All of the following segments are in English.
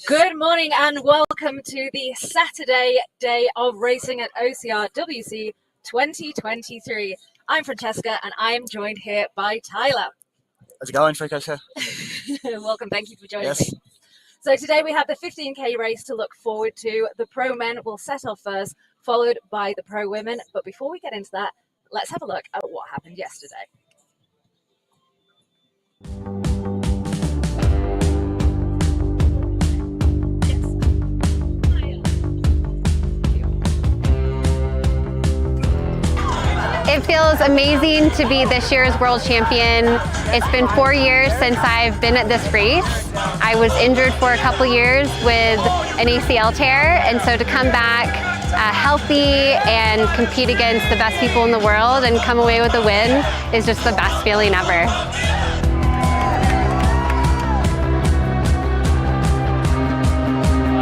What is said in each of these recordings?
Good morning and welcome to the Saturday day of racing at Ocrwc 2023. I'm Francesca and I am joined here by Tyler. How's it going, Francesca? Welcome, thank you for joining me. So today we have the 15k race to look forward to. The pro men will set off first, followed by the pro women. But before we get into that, let's have a look at what happened yesterday. It feels amazing to be this year's world champion. It's been 4 years since I've been at this race. I was injured for a couple years with an ACL tear, and so to come back healthy and compete against the best people in the world and come away with a win is just the best feeling ever.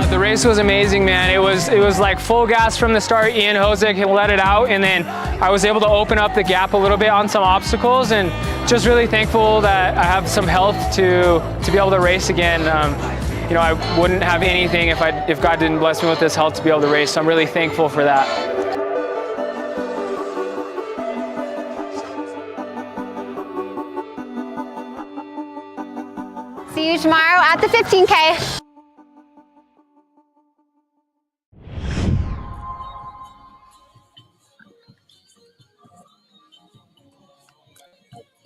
The race was amazing, man. It was like full gas from the start. Ian Hosick let it out, and then I was able to open up the gap a little bit on some obstacles, and just really thankful that I have some health to be able to race again. You know, I wouldn't have anything if God didn't bless me with this health to be able to race. So I'm really thankful for that. See you tomorrow at the 15K.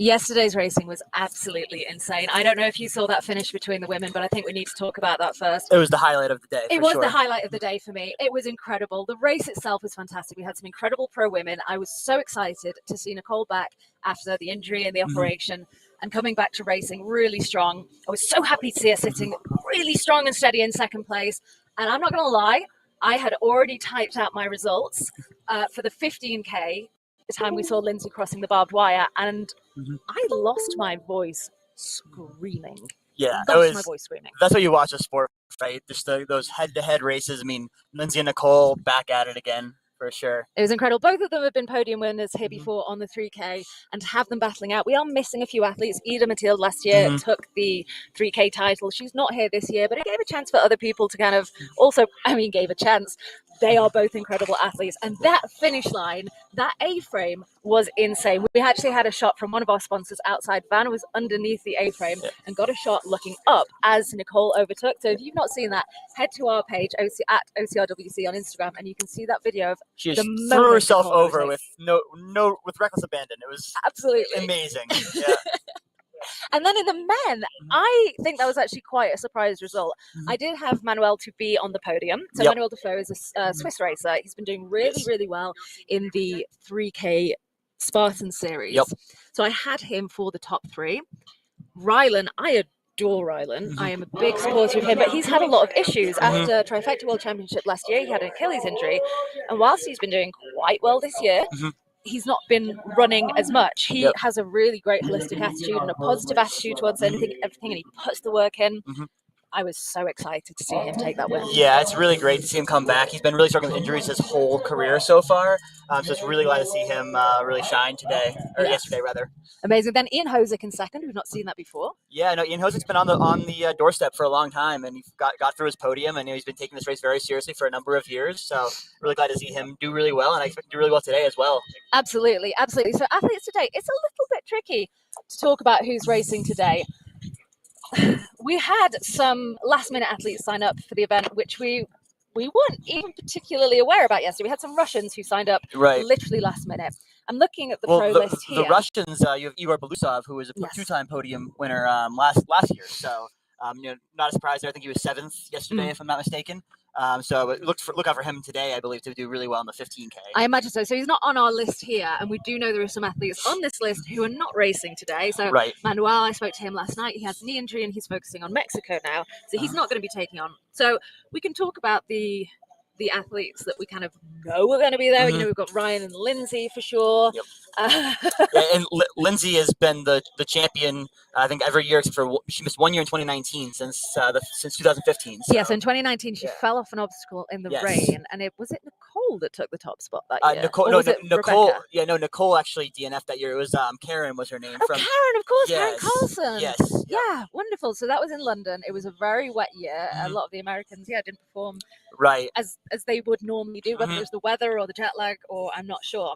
Yesterday's racing was absolutely insane. I don't know if you saw that finish between the women, but I think we need to talk about that first. It was the highlight of the day. It was the highlight of the day for me. It was incredible. The race itself was fantastic. We had some incredible pro women. I was so excited to see Nicole back after the injury and the operation and coming back to racing really strong. I was so happy to see her sitting really strong and steady in second place. And I'm not going to lie, I had already typed out my results for the 15K. The time we saw Lindsay crossing the barbed wire, and I lost my voice screaming. Yeah, lost my voice screaming. That's what you watch a sport, right? Just those head-to-head races. I mean, Lindsay and Nicole back at it again. For sure. It was incredible. Both of them have been podium winners here before on the 3K, and to have them battling out. We are missing a few athletes. Ida Mathilde last year took the 3K title. She's not here this year, but it gave a chance for other people to kind of also, gave a chance. They are both incredible athletes. And that finish line, that A-frame was insane. We actually had a shot from one of our sponsors outside. Van was underneath the A-frame and got a shot looking up as Nicole overtook. So if you've not seen that, head to our page at OCRWC on Instagram and you can see that video of she threw herself over with with reckless abandon. It was absolutely amazing. Yeah. And then in the men, I think that was actually quite a surprise result. I did have Manuel to be on the podium. So Manuel Defoe is a Swiss racer. He's been doing really well in the 3K Spartan series. So I had him for the top three. Rylan, I adore Rylan. I am a big supporter of him, but he's had a lot of issues. After Trifecta World Championship last year, he had an Achilles injury. And whilst he's been doing quite well this year, he's not been running as much. He has a really great holistic attitude and a positive attitude towards everything, and he puts the work in. I was so excited to see him take that win. Yeah, it's really great to see him come back. He's been really struggling with injuries his whole career so far. So it's really glad to see him really shine today, or yesterday rather. Amazing. Then Ian Hosick in second. We've not seen that before. Yeah, no, Ian Hosick's been on the doorstep for a long time, and he got through his podium, and he's been taking this race very seriously for a number of years. So really glad to see him do really well, and I expect to do really well today as well. Absolutely. So athletes today, it's a little bit tricky to talk about who's racing today. We had some last-minute athletes sign up for the event, which we weren't even particularly aware about yesterday. We had some Russians who signed up literally last minute. I'm looking at the pro list here. The Russians, you have Igor Belousov, who was a two-time podium winner last year. So, not a surprise there. I think he was 7th yesterday, if I'm not mistaken. So look out for him today, I believe, to do really well in the 15K. I imagine so. So he's not on our list here, and we do know there are some athletes on this list who are not racing today. So Manuel, I spoke to him last night. He has a knee injury, and he's focusing on Mexico now, so he's not going to be taking on. So we can talk about the the athletes that we kind of know are going to be there. Mhm. You know, we've got Ryan and Lindsay for sure. Yep. Yeah, and Lindsay has been the champion, I think, every year except for she missed 1 year in 2019 since 2015. So. Yeah, so in 2019 she fell off an obstacle in the rain, and was it Nicole that took the top spot that year? Nicole, Nicole. Rebecca? Yeah, no, Nicole actually DNF'd that year. It was Karen was her name. Oh, from Karen, of course, Karen Yes, Carlson. yes, Yeah, wonderful. So that was in London. It was a very wet year. A Mhm. lot of the Americans, didn't perform right. as they would normally do, whether Mhm. it was the weather or the jet lag, or I'm not sure.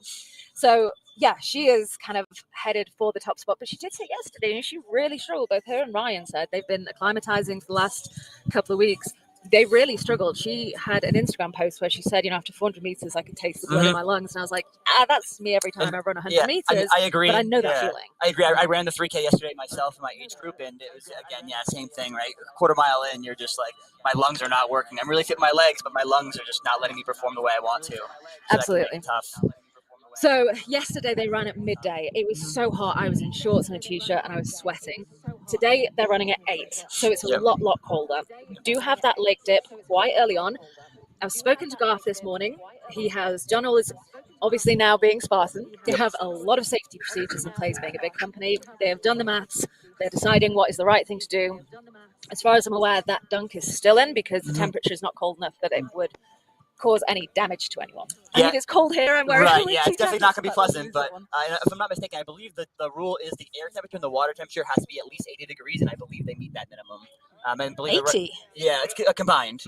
So yeah, she is kind of headed for the top spot, but she did say yesterday, and she really struggled. Both her and Ryan said they've been acclimatizing for the last couple of weeks. They really struggled. She had an Instagram post where she said, after 400 meters, I could taste the blood in my lungs. And I was like, that's me every time I run 100 meters. I agree. But I know that feeling. I agree. I ran the 3K yesterday myself in my age group, and it was, again, same thing, right? A quarter mile in, you're just like, my lungs are not working. I'm really fit in my legs, but my lungs are just not letting me perform the way I want to. So absolutely. Tough. So yesterday they ran at midday. It was so hot. I was in shorts and a t-shirt and I was sweating. Today they're running at 8, so it's a lot colder. We do have that lake dip quite early on. I've spoken to Garth this morning. He has done all his, obviously now being Spartan, they have a lot of safety procedures in place, being a big company. They have done the maths. They're deciding what is the right thing to do. As far as I'm aware, that dunk is still in because the temperature is not cold enough that it would cause any damage to anyone. I mean, it's cold here. I'm wearing right. Yeah, it's definitely not going to be pleasant. But if I'm not mistaken, I believe that the rule is the air temperature and the water temperature has to be at least 80 degrees, and I believe they meet that minimum. And believe 80. It's combined.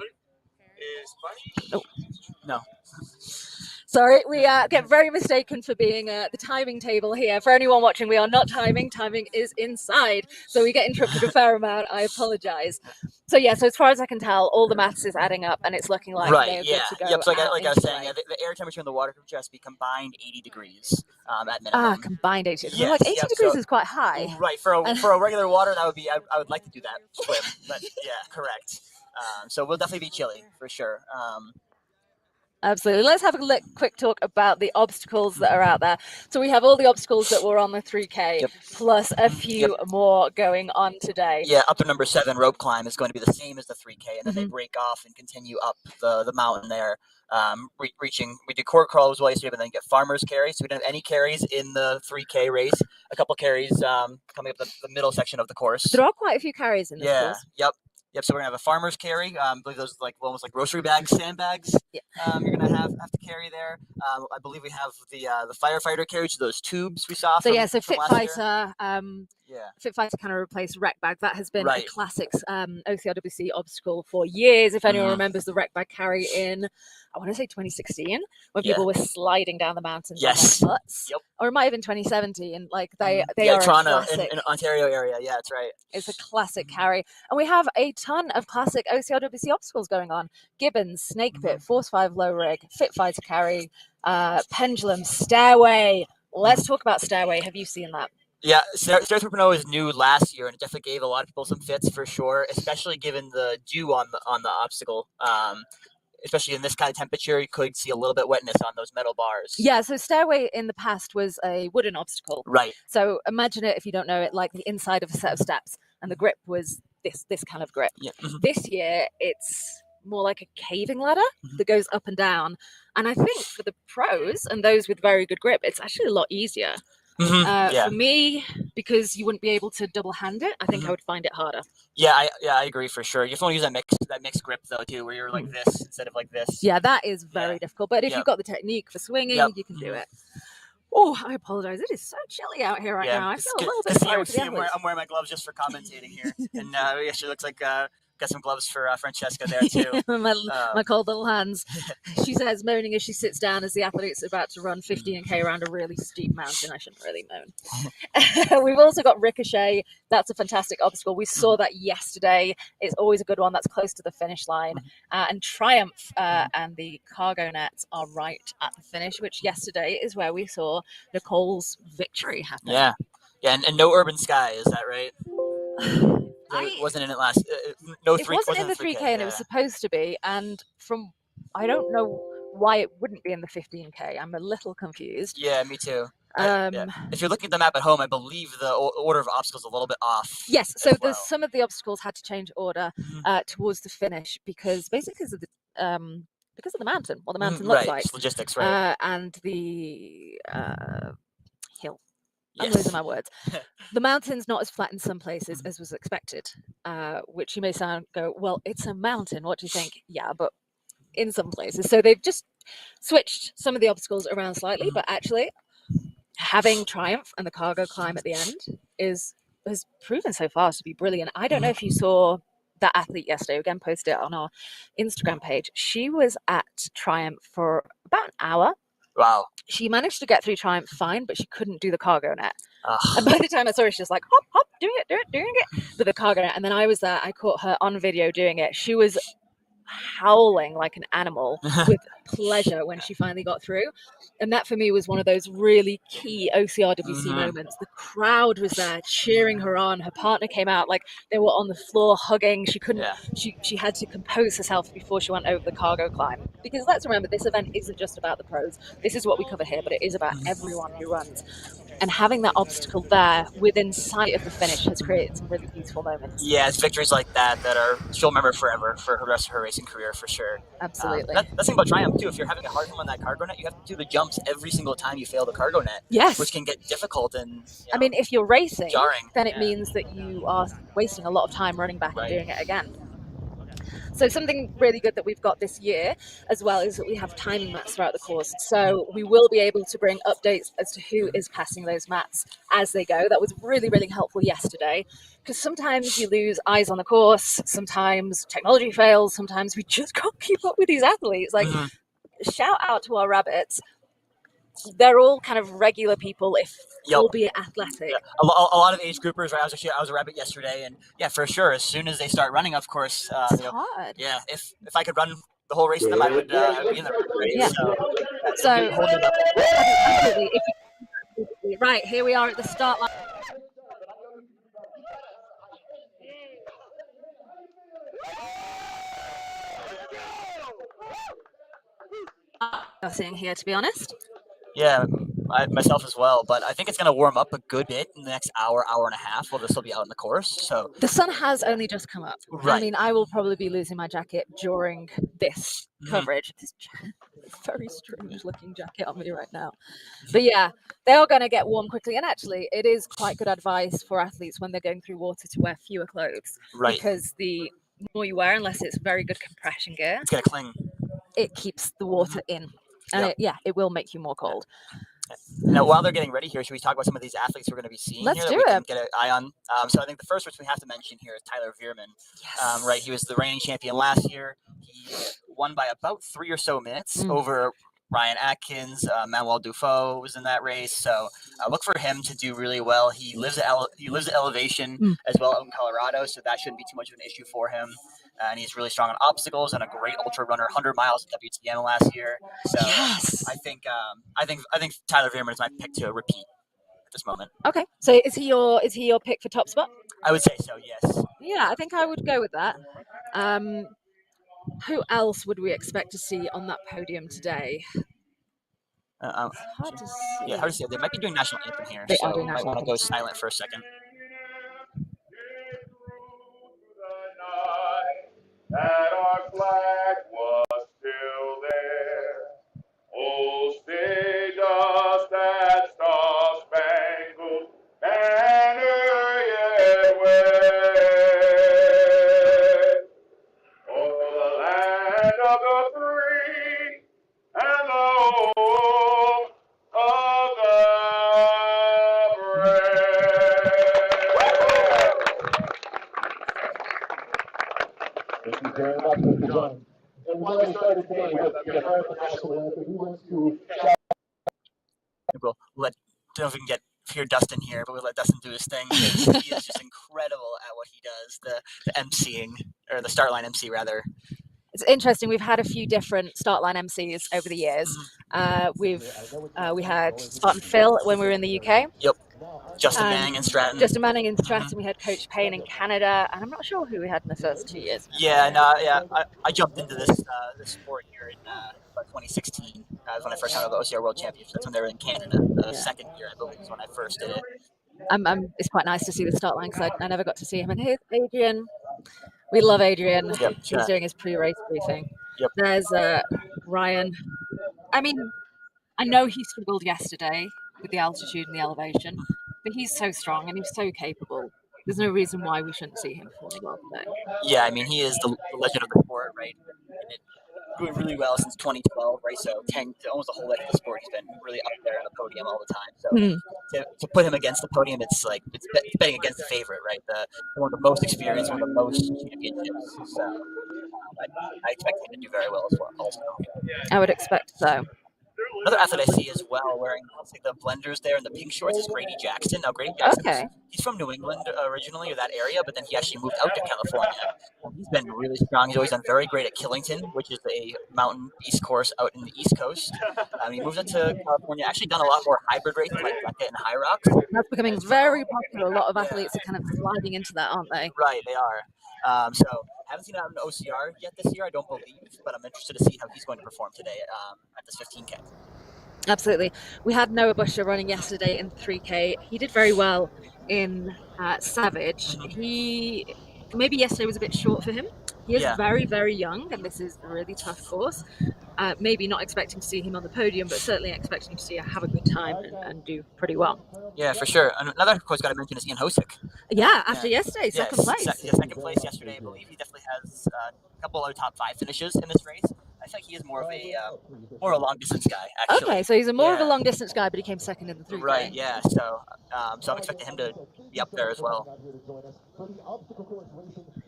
Oh. No. Sorry, we get very mistaken for being the timing table here. For anyone watching, we are not timing. Timing is inside. So we get interrupted a fair amount. I apologize. So so as far as I can tell, all the maths is adding up and it's looking like they're good to go. Yep, so like I was saying, the air temperature and the water temperature has to be combined 80 degrees at minimum. Combined 80. Yes, like 80 degrees is quite high. Right, for a regular water, that would be, I would like to do that swim. But yeah, correct. So we'll definitely be chilly for sure. Absolutely. Let's have a quick talk about the obstacles that are out there. So we have all the obstacles that were on the 3K, plus a few more going on today. Yeah, up to number 7, rope climb, is going to be the same as the 3K, and then they break off and continue up the mountain there. We did core crawl as well yesterday, but then get farmers carries. So we didn't have any carries in the 3K race. A couple carries coming up the middle section of the course. There are quite a few carries in this course. Yep. So we're gonna have a farmer's carry. I believe those almost like grocery bags, sandbags. Yeah. You're gonna have to carry there. I believe we have the firefighter carry, so those tubes we saw. So from Fit last Fighter. year. Fit Fighter kind of replaced Rec Bag. That has been a classic OCRWC obstacle for years. If anyone remembers the Rec Bag carry in, I want to say 2016, when people were sliding down the mountains on their butts. Yep. Or it might have been 2017. And like they are Toronto, a classic. in Ontario area. Yeah, that's right. It's a classic carry. And we have a ton of classic OCRWC obstacles going on. Gibbons, Snake Pit, Force 5 low rig, Fit Fighter carry, Pendulum, Stairway. Let's talk about Stairway. Have you seen that? Yeah, Stair 3.0 is new last year, and it definitely gave a lot of people some fits for sure, especially given the dew on the obstacle. Especially in this kind of temperature, you could see a little bit wetness on those metal bars. Yeah, so Stairway in the past was a wooden obstacle. Right. So imagine it, if you don't know it, like the inside of a set of steps, and the grip was this kind of grip. Yeah. This year, it's more like a caving ladder that goes up and down. And I think for the pros and those with very good grip, it's actually a lot easier. For me, because you wouldn't be able to double hand it, I think I would find it harder. Yeah, I agree for sure. You have to use that mixed grip though too, where you're like this instead of like this. Yeah, that is very difficult. But if you've got the technique for swinging, you can do it. Oh, I apologize. It is so chilly out here right now. I feel a little bit sorry for the athletes. I'm wearing my gloves just for commentating here, and she looks like. Got some gloves for Francesca there too. my cold little hands. She says, moaning as she sits down as the athlete's about to run 15K around a really steep mountain. I shouldn't really moan. We've also got Ricochet. That's a fantastic obstacle. We saw that yesterday. It's always a good one that's close to the finish line. And Triumph and the cargo nets are right at the finish, which yesterday is where we saw Nicole's victory happen. Yeah, and no Urban Sky, is that right? It wasn't in it last. It wasn't in the 3K, and it was supposed to be. And I don't know why it wouldn't be in the 15K. I'm a little confused. Yeah, me too. If you're looking at the map at home, I believe the order of obstacles is a little bit off. Yes, so some of the obstacles had to change order towards the finish because basically of the because of the mountain, what the mountain looks right, like, just logistics, right? and the hill. I'm Yes. losing my words. The mountain's not as flat in some places as was expected, which you may go, well, it's a mountain. What do you think? Yeah, but in some places. So they've just switched some of the obstacles around slightly, but actually having Triumph and the cargo climb at the end has proven so far to be brilliant. I don't know if you saw that athlete yesterday, again posted it on our Instagram page. She was at Triumph for about an hour. Wow. She managed to get through Triumph fine, but she couldn't do the cargo net. Ugh. And by the time I saw her, she was like, hop, hop, doing it with the cargo net. And then I was there, I caught her on video doing it. She was howling like an animal with pleasure when she finally got through. And that for me was one of those really key OCRWC moments. The crowd was there cheering her on. Her partner came out, like they were on the floor hugging. She couldn't, she had to compose herself before she went over the cargo climb. Because let's remember, this event isn't just about the pros. This is what we cover here, but it is about everyone who runs. And having that obstacle there within sight of the finish has created some really beautiful moments. Yeah, it's victories like that she'll remember forever for the rest of her racing career, for sure. Absolutely. That's the thing about Triumph too. If you're having a hard time on that cargo net, you have to do the jumps every single time you fail the cargo net. Yes. Which can get difficult and I mean, if you're racing, jarring, then it means that you are wasting a lot of time running back and doing it again. So something really good that we've got this year as well is that we have timing mats throughout the course. So we will be able to bring updates as to who is passing those mats as they go. That was really, really helpful yesterday, because sometimes you lose eyes on the course, sometimes technology fails, sometimes we just can't keep up with these athletes. Like, shout out to our rabbits. They're all kind of regular people, albeit athletic. Yeah. A lot of age groupers, right? I was a rabbit yesterday, and yeah, for sure. As soon as they start running, of course, it's hard. Yeah, if I could run the whole race with them, I would be in there. Yeah. So absolutely. Right, here we are at the start line. Seeing here, to be honest. Yeah, myself as well, but I think it's going to warm up a good bit in the next hour and a half while this will be out in the course. So the sun has only just come up. Right. I mean, I will probably be losing my jacket during this coverage. This very strange looking jacket on me right now. But yeah, they are going to get warm quickly. And actually, it is quite good advice for athletes when they're going through water to wear fewer clothes. Right. Because the more you wear, unless it's very good compression gear, it's going to cling. It keeps the water in. And it will make you more cold. Now, while they're getting ready here, should we talk about some of these athletes we're going to be seeing Let's here do that we it. can get an eye on? So I think the first which we have to mention here is Tyler Veerman. Yes. Right, he was the reigning champion last year. He won by about 3 or so minutes over Ryan Atkins. Manuel Dufault was in that race, so look for him to do really well. He lives at elevation as well out in Colorado, so that shouldn't be too much of an issue for him. And he's really strong on obstacles and a great ultra runner, 100 miles at WTN last year. So I think Tyler Veerman is my pick to repeat at this moment. Okay, so is he your pick for top spot? I would say so, yes. Yeah, I think I would go with that. Who else would we expect to see on that podium today? Hard to see. Yeah, hard to see. They might be doing national anthem here, They so are doing might national want to anthem. go silent for a second. That our flag was still there. Oh, stay just that star-spangled banner yet wave. Oh, the land of the free and the home of the brave. Thank you very much, Mr. John. And while we started today with the American National Anthem, we want to Don't even hear Dustin here, but we'll let Dustin do his thing. He is just incredible at what he does, the emceeing, or the start line MC rather. It's interesting. We've had a few different start line MCs over the years. We had Spartan Phil when we were in the UK. Yep. Justin Manning in Stratton. Justin Manning in Stratton. We had Coach Payne in Canada, and I'm not sure who we had in the first 2 years. I jumped into this sport here in about 2016. That was when I first found out the OCR World Championships. That's when they were in Canada. The second year, I believe, is when I first did it. It's quite nice to see the start line because I never got to see him. And here's Adrian. We love Adrian. Yep, He's doing his pre-race briefing. Yep. There's Ryan. I mean, I know he struggled yesterday with the altitude and the elevation, but he's so strong and he's so capable. There's no reason why we shouldn't see him performing well today. Yeah, I mean, he is the legend of the sport, right? And it, doing really well since 2012, right? So almost the whole life of the sport, he's been really up there on the podium all the time. So to put him against the podium, it's like it's betting against the favorite, right? The one of the most experienced, one of the most championships. So I expect him to do very well as well. Also, I would expect so. another athlete I see as well wearing the blenders there and the pink shorts is Grady Jackson. Now, Grady Jackson, he's from New England originally, or that area, but then he actually moved out to California. He's been really strong. He's always done very great at Killington, which is a mountain beast course out in the East Coast. He moved out to California, actually done a lot more hybrid races like Beckett and High Rocks. That's becoming very popular. A lot of athletes are kind of sliding into that, aren't they? Right, they are. So haven't seen him out in OCR yet this year, I don't believe, but I'm interested to see how he's going to perform today at this 15K. Absolutely. We had Noah Busher running yesterday in 3K. He did very well in Savage. Maybe yesterday was a bit short for him. He is very, very young, and this is a really tough course. Maybe not expecting to see him on the podium, but certainly expecting to see him have a good time and do pretty well. Yeah, for sure. Another course got to mention is Ian Hosick. Yeah, after yesterday, second place. Second place yesterday, I believe. He definitely has a couple other top 5 finishes in this race. I think he is more of a long distance guy, actually. Okay, so he's more of a long distance guy, but he came second in the 3K. Right, yeah. So I'm expecting him to be up there as well.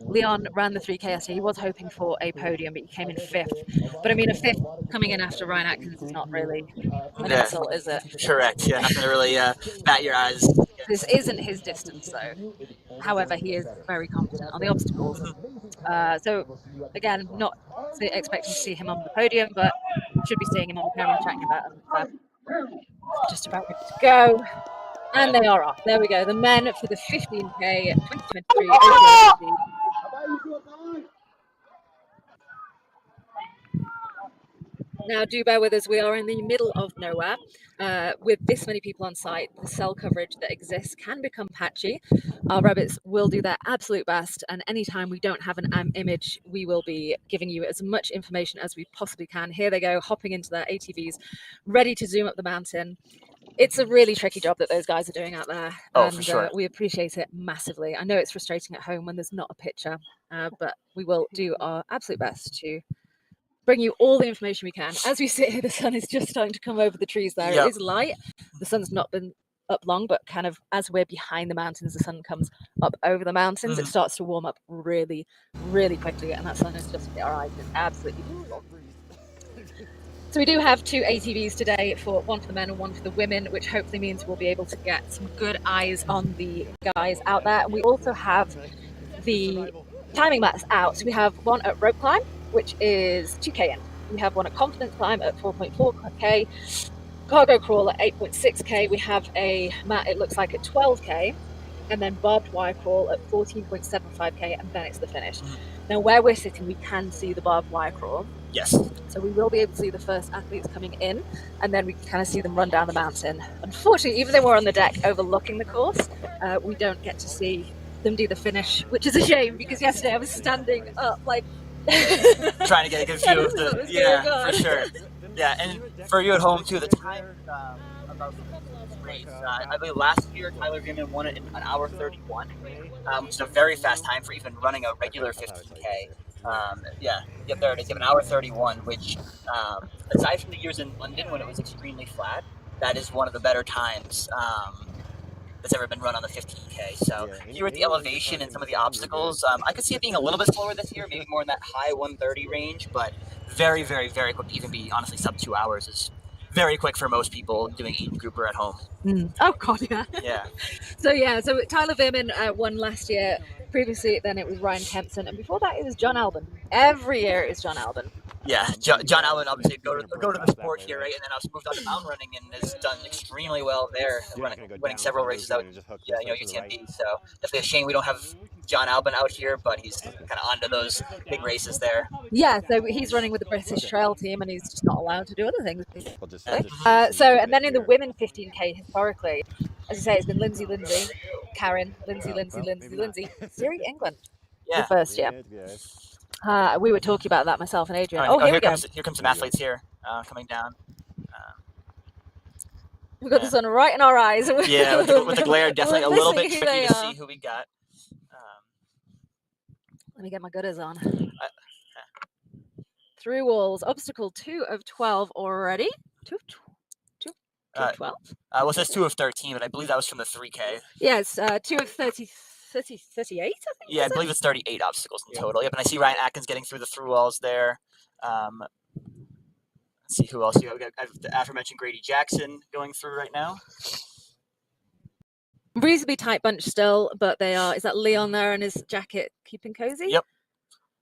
Leon ran the 3K yesterday. He was hoping for a podium, but he came in 5th. But I mean, a 5th coming in after Ryan Atkins is not really an insult, is it? Correct. Yeah, nothing to really bat your eyes. This isn't his distance, though. However, he is very confident on the obstacles. So, again, not expecting to see him on the podium, but should be seeing him on the camera chatting about him. Just about ready to go. And they are off. There we go. The men for the 15K 2023 Ocrwc. Now, do bear with us. We are in the middle of nowhere. With this many people on site, the cell coverage that exists can become patchy. Our rabbits will do their absolute best, and anytime we don't have an image, we will be giving you as much information as we possibly can. Here they go, hopping into their ATVs, ready to zoom up the mountain. It's a really tricky job that those guys are doing out there, and for sure. We appreciate it massively. I know it's frustrating at home when there's not a picture, but we will do our absolute best to bring you all the information we can. As we sit here, the sun is just starting to come over the trees there. It is light. The sun's not been up long, but kind of as we're behind the mountains, the sun comes up over the mountains. It starts to warm up really, really quickly, and that sun is just hit our eyes. It's absolutely beautiful. So we do have 2 ATVs today, one for the men and one for the women, which hopefully means we'll be able to get some good eyes on the guys out there. And we also have the timing mats out. So we have one at rope climb, which is 2K in. We have one at confidence climb at 4.4K, cargo crawl at 8.6K. We have a mat, it looks like, at 12K, and then barbed wire crawl at 14.75K, and then it's the finish. Now, where we're sitting, we can see the barbed wire crawl. Yes. So we will be able to see the first athletes coming in, and then we can kind of see them run down the mountain. Unfortunately, even though we're on the deck overlooking the course, we don't get to see them do the finish, which is a shame, because yesterday I was standing up like trying to get a good view of the for sure. Yeah, and for you at home too, the time about this race, I believe last year Tyler Veerman won it in an hour 31, which is a very fast time for even running a regular 15K. There it is, an hour 31, which aside from the years in London when it was extremely flat, that is one of the better times that's ever been run on the 15K. So here at the elevation and some of the obstacles, I could see it being a little bit slower this year, maybe more in that high 130 range, but very, very, very quick to even be honestly sub 2 hours is very quick for most people doing age grouper at home. Oh God, yeah. Yeah. So Tyler Veerman won last year. Previously, then it was Ryan Kempson, and before that it was John Albin. Every year it is John Albin. Yeah, John Allen obviously go to the sport here, right? And then also moved on to mountain running and has done extremely well there, winning several races out. UTMB. So definitely a shame we don't have John Albin out here, but he's kind of onto those big races there. Yeah, so he's running with the British Trail team, and he's just not allowed to do other things. And then in the women 15K historically, as you say, it's been Lindsay, Karen, Lindsay, Siri England. Yeah. The first year. We were talking about that, myself and Adrian. Oh, Here we go. Here comes some athletes here coming down. We've got the sun right in our eyes. Yeah, with the glare, definitely a little bit tricky to see who we got. Let me get my gutters on. Through walls, obstacle 2 of 12 already. 2 of 12? Well, it says 2 of 13, but I believe that was from the 3K. Yeah, it's 2 of 38, I think. Yeah, I believe it's 38 obstacles in total. Yep, and I see Ryan Atkins getting through the through walls there. Let's see who else you have. I have the aforementioned Grady Jackson going through right now. Reasonably tight bunch still, but they are. Is that Leon there in his jacket keeping cozy? Yep.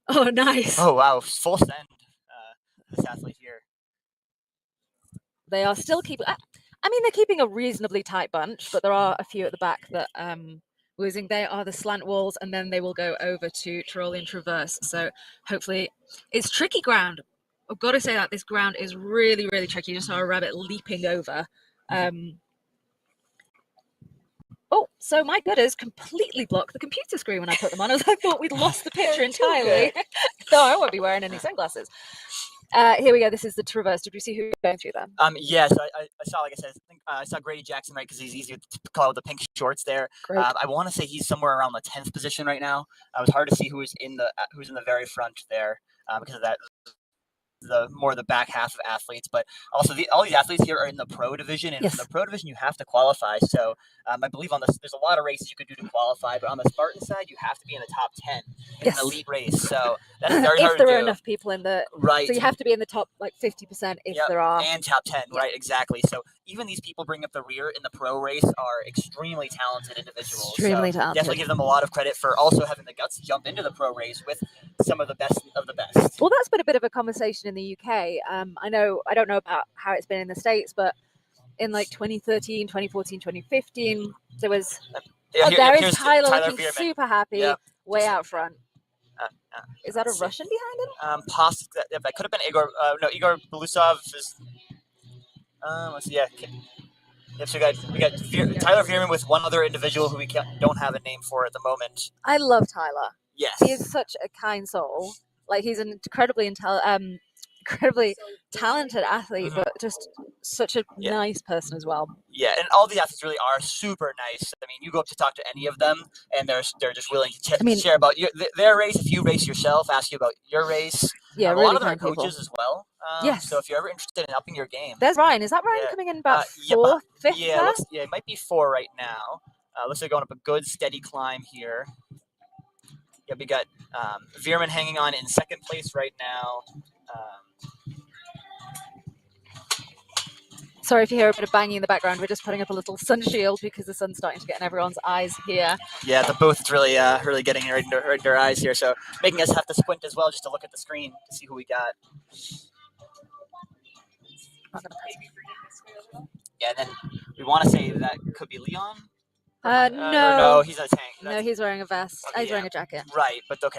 Oh, nice. Oh, wow. Full send, this athlete here. They are still keeping. I mean, they're keeping a reasonably tight bunch, but there are a few at the back that losing. They are the slant walls, and then they will go over to Tyrolean Traverse. So hopefully, it's tricky ground. I've got to say that this ground is really, really tricky. You just saw a rabbit leaping over. Oh, so my gutters completely blocked the computer screen when I put them on. I thought we'd lost the picture entirely. No, I won't be wearing any sunglasses. Here we go. This is the Traverse. Did you see who's going through them? Yes, I saw. Like I said, I saw Grady Jackson, right? Because he's easier to call with the pink shorts there. I want to say he's somewhere around the 10th position right now. It was hard to see who's in the very front there because of that. The back half of athletes, but also all these athletes here are in the pro division, and in the pro division you have to qualify. So I believe there's a lot of races you could do to qualify, but on the Spartan side you have to be in the top 10 in an elite race. So that's very hard to do. If there are enough people in the right, so you have to be in the top like 50% if there are, and top 10, right? Exactly. So even these people bringing up the rear in the pro race are extremely talented individuals. Extremely talented. Definitely give them a lot of credit for also having the guts to jump into the pro race with some of the best of the best. Well, that's been a bit of a conversation in the UK. I don't know about how it's been in the States, but in like 2013, 2014, 2015, there was there is Tyler looking Veerman. Super happy, way out front. Is that a Russian behind him? Possibly. That could have been Igor. No, Igor Belusov is. Let's see. Yeah. Yep, so we got Tyler Veerman with one other individual who we don't have a name for at the moment. I love Tyler. Yes. He is such a kind soul. Like, he's an incredibly talented athlete, but just such a nice person as well. Yeah, and all the athletes really are super nice. I mean, you go up to talk to any of them, and they're just willing to share about their race. If you race yourself, ask you about your race. Yeah, really a lot of them are coaches as well. Yes. So if you're ever interested in upping your game, there's Ryan. Is that Ryan coming in about fourth, fifth? Yeah, it might be 4 right now. Looks like going up a good steady climb here. Yeah, we got Veerman hanging on in second place right now. Sorry if you hear a bit of banging in the background. We're just putting up a little sun shield because the sun's starting to get in everyone's eyes here. Yeah, the booth's really getting right into our eyes here, so making us have to squint as well just to look at the screen to see who we got. Yeah, and then we want to say that could be Leon. No, he's a tank. No, he's wearing a vest. He's wearing a jacket. Right, but then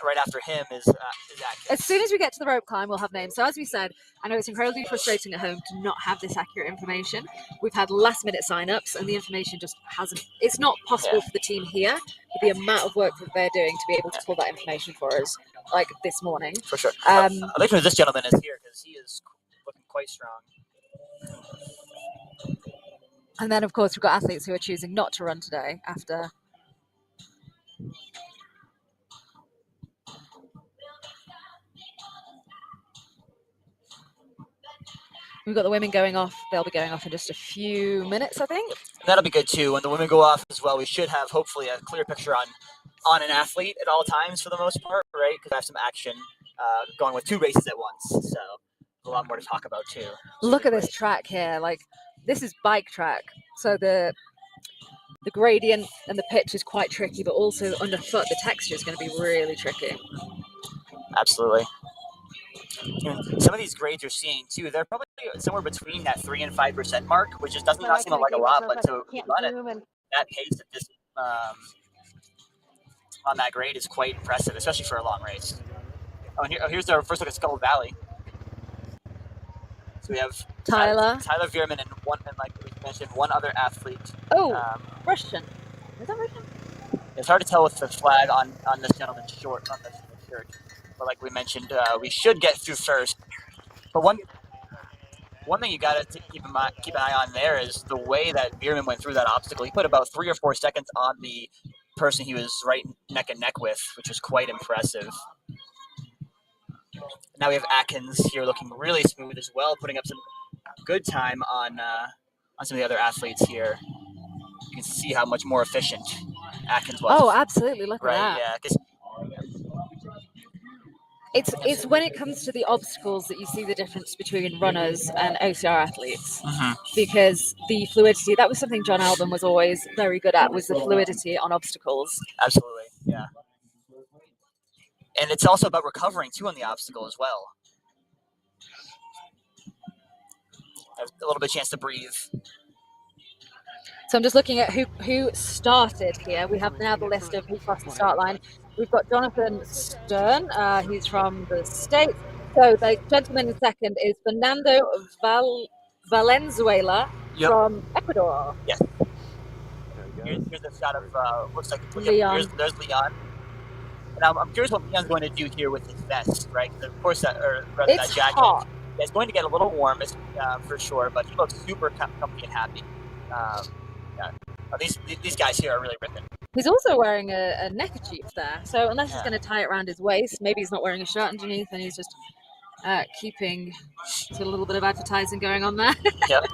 right after him is Atkins. As soon as we get to the rope climb, we'll have names. So as we said, I know it's incredibly frustrating at home to not have this accurate information. We've had last-minute sign-ups, and the information just hasn't. It's not possible for the team here, with the amount of work that they're doing, to be able to pull that information for us, like this morning. For sure. I'd like to know this gentleman is here because he is looking quite strong. And then, of course, we've got athletes who are choosing not to run today after. We've got the women going off. They'll be going off in just a few minutes, I think. That'll be good, too. When the women go off as well, we should have, hopefully, a clear picture on an athlete at all times for the most part, right? Because I have some action going with 2 races at once. So a lot more to talk about, too. Look at this track here. Like, this is bike track, so the gradient and the pitch is quite tricky, but also underfoot the texture is going to be really tricky. Absolutely. Some of these grades you're seeing too, they're probably somewhere between that 3 and 5% mark, which just doesn't seem like a lot, but to run it that pace at this on that grade is quite impressive, especially for a long race. Here's our first look at Skull Valley. So we have Tyler Veerman and like we mentioned, one other athlete. Russian. Is that Russian? It's hard to tell with the flag on this gentleman's shirt. but like we mentioned, we should get through first. But one thing you got to keep an eye on there is the way that Bierman went through that obstacle. He put about 3 or 4 seconds on the person he was right neck and neck with, which was quite impressive. Now we have Atkins here looking really smooth as well, putting up some good time on some of the other athletes here. You can see how much more efficient Atkins was. Oh, absolutely! Look at that. Yeah, because it's when it comes to the obstacles that you see the difference between runners and OCR athletes, because the fluidity, that was something John Alban was always very good at, was the fluidity on obstacles. Absolutely, yeah. And it's also about recovering too on the obstacle as well. Have a little bit of chance to breathe. So I'm just looking at who started here. We have now the list of who crossed the start line. We've got Jonathan Stern, he's from the States. So the gentleman in second is Fernando Valenzuela from Ecuador. Yes. Here's a shot of, looks like Leon. There's Leon. And I'm curious what Leon's going to do here with his vest, right? Because of course, that jacket. Hot. Yeah, it's going to get a little warm, for sure, but he looks super comfy and happy. Yeah. These guys here are really ripping. He's also wearing a neckerchief there, so unless he's going to tie it around his waist, maybe he's not wearing a shirt underneath, and he's just keeping a little bit of advertising going on there. Yep.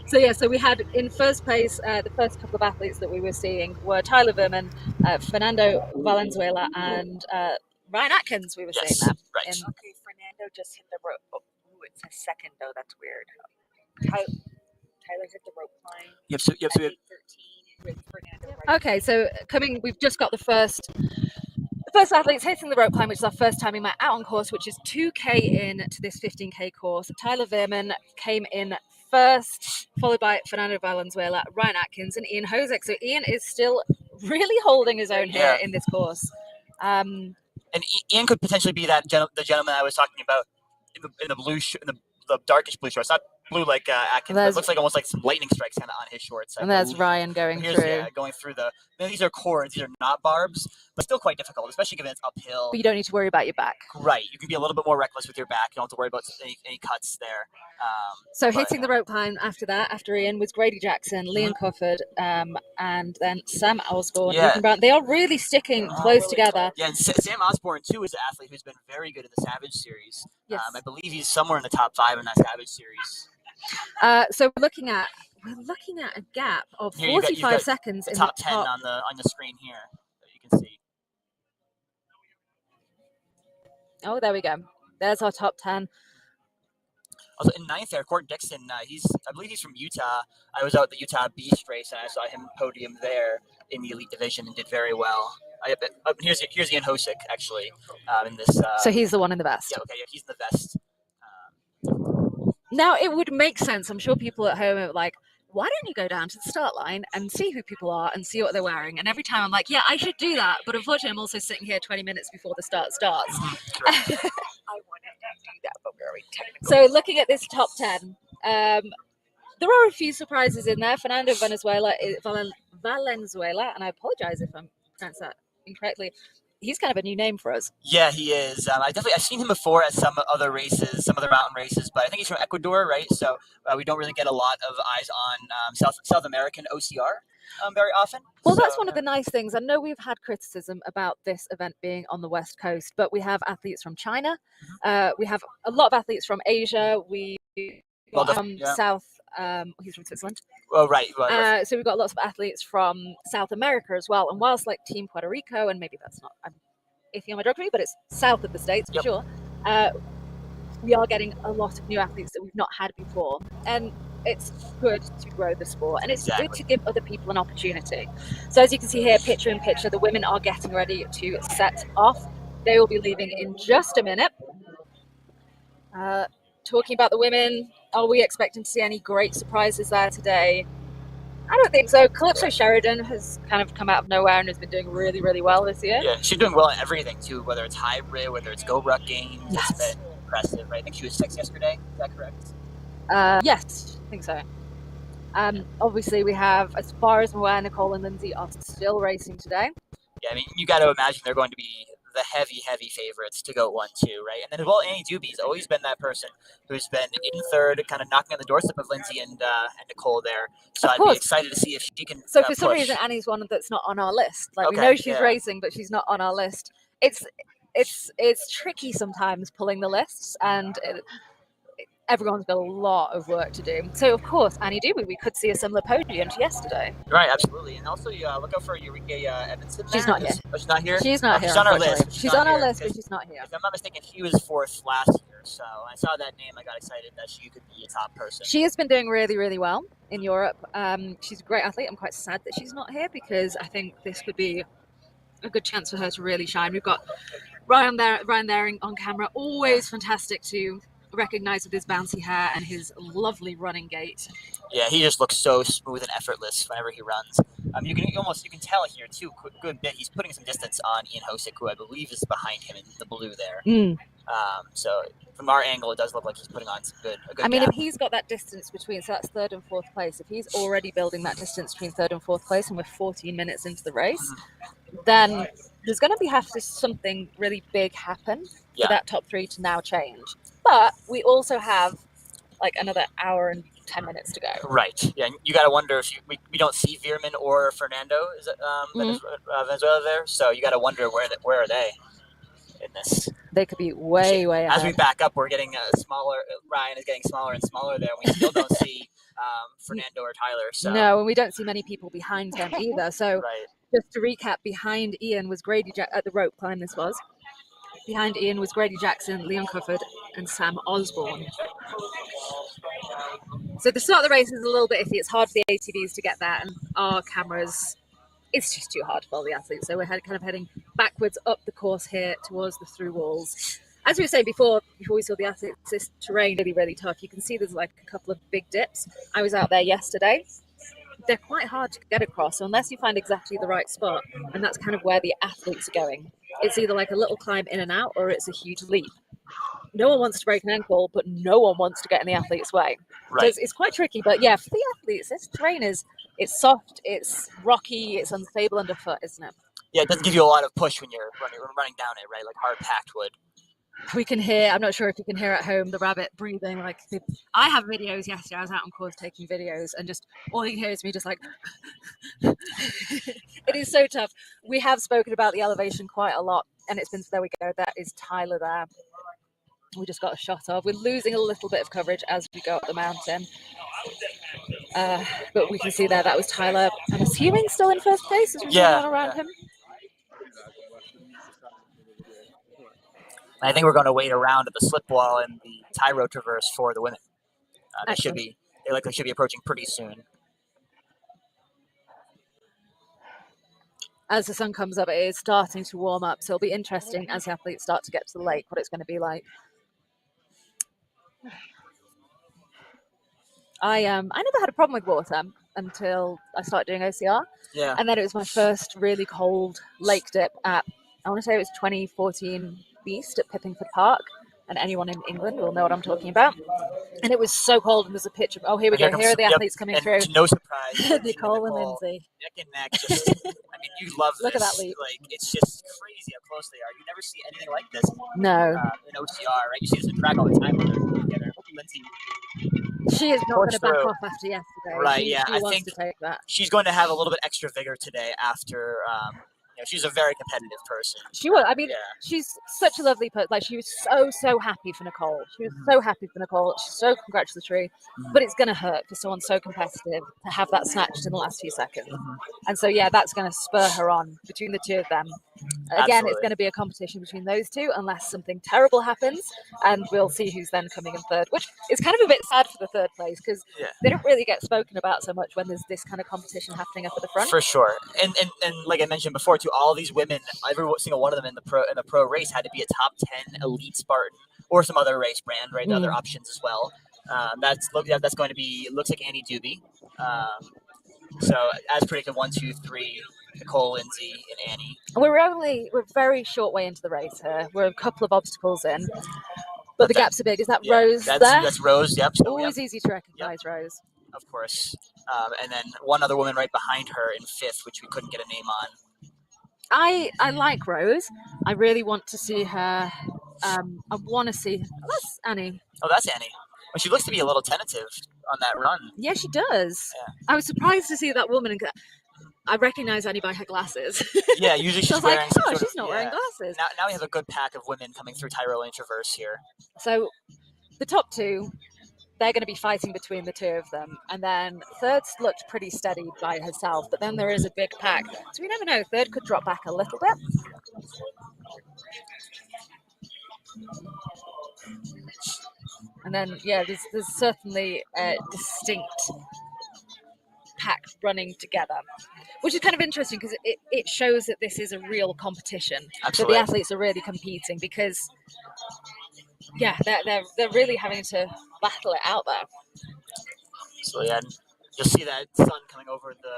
So yeah, so we had in first place, the first couple of athletes that we were seeing were Tyler Verman, Fernando Valenzuela, and Ryan Atkins. We were seeing that. Right. Okay, Fernando just hit the rope. Oh, it says second though. That's weird. Tyler hit the rope line. Yep. So we have 13 with Fernando. Right. Okay, so we've just got the first athletes hitting the rope climb, which is our first time we met out on course, which is 2K in to this 15K course. Tyler Verman came in first, followed by Fernando Valenzuela, Ryan Atkins, and Ian Hosek. So Ian is still really holding his own here in this course. And Ian could potentially be the gentleman I was talking about in the blue the darkish blue shorts, not blue like Atkins, but it looks like almost like some lightning strikes kind of on his shorts. And there's Ryan going through. Yeah, going through these are cords, these are not barbs, but still quite difficult, especially given it's uphill. But you don't need to worry about your back. Right, you can be a little bit more reckless with your back. You don't have to worry about any cuts there. Hitting the rope climb after Ian, was Grady Jackson, Liam Cufford, and then Sam Osborne, Ethan Brown. They are really sticking close together. Yeah, and Sam Osborne too is an athlete who's been very good in the Savage Series. Yes. I believe he's somewhere in the top 5 in that Savage Series. So we're looking at a gap of 45 seconds the in top the 10 top. on the screen here that you can see. Oh, there we go. There's our top 10. Also in 9th there, Court Dixon. I believe he's from Utah. I was out at the Utah Beast race and I saw him podium there in the elite division and did very well. Here's Ian Hosek actually in this. So he's the one in the vest. Yeah, okay, he's in the vest. Now it would make sense. I'm sure people at home are like, why don't you go down to the start line and see who people are and see what they're wearing? And every time I'm like, yeah, I should do that. But unfortunately, I'm also sitting here 20 minutes before the start starts. I wanted to do that, but very technical. So looking at this top 10, there are a few surprises in there. Fernando Valenzuela, and I apologize if I'm pronouncing that incorrectly. He's kind of a new name for us. Yeah, he is. I've seen him before at some other races, some other mountain races, but I think he's from Ecuador, right? So we don't really get a lot of eyes on South American OCR very often. Well, that's one of the nice things. I know we've had criticism about this event being on the West Coast, but we have athletes from China. We have a lot of athletes from Asia. South. He's from Switzerland. Oh, right. So we've got lots of athletes from South America as well. And whilst like Team Puerto Rico, and maybe that's not, I'm iffy on my geography, but it's south of the States for sure. We are getting a lot of new athletes that we've not had before. And it's good to grow the sport, and it's good to give other people an opportunity. So as you can see here, picture in picture, the women are getting ready to set off. They will be leaving in just a minute. Talking about the women, are we expecting to see any great surprises there today? I don't think so. Calypso Sheridan has kind of come out of nowhere and has been doing really, really well this year. Yeah, she's doing well at everything too, whether it's hybrid, whether it's GoRuck games. Yes. It's been impressive, right? I think she was 6th yesterday. Is that correct? Yes, I think so. Obviously, we have, as far as I'm aware, Nicole and Lindsay are still racing today. Yeah, I mean, you got to imagine they're going to be the heavy favorites to go 1-2, right? And then Annie Doobie's always been that person who's been in third, kind of knocking on the doorstep of Lindsay and Nicole there. So I'd be excited to see if she can. So for some push. reason, Annie's one that's not on our list. Like we Okay, know she's yeah. racing, but she's not on our list. It's tricky sometimes pulling the lists, and everyone's got a lot of work to do. So of course, Annie Doobie, we could see a similar podium to yesterday. Right, absolutely. And also, look out for Eureka Evanson. She's not here. Oh, she's not here? She's not here. She's on our list. She's on our list, but she's not here. If I'm not mistaken, she was 4th last year. So I saw that name. I got excited that she could be a top person. She has been doing really, really well in Europe. She's a great athlete. I'm quite sad that she's not here because I think this could be a good chance for her to really shine. We've got Ryan there on camera. Always fantastic to recognize with his bouncy hair and his lovely running gait. Yeah, he just looks so smooth and effortless whenever he runs. You can tell here too. Good bit. He's putting some distance on Ian Hosick, who I believe is behind him in the blue there. So from our angle, it does look like he's putting on some good. I mean, if he's got that distance between, so that's 3rd and 4th place. If he's already building that distance between 3rd and 4th place, and we're 14 minutes into the race, then there's going to have to something really big happen for that top 3 to now change. But we also have like another hour and 10 minutes to go. Right. Yeah. You got to wonder if we don't see Veerman or Fernando Venezuela there. So you got to wonder where are they in this? They could be way ahead. As we back up, we're getting smaller. Ryan is getting smaller and smaller there. We still don't see Fernando or Tyler. So no, and we don't see many people behind him either. So just to recap, behind Ian was Grady at the rope climb. This was. Behind Ian was Grady Jackson, Leon Cufford, and Sam Osborne. So the start of the race is a little bit iffy. It's hard for the ATVs to get there, and our cameras, it's just too hard to follow the athletes. So we're kind of heading backwards up the course here towards the through walls. As we were saying before we saw the athletes, this terrain really, really tough. You can see there's like a couple of big dips. I was out there yesterday. They're quite hard to get across, so unless you find exactly the right spot, and that's kind of where the athletes are going. It's either like a little climb in and out, or it's a huge leap. No one wants to break an ankle, but no one wants to get in the athlete's way. Right. So it's quite tricky, but yeah, for the athletes, this terrain it's soft, it's rocky, it's unstable underfoot, isn't it? Yeah, it doesn't give you a lot of push when you're running down it, right? Like hard packed wood. We can hear, I'm not sure if you can hear at home, the rabbit breathing. I have videos yesterday. I was out on course taking videos, and just all you can hear is me just like, it is so tough. We have spoken about the elevation quite a lot, and it's been, there we go, that is Tyler there. We just got a shot of. We're losing a little bit of coverage as we go up the mountain. But we can see there, that was Tyler. I'm assuming still in first place as we run around him. I think we're going to wait around at the slip wall and the tie road traverse for the women. They likely should be approaching pretty soon. As the sun comes up, it is starting to warm up, so it'll be interesting as the athletes start to get to the lake, what it's going to be like. I never had a problem with water until I started doing OCR. Yeah. And then it was my first really cold lake dip at, I want to say it was 2014 Beast at Pippingford Park. And anyone in England will know what I'm talking about. And it was so cold, and there's a picture. Oh, here we go. Here are the athletes coming through. To no surprise, Nicole and Lindsay. Neck and neck. Just, I mean, you love this. Look at that leap. Like, it's just crazy how close they are. You never see anything like this. No. In OCR, right? You see this in track all the time when they're together. Lindsay. She is not going to back off after yesterday. Right, she I wants think to take that. She's going to have a little bit extra vigor today after. She's a very competitive person. She was. I mean, she's such a lovely person. Like, she was so happy for Nicole. She was so happy for Nicole. She's so congratulatory. But it's going to hurt for someone so competitive to have that snatched in the last few seconds. And so, yeah, that's going to spur her on between the two of them. Again, Absolutely. It's going to be a competition between those two unless something terrible happens. And we'll see who's then coming in third, which is kind of a bit sad for the third place because they don't really get spoken about so much when there's this kind of competition happening up at the front. For sure. And like I mentioned before, too, all these women, every single one of them in the pro race had to be a top 10 elite Spartan or some other race brand, right? Other options as well. That's going to be, looks like Annie Doobie. So as predicted, 1, 2, 3, Nicole, Lindsay, and Annie. We're very short way into the race here. We're a couple of obstacles in, but the gaps are big. Is that Rose there? That's Rose. Yep. So, always easy to recognize Rose. Of course. And then one other woman right behind her in fifth, which we couldn't get a name on. I like Rose. I really want to see her. I want to see. Oh, that's Annie. Oh, that's Annie. Well, she looks to be a little tentative on that run. Yeah, she does. Yeah. I was surprised to see that woman. I recognize Annie by her glasses. Yeah, usually So I she's was wearing like, some oh, sort she's of, not wearing glasses. Now we have a good pack of women coming through Tyrolean Traverse here. So the top two, they're going to be fighting between the two of them. And then third's looked pretty steady by herself, but then there is a big pack. So we never know. Third could drop back a little bit. And then, yeah, there's certainly a distinct pack running together, which is kind of interesting because it shows that this is a real competition. Absolutely. That the athletes are really competing because, yeah, they're really having to battle it out there. So yeah, you'll see that sun coming over the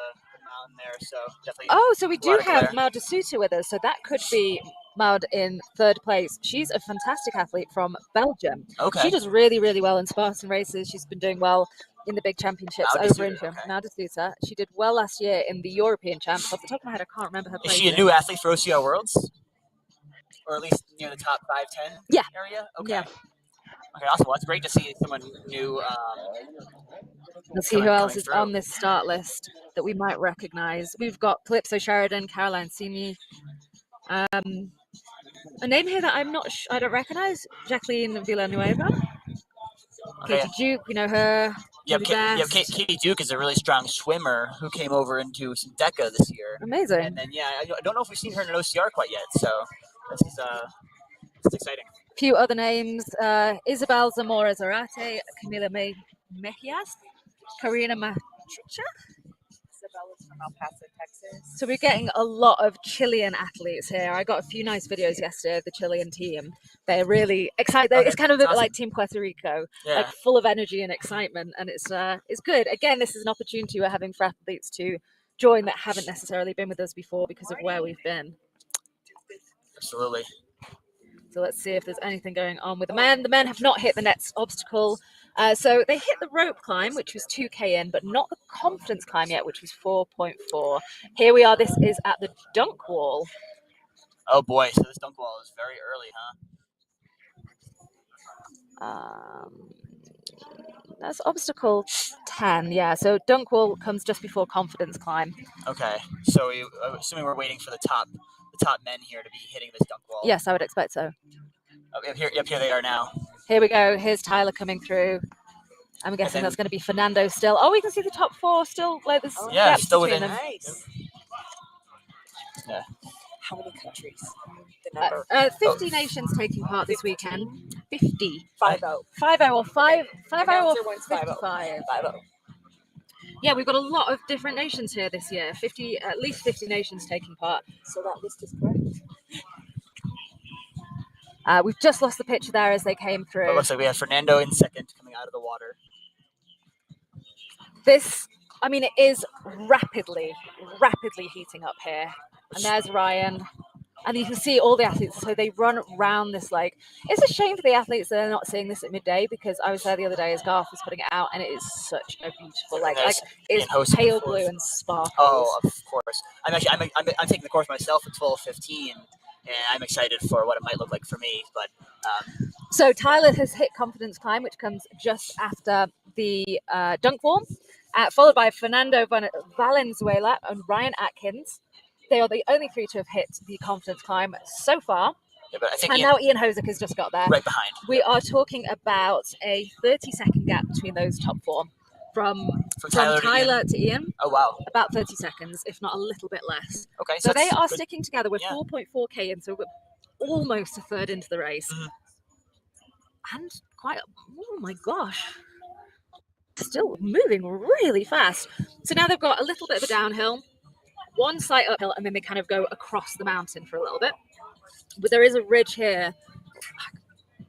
mountain there. So definitely. Oh, so we a do lot of have glare. Maud de Souter with us. So that could be Maud in third place. She's a fantastic athlete from Belgium. Okay. She does really, really well in Spartan races. She's been doing well in the big championships Maud de over in Souter, okay. Maud de Souter. She did well last year in the European champs. Off the top of my head, I can't remember her Is place. she a new athlete for OCR Worlds? Or at least near the top 5-10 Yeah. area? Okay. Yeah. Okay, awesome. Well, it's great to see someone new. Let's see who else is through. on this start list that we might recognize. We've got Calypso Sheridan, Caroline Simi. A name here that I don't recognize, Jacqueline Villanueva. Okay. Katie Duke, we know her. Katie Duke is a really strong swimmer who came over into Deca this year. Amazing. And then, I don't know if we've seen her in an OCR quite yet, so this is it's exciting. A few other names, Isabel Zamora Zarate, Camila Mejias, Karina Matricha. Isabella's from El Paso, Texas. So we're getting a lot of Chilean athletes here. I got a few nice videos yesterday of the Chilean team. They're really excited. Okay, it's kind of a bit awesome. like Team Puerto Rico, Yeah. like full of energy and excitement, and it's good. Again, this is an opportunity we're having for athletes to join that haven't necessarily been with us before because of where we've been. Absolutely. So let's see if there's anything going on with the men. The men have not hit the next obstacle. So they hit the rope climb, which was 2K in, but not the confidence climb yet, which was 4.4. Here we are. This is at the dunk wall. Oh boy, so this dunk wall is very early, huh? That's obstacle 10, yeah. So dunk wall comes just before confidence climb. Okay, so assuming we're waiting for the top men here to be hitting this dunk wall. Yes, I would expect so. Oh, here they are now. Here we go. Here's Tyler coming through. I'm guessing that's going to be Fernando still. Oh, we can see the top four still. Like this. Yeah, still within. Them. Nice. Yeah. How many countries? The number. 50 nations taking part this weekend. 50. 5-0. 5-0 or 5 5-0 Announcer or wins 5-0. 55. 5-0. Yeah, we've got a lot of different nations here this year. At least 50 nations taking part. So that list is correct. We've just lost the picture there as they came through. It looks like we have Fernando in second coming out of the water. This, I mean, it is rapidly heating up here. And there's Ryan. And you can see all the athletes. So they run around this, like, it's a shame for the athletes that they're not seeing this at midday, because I was there the other day as Garth was putting it out, and it is such a beautiful, like it's pale blue and sparkles. Oh, of course. I'm taking the course myself at 12:15, and I'm excited for what it might look like for me. But so Tyler has hit confidence climb, which comes just after the dunk wall, followed by Fernando Valenzuela and Ryan Atkins. They are the only three to have hit the confidence climb so far. Yeah, but I think now Ian Hosick has just got there. Right behind. We are talking about a 30-second gap between those top four. From Tyler to Ian. Oh, wow. About 30 seconds, if not a little bit less. Okay. So they are sticking together. We're 4.4K in, so we're almost a third into the race. Mm-hmm. And oh my gosh. Still moving really fast. So now they've got a little bit of a downhill, one slight uphill, and then they kind of go across the mountain for a little bit. But there is a ridge here.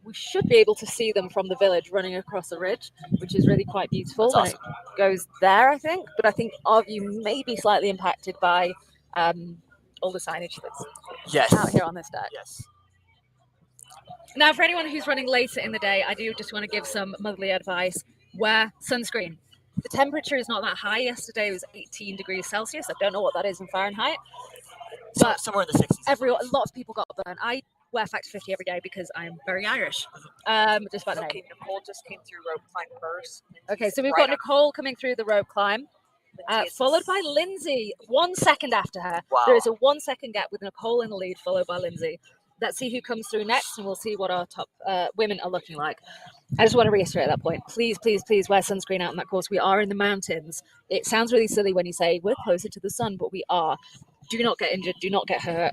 We should be able to see them from the village running across a ridge, which is really quite beautiful. That's awesome. It goes there, I think. But I think our view may be slightly impacted by all the signage that's out here on this deck. Yes. Now, for anyone who's running later in the day, I do just want to give some motherly advice. Wear sunscreen. The temperature is not that high. Yesterday it was 18 degrees Celsius. I don't know what that is in Fahrenheit. But somewhere in the 60s. a lot of people got burnt. I wear Factor 50 every day because I'm very Irish. Just about the name. Okay, Nicole just came through rope climb first. Okay, so we've Right got Nicole coming through the rope climb, followed by Lindsay 1 second after her. Wow. There is a 1 second gap with Nicole in the lead, followed by Lindsay. Let's see who comes through next, and we'll see what our top women are looking like. I just want to reiterate that point. Please, please, please wear sunscreen out on that course. We are in the mountains. It sounds really silly when you say we're closer to the sun, but we are. Do not get injured. Do not get hurt.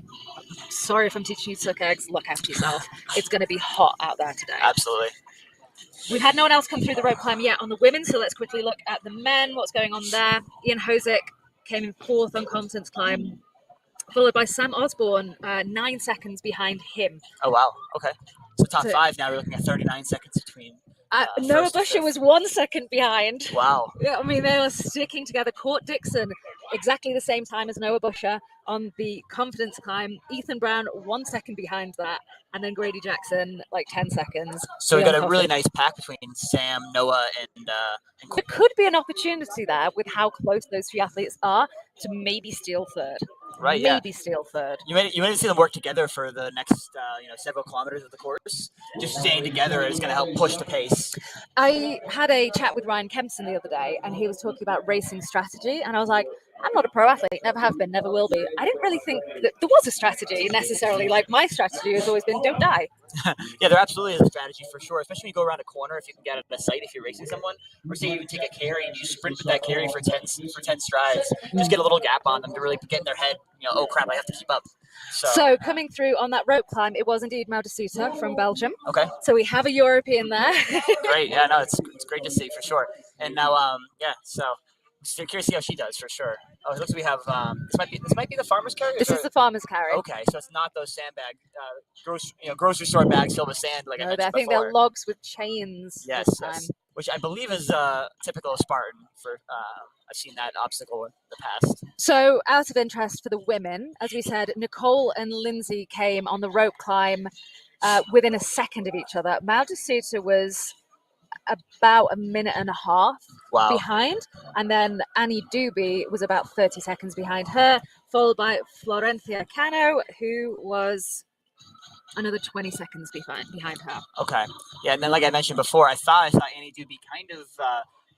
Sorry if I'm teaching you to suck eggs. Look after yourself. It's going to be hot out there today. Absolutely. We've had no one else come through the rope climb yet on the women, so let's quickly look at the men. What's going on there? Ian Hosick came in 4th on confidence climb, followed by Sam Osborne, 9 seconds behind him. Oh, wow. Okay. So top 5 now, we're looking at 39 seconds between. Noah Busher was 1 second behind. Wow. Yeah, I mean, they were sticking together. Court Dixon, exactly the same time as Noah Busher on the confidence climb. Ethan Brown, 1 second behind that. And then Grady Jackson, like 10 seconds. So we got a really nice pack between Sam, Noah, and there could be an opportunity there with how close those 3 athletes are to maybe steal 3rd. Right, maybe steal 3rd. You may see them work together for the next, several kilometers of the course. Just staying together is going to help push the pace. I had a chat with Ryan Kempson the other day, and he was talking about racing strategy, and I was like, I'm not a pro athlete, never have been, never will be. I didn't really think that there was a strategy necessarily. Like, my strategy has always been don't die. Yeah, there absolutely is a strategy for sure, especially when you go around a corner. If you can get out of sight, if you're racing someone, or say you even take a carry and you sprint with that carry for 10 strides, just get a little gap on them to really get in their head, oh crap, I have to keep up. So coming through on that rope climb, it was indeed Mel de Sousa from Belgium. Okay. So we have a European there. Great, yeah, no, it's great to see for sure. And now, so curious to see how she does for sure. Oh, it looks like we have this might be the farmer's carry. This is the farmer's carry. Okay, so it's not those sandbag grocery store bags filled with sand like I mentioned I think before. they're logs with chains. Yes, which I believe is typical of Spartan. I've seen that obstacle in the past. So out of interest for the women, as we said, Nicole and Lindsay came on the rope climb within a second of each other. Mel de Sousa was about 1.5 minutes behind, and then Annie Doobie was about 30 seconds behind her, followed by Florencia Cano, who was another 20 seconds behind her. Okay, yeah, and then like I mentioned before, I saw Annie Doobie kind of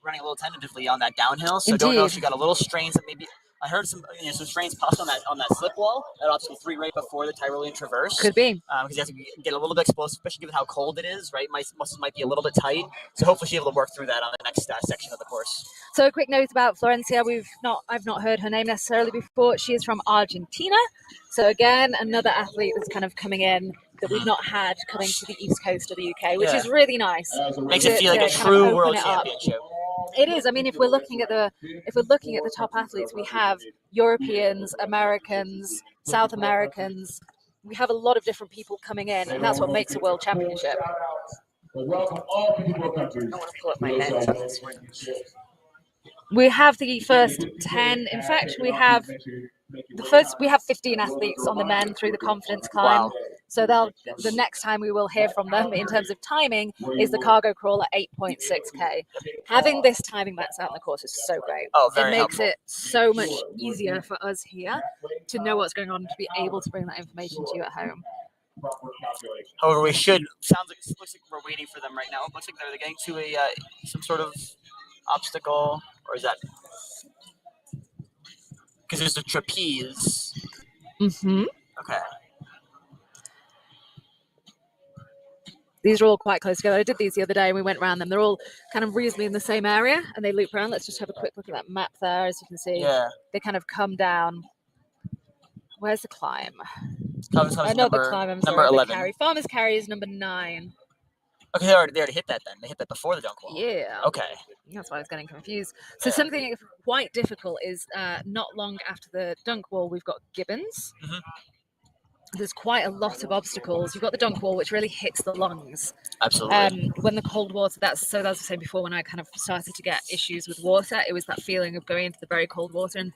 running a little tentatively on that downhill, so I don't know if she got a little strains that maybe. I heard some strains possible on that slip wall at obstacle 3 right before the Tyrolean Traverse. Could be. Because you have to get a little bit explosive, especially given how cold it is, right? Muscles might be a little bit tight. So hopefully she's able to work through that on the next section of the course. So a quick note about Florencia. I've not heard her name necessarily before. She is from Argentina. So again, another athlete that's kind of coming in that we've not had coming to the east coast of the UK, which is really nice. Makes it feel like a true world championship. It is. I mean, if we're looking at the top athletes, we have Europeans, Americans, South Americans. We have a lot of different people coming in, and that's what makes a world championship. Welcome all people countries. I want to pull up my lens on this one. We have the first 10. In fact, we have 15 athletes on the men through the confidence climb. Wow. So the next time we will hear from them in terms of timing is the cargo crawl at 8.6K. Having this timing maps out in the course is so great. Oh, very It makes helpful. it so much easier for us here to know what's going on, to be able to bring that information to you at home. However, looks like we're waiting for them right now. It looks like they're getting to some sort of obstacle, or is that because there's a trapeze? Mm-hmm. Okay. These are all quite close together. I did these the other day and we went around them. They're all kind of reasonably in the same area and they loop around. Let's just have a quick look at that map there. As you can see, they kind of come down. Where's the climb? The climb. I'm sorry. Number 11. Carry. Farmer's carry is number 9. Okay, they already hit that then. They hit that before the dunk wall. Yeah. Okay. That's why I was getting confused. So something quite difficult is not long after the dunk wall, we've got Gibbons. Mm-hmm. There's quite a lot of obstacles. You've got the dunk wall, which really hits the lungs. Absolutely. When the cold water, that's what I was saying before, when I kind of started to get issues with water, it was that feeling of going into the very cold water and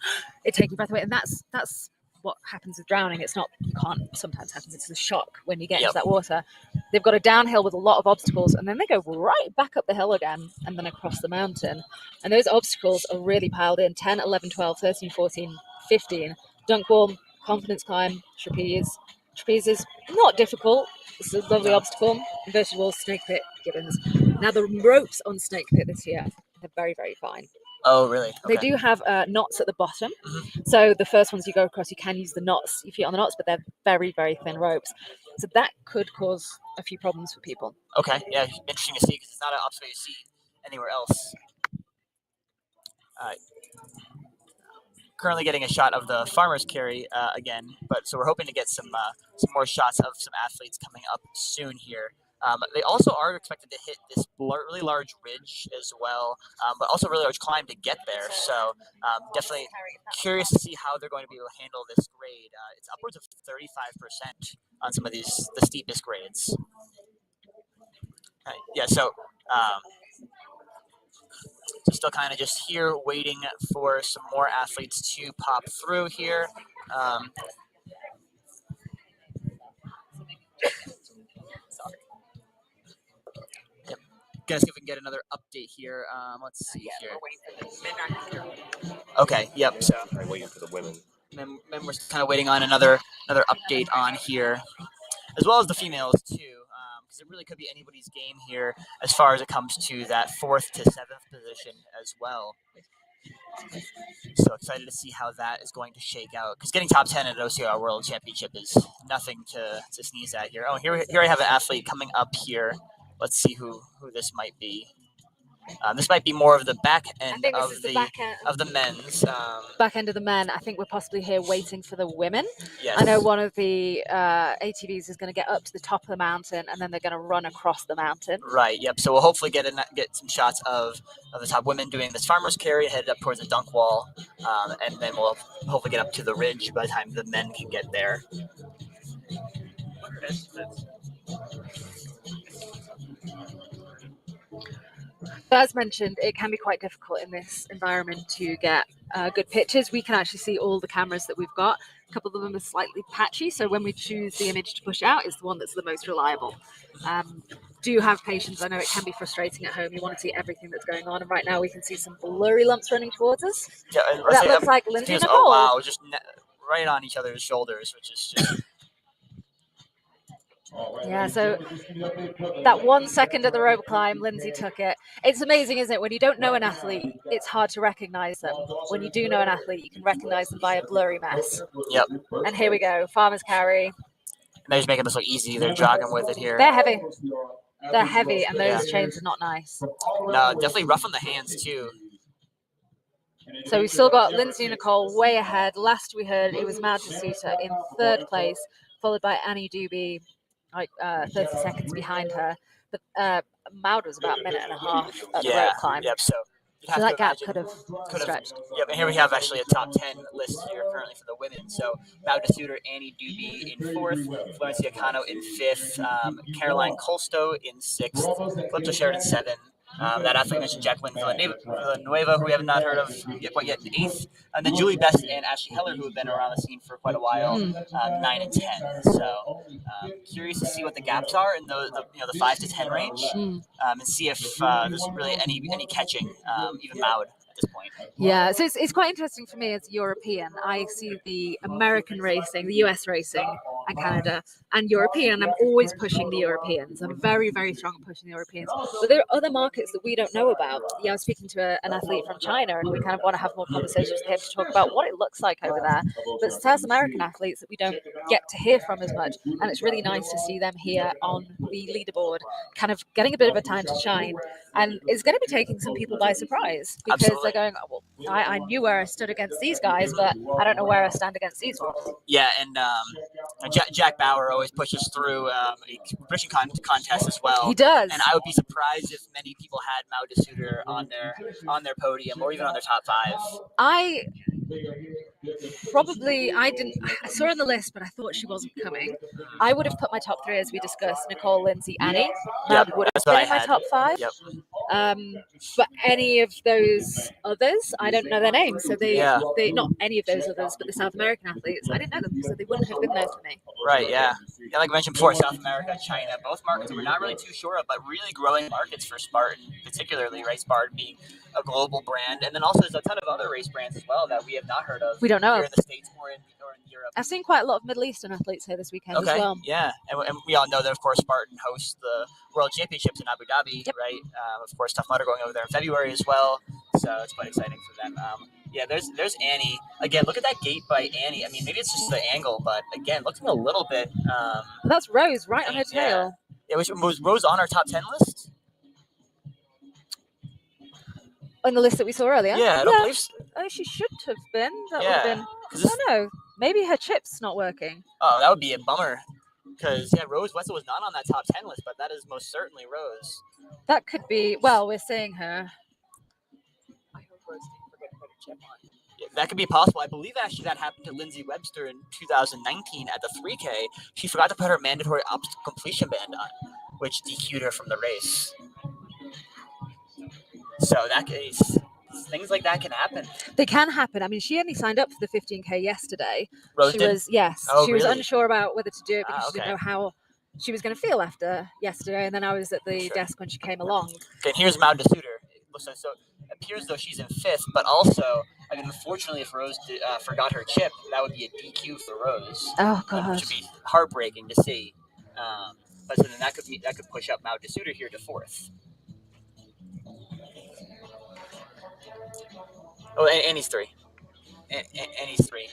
it taking your breath away. And that's what happens with drowning. It's not, you can't sometimes happens. It's the shock when you get into that water. They've got a downhill with a lot of obstacles and then they go right back up the hill again and then across the mountain. And those obstacles are really piled in 10, 11, 12, 13, 14, 15. Dunk wall, confidence climb, trapeze. Trapeze is not difficult. It's a lovely obstacle. Inverted wall, snake pit, gibbons. Now the ropes on snake pit this year, they're very, very fine. Oh, really? They Okay. do have knots at the bottom. So the first ones you go across, you can use the knots, your feet on the knots, but they're very, very thin ropes. So that could cause a few problems for people. Okay. Yeah, interesting to see because it's not an obstacle you see anywhere else. Currently getting a shot of the farmer's carry again, but so we're hoping to get some more shots of some athletes coming up soon here. They also are expected to hit this really large ridge as well, but also a really large climb to get there. So definitely curious to see how they're going to be able to handle this grade. It's upwards of 35% on some of the steepest grades. Yeah, so still kind of just here waiting for some more athletes to pop through here. Yep. Gonna see if we can get another update here. Let's see here. Okay. Yep. So I'm waiting for the women. Then we're kind of waiting on another update on here, as well as the females too, because it really could be anybody's game here as far as it comes to that 4th to 7th position as well. So excited to see how that is going to shake out. Because getting top 10 at an OCR World Championship is nothing to sneeze at here. Oh, here I have an athlete coming up here. Let's see who this might be. This might be more of the back end of the men's. Back end of the men. I think we're possibly here waiting for the women. Yes. I know one of the ATVs is going to get up to the top of the mountain, and then they're going to run across the mountain. Right. Yep. So we'll hopefully get some shots of the top women doing this farmer's carry, headed up towards the dunk wall, and then we'll hopefully get up to the ridge by the time the men can get there. As mentioned, it can be quite difficult in this environment to get good pictures. We can actually see all the cameras that we've got. A couple of them are slightly patchy, so when we choose the image to push out, it's the one that's the most reliable. Do have patience. I know it can be frustrating at home. You want to see everything that's going on, and right now we can see some blurry lumps running towards us. Yeah, that looks like Lindsay Nicole. Oh wow, just right on each other's shoulders, which is just. Yeah, so that 1 second at the rope climb, Lindsay took it. It's amazing, isn't it? When you don't know an athlete, it's hard to recognize them. When you do know an athlete, you can recognize them by a blurry mess. Yep. And here we go, farmer's carry. And they're just making this look easy. They're jogging with it here. They're heavy. They're heavy, and those chains are not nice. No, definitely rough on the hands, too. So we've still got Lindsay Nicole way ahead. Last we heard, it was Maud D'Souza in 3rd place, followed by Annie Doobie, like 30 seconds behind her. But Maud was about a minute and a half at the rope climb. Yep, so that gap could have stretched. Yep, and here we have actually a top 10 list here currently for the women. So Maud D'Souza, Annie Doobie in 4th, Florencia Cano in 5th, Caroline Colstow in 6th, Calypso Sheridan 7th. That athlete mentioned Jacqueline Villanueva, who we have not heard of quite yet, in 8th. And then Julie Best and Ashley Heller, who have been around the scene for quite a while, 9 and 10. So curious to see what the gaps are in the 5 to 10 range, and see if there's really any catching, even Maud at this point. Yeah, so it's quite interesting for me as a European. I see the American racing, the US racing, and Canada, and European. I'm always pushing the Europeans. I'm very, very strong at pushing the Europeans. But there are other markets that we don't know about. Yeah, I was speaking to an athlete from China, and we kind of want to have more conversations with him to talk about what it looks like over there. But South American athletes that we don't get to hear from as much, and it's really nice to see them here on the leaderboard, kind of getting a bit of a time to shine. And it's going to be taking some people by surprise, because they're going, oh, well, I knew where I stood against these guys, but I don't know where I stand against these ones. Yeah, and Jack Bauer always pushes through a pushing contest as well. He does. And I would be surprised if many people had Maud D'Souza on their podium or even on their top 5. I saw her on the list, but I thought she wasn't coming. I would have put my top 3, as we discussed, Nicole, Lindsay, Annie. Yep, would have been in my top 5. Yep. But any of those others, I don't know their names. So they not any of those others, but the South American athletes, I didn't know them, so they wouldn't have been there for me. Right, yeah. Yeah, like I mentioned before, South America, China, both markets we're not really too sure of, but really growing markets for Spartan, particularly, right? Spartan being a global brand. And then also there's a ton of other race brands as well that we have not heard of. We don't know. Here in the States or in Europe. I've seen quite a lot of Middle Eastern athletes here this weekend as well. Yeah. And we all know that, of course, Spartan hosts the World Championships in Abu Dhabi, right? Of course, Tough Mudder going over there in February as well. So it's quite exciting for them. Yeah, there's Annie. Again, look at that gate by Annie. I mean, maybe it's just the angle, but again, looking a little bit. That's Rose right on her tail. Yeah, was Rose on our top 10 list? On the list that we saw earlier? Yeah, I don't believe so. Oh, she should have been. That would have been. I don't know. Maybe her chip's not working. Oh, that would be a bummer. Because, yeah, Rose Wetzel was not on that top 10 list, but that is most certainly Rose. That could be. Well, we're seeing her. I hope Rose didn't forget to put a chip on. Yeah, that could be possible. I believe actually that happened to Lindsay Webster in 2019 at the 3K. She forgot to put her mandatory obstacle completion band on, which DQ'd her from the race. So that case, things like that can happen. They can happen. I mean, she only signed up for the 15K yesterday. Rose she did? was yes. Oh, she was really? unsure about whether to do it because she okay. didn't know how she was going to feel after yesterday. And then I was at the desk when she came along. Okay, and here's Mao DeSuter. So it appears though she's in 5th, but also, I mean, unfortunately, if Rose forgot her chip, that would be a DQ for Rose. Oh god, which would be heartbreaking to see. But so then that could push up Mao DeSuter here to 4th. Oh, Annie's 3. Annie's 3.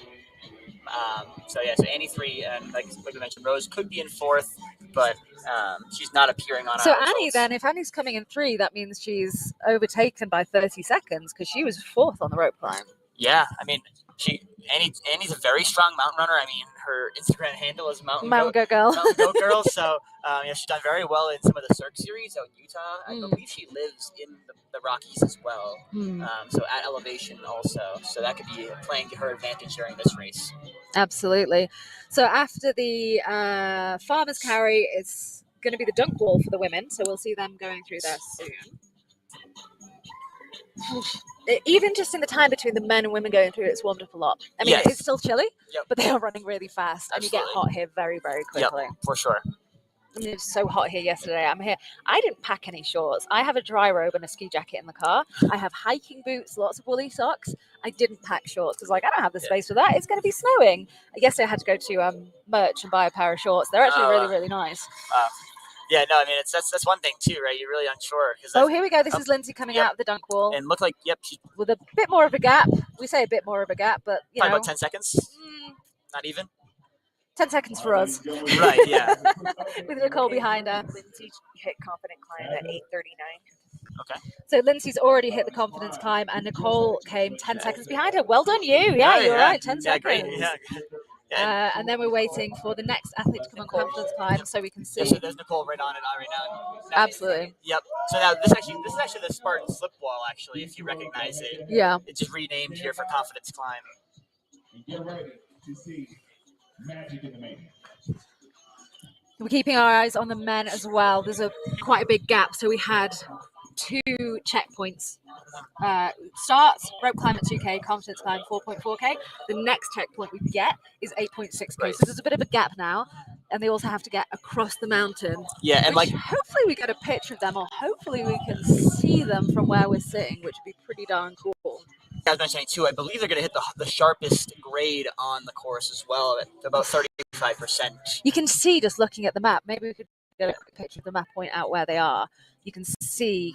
So Annie's 3, and like we mentioned, Rose could be in 4th, but she's not appearing on. So our Annie, results. then, if Annie's coming in 3, that means she's overtaken by 30 seconds because she was 4th on the rope climb. Yeah, I mean, Annie's a very strong mountain runner. I mean, her Instagram handle is Mountain Goat Girl. Mountain Goat Girl. So she's done very well in some of the Cirque series out in Utah. I believe she lives in the Rockies as well. So at elevation also. So that could be playing to her advantage during this race. Absolutely. So after the farmer's carry, it's going to be the dunk wall for the women. So we'll see them going through there soon. Even just in the time between the men and women going through, it's warmed up a lot. I mean, it's still chilly, but they are running really fast, and you get hot here very, very quickly. Yep, for sure. I mean, it was so hot here yesterday. I'm here. I didn't pack any shorts. I have a dry robe and a ski jacket in the car. I have hiking boots, lots of woolly socks. I didn't pack shorts because, like, I don't have the space for that. It's going to be snowing. Yesterday, I had to go to Merch and buy a pair of shorts. They're actually really, really nice. Yeah, no, I mean, that's one thing too, right? You're really unsure. Here we go. This is Lindsay coming out of the dunk wall. And look like, with a bit more of a gap. We say a bit more of a gap, but, you know. About 10 seconds? Not even? 10 seconds for us. Right, yeah. With Nicole behind her. Lindsay hit confident climb at 8:39. Okay. So Lindsay's already hit the confidence climb, and Nicole came 10 seconds behind her. Well done, you. Yeah, you're right. 10 seconds. Great. Yeah. And then we're waiting for the next athlete to come on confidence climb so we can see. So there's Nicole right on it right now. Absolutely. Yep. So now this is actually the Spartan slip wall, actually, if you recognize it. Yeah. It's just renamed here for confidence climb. Get ready to see magic in the making. We're keeping our eyes on the men as well. There's quite a big gap. So we had 2 checkpoints. Starts, rope climb at 2K, confidence climb 4.4K. The next checkpoint we get is 8.6K. So there's a bit of a gap now. And they also have to get across the mountain. Yeah, and hopefully we get a picture of them, or hopefully we can see them from where we're sitting, which would be pretty darn cool. I was mentioning too, I believe they're going to hit the sharpest grade on the course as well, at about 35%. You can see just looking at the map. Maybe we could get a quick picture of the map, point out where they are. You can see,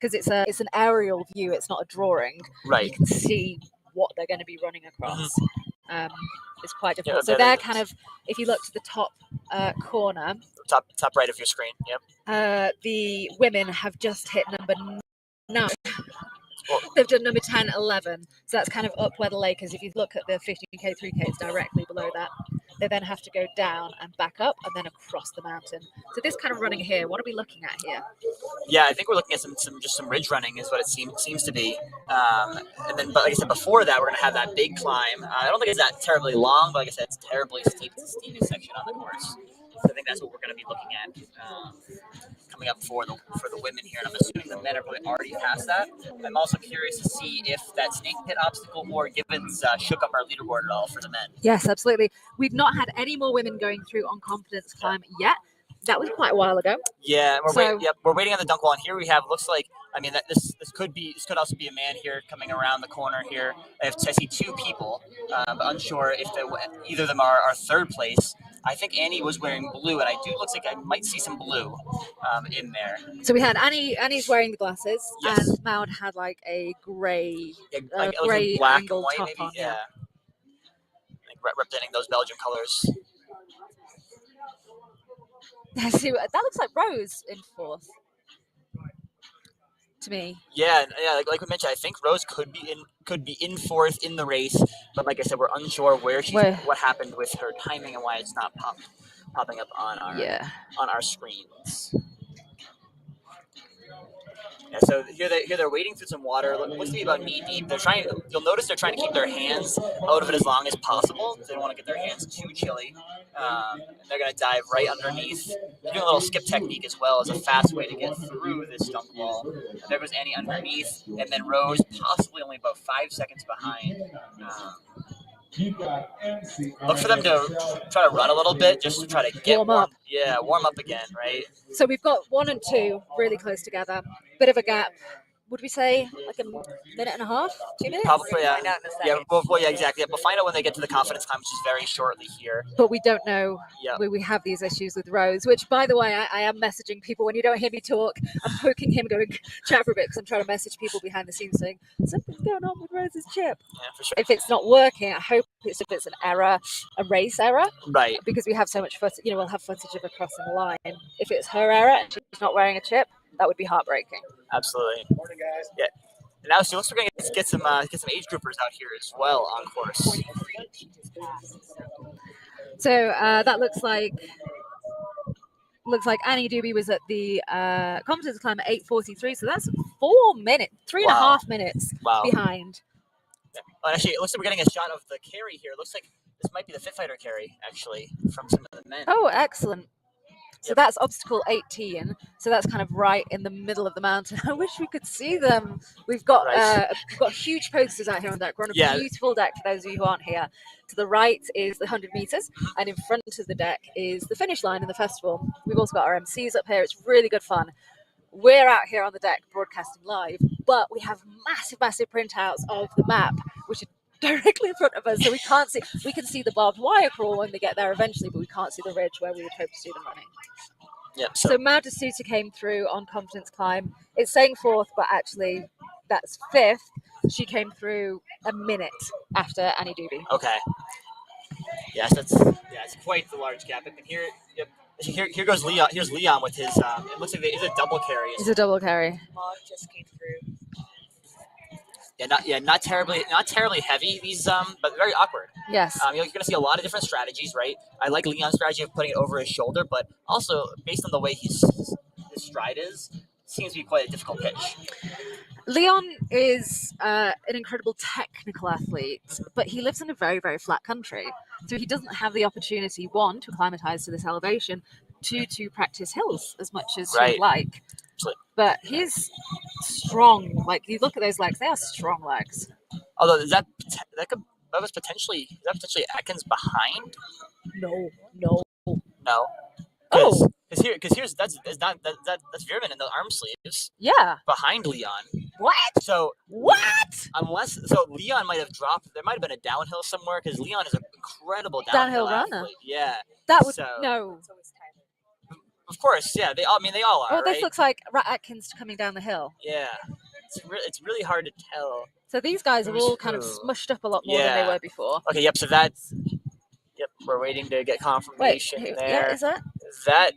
because it's an aerial view, it's not a drawing. Right. You can see what they're going to be running across. It's quite difficult. Yeah, so they're kind of, if you look to the top corner, top right of your screen. Yep. The women have just hit number 9. Well, they've done number 10, 11. So that's kind of up where the lake is. If you look at the 15K, 3K, it's directly below that. They then have to go down and back up and then across the mountain. So this kind of running here, what are we looking at here? Yeah, I think we're looking at some ridge running is what it seems to be. And then, but like I said, before that, we're going to have that big climb. I don't think it's that terribly long, but like I said, it's terribly steep. It's the steepest section on the course. So I think that's what we're going to be looking at coming up for the women here. And I'm assuming the men are probably already past that. I'm also curious to see if that snake pit obstacle or Gibbons shook up our leaderboard at all for the men. Yes, absolutely. We've not had any more women going through on confidence climb yet. That was quite a while ago. Yeah, we're waiting on the dunk wall, and here we have looks like this could also be a man here coming around the corner here. I see two people, but unsure if either of them are third place. I think Annie was wearing blue, and looks like I might see some blue in there. So we had Annie's wearing the glasses, yes. and Maud had like a grey, like black and angled white, top maybe. on. Yeah. Like representing those Belgian colors. See, that looks like Rose in fourth to me. Yeah, like we mentioned, I think Rose could be in fourth in the race, but like I said, we're unsure what happened with her timing and why it's not popping up on our screens. Yeah, so here they're wading through some water. Looks to be about knee deep. You'll notice they're trying to keep their hands out of it as long as possible. They don't want to get their hands too chilly. And they're going to dive right underneath. They're doing a little skip technique as well as a fast way to get through this dunk wall. And there goes Annie underneath, and then Rose possibly only about 5 seconds behind. Look for them to try to run a little bit, just to try to get warm up. Yeah, warm up again, right? So we've got 1 and 2 really close together. Bit of a gap. Would we say like a minute and a half, 2 minutes? Probably, yeah. Yeah, exactly. Yeah, we'll find out when they get to the confidence climb, which is very shortly here. But we don't know. Yep. We have these issues with Rose, which, by the way, I am messaging people. When you don't hear me talk, I'm poking him, going, chat for a bit, because I'm trying to message people behind the scenes saying, something's going on with Rose's chip. Yeah, for sure. If it's not working, I hope it's an error, a race error. Right. Because we have so much footage, we'll have footage of her crossing the line. If it's her error and she's not wearing a chip, that would be heartbreaking. Absolutely. Morning, guys. Yeah. And now, so we're going to get some age groupers out here as well on course. So that looks like Annie Doobie was at the confidence climb at 8:43. So that's 4 minutes, 3.5 minutes behind. Yeah. Well, actually, it looks like we're getting a shot of the carry here. It looks like this might be the Fit Fighter carry, actually, from some of the men. Oh, excellent. So that's obstacle 18. So that's kind of right in the middle of the mountain. I wish we could see them. We've got huge posters out here on the deck. We're on a beautiful deck for those of you who aren't here. To the right is the 100 meters, and in front of the deck is the finish line in the festival. We've also got our MCs up here. It's really good fun. We're out here on the deck broadcasting live, but we have massive printouts of the map, which are directly in front of us, so we can't see. We can see the barbed wire crawl when they get there eventually, but we can't see the ridge where we would hope to see them running. Yep. So Mao D'Souza came through on confidence climb. It's saying fourth, but actually that's fifth. She came through a minute after Annie Doobie. Okay. Yes, it's quite the large gap. And here goes Leon. Here's Leon with his. It looks like it's a double carry. It's a double carry. Maud just came through. Not terribly heavy. These but very awkward. Yes. You're going to see a lot of different strategies, right? I like Leon's strategy of putting it over his shoulder, but also based on the way his stride is, it seems to be quite a difficult pitch. Leon is an incredible technical athlete, but he lives in a very, very flat country. So he doesn't have the opportunity, one, to acclimatize to this elevation, two, to practice hills as much as he would like. But he's strong. Like, you look at those legs, they are strong legs. Although, is that potentially Atkins behind? No. Because that's Veerman in the arm sleeves. Yeah. Behind Leon. What? So Leon might have dropped. There might have been a downhill somewhere because Leon is an incredible downhill runner. Athlete. Yeah. That would no. Of course, yeah. They all are. Oh, this right? looks like Rat Atkins coming down the hill. Yeah. It's really hard to tell. So these guys are all kind of smushed up a lot more than they were before. Okay. Yep. So that's. Yep. We're waiting to get confirmation. Wait, there. Yeah, is that?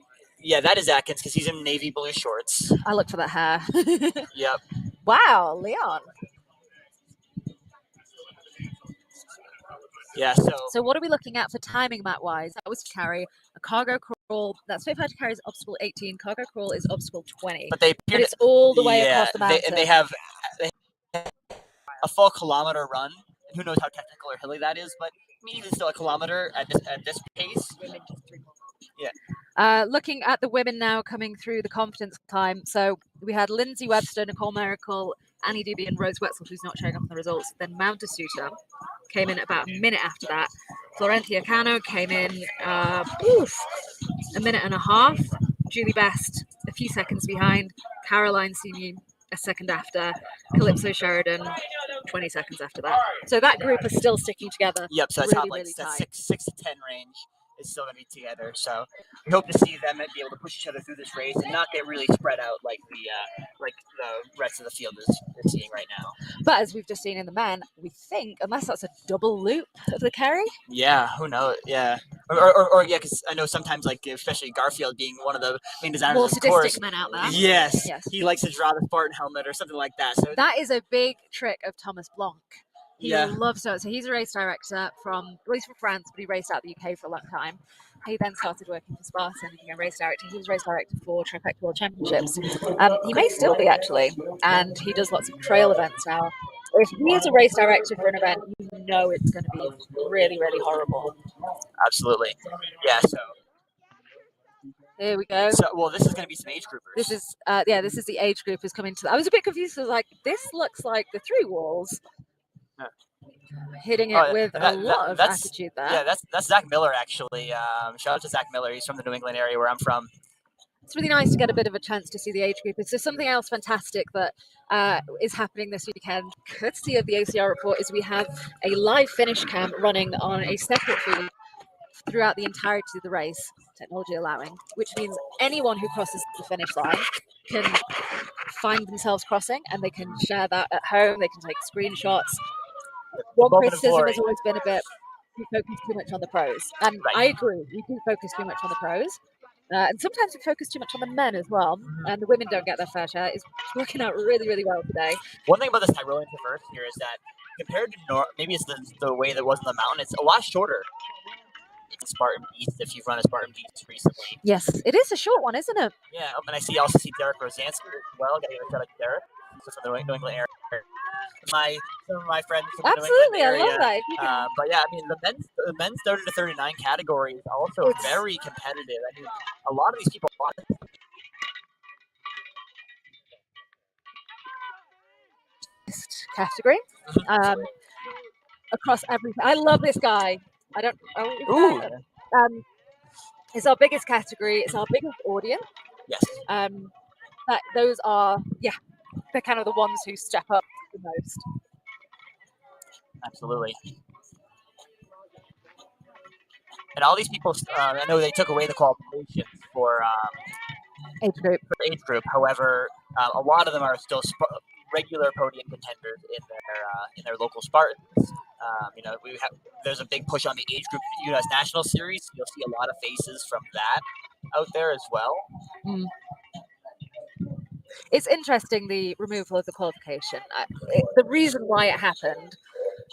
That is Atkins because he's in navy blue shorts. I look for that hair. Yep. Wow, Leon. Yeah, so what are we looking at for timing map-wise? That was carry. A cargo crawl, that's Fit Fighter carry is obstacle 18. Cargo crawl is obstacle 20. But it's all the way across the mountain. They have a full kilometer run. Who knows how technical or hilly that is, but even still a kilometer at this pace. Yeah. Looking at the women now coming through the confidence time. So we had Lindsay Webster, Nicole Miracle, Annie Doobie, and Rose Wetzel, who's not showing up in the results. Then Mount D'Souza came in about a minute after that. Florentia Cano came in a minute and a half. Julie Best a few seconds behind. Caroline Simi a second after. Calypso Sheridan 20 seconds after that. So that group is still sticking together. Yep. So it's really, top like really that tight. 6 to 10 range is still going to be together. So we hope to see them and be able to push each other through this race and not get really spread out like the rest of the field is seeing right now. But as we've just seen in the men, we think, unless that's a double loop of the Kerry. Yeah, who knows? Yeah, or yeah, because I know sometimes, like especially Garfield being one of the main designers More of the sadistic course. men out there. Yes, Yes. he likes to draw the Spartan helmet or something like that. So That is a big trick of Thomas Blanc. He yeah, loves it. So he's a race director well, he's from France, but he raced out the UK for a long time. He then started working for Spartan and became a race director. He was race director for Trifecta World Championships. He may still be actually, and he does lots of trail events now. If he is a race director for an event, you know it's going to be really, really horrible. absolutely. Yeah, so Here we go. So, well, this is going to be some age groupers. This is this is the age group is coming to. I was a bit confused. I was like, this looks like the three walls. Hitting it with a lot of attitude there. Yeah, that's Zach Miller actually. Shout out to Zach Miller. He's from the New England area where I'm from. It's really nice to get a bit of a chance to see the age group. It's just something else fantastic that is happening this weekend, courtesy of the OCR report, is we have a live finish cam running on a separate feed throughout the entirety of the race, technology allowing, which means anyone who crosses the finish line can find themselves crossing and they can share that at home, they can take screenshots. One criticism has always been a bit, we focus too much on the pros. And I agree, we do focus too much on the pros. And sometimes we focus too much on the men as well. And the women don't get their fair share. It's working out really, really well today. One thing about this Tyrolean traverse here is that compared to maybe it's the way that was in the mountain, it's a lot shorter. It's Spartan Beast if you've run a Spartan Beast recently. Yes, it is a short one, isn't it? Yeah, and I also see Derek Rosansky as well. Gotta give a shout out to Derek. He's from the New England area. Some of my friends from the New England area. I love that. But yeah, I mean the men's 30 to 39 category is also very competitive. I mean, a lot of these people. Category across everything. I love this guy. I don't. It's our biggest category. It's our biggest audience. Yes. That those are they're kind of the ones who step up the most. Absolutely. And all these people, I know they took away the qualifications for age group. However, a lot of them are still regular podium contenders in their local Spartans. There's a big push on the age group U.S. National Series. You'll see a lot of faces from that out there as well. It's interesting, the removal of the qualification. The reason why it happened,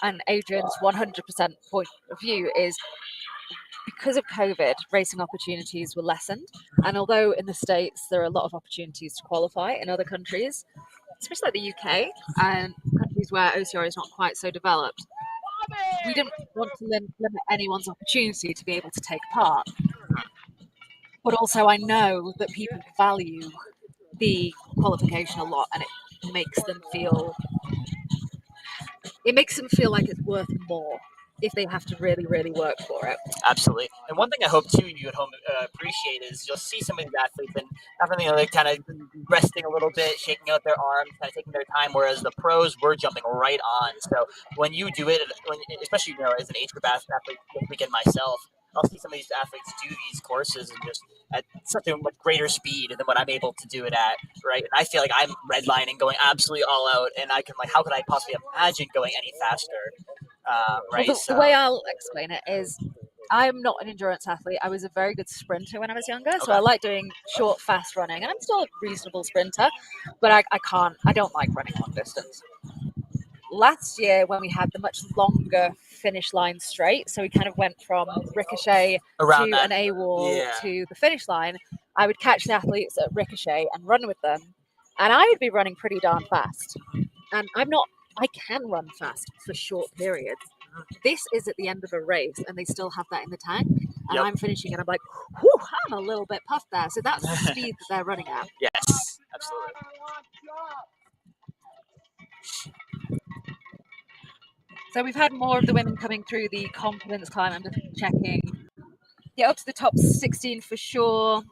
and Adrian's 100% point of view, is because of COVID, racing opportunities were lessened. And although in the States there are a lot of opportunities to qualify, in other countries, especially like the UK and countries where OCR is not quite so developed, we didn't want to limit anyone's opportunity to be able to take part. But also I know that people value the qualification a lot, and it makes them feel like it's worth more if they have to really, really work for it. Absolutely. And one thing I hope too you at home appreciate is you'll see some of these athletes and definitely like kind of resting a little bit, shaking out their arms, kind of taking their time, whereas the pros were jumping right on. So when you do it, especially as an age group athlete this weekend myself, I'll see some of these athletes do these courses and just at such a much greater speed than what I'm able to do it at, right? And I feel like I'm redlining, going absolutely all out, and I can how could I possibly imagine going any faster, right? Well, the way I'll explain it is, I'm not an endurance athlete. I was a very good sprinter when I was younger, so I like doing short, fast running, and I'm still a reasonable sprinter, but I don't like running long distance. Last year, when we had the much longer finish line straight, so we kind of went from Ricochet to an A-wall to the finish line, I would catch the athletes at Ricochet and run with them, and I would be running pretty darn fast. And I can run fast for short periods. This is at the end of a race, and they still have that in the tank. and I'm finishing it. I'm like, whew, I'm a little bit puffed there. So that's the speed that they're running at. Yes, absolutely. So we've had more of the women coming through the confidence climb. I'm just checking. Yeah, up to the top 16 for sure.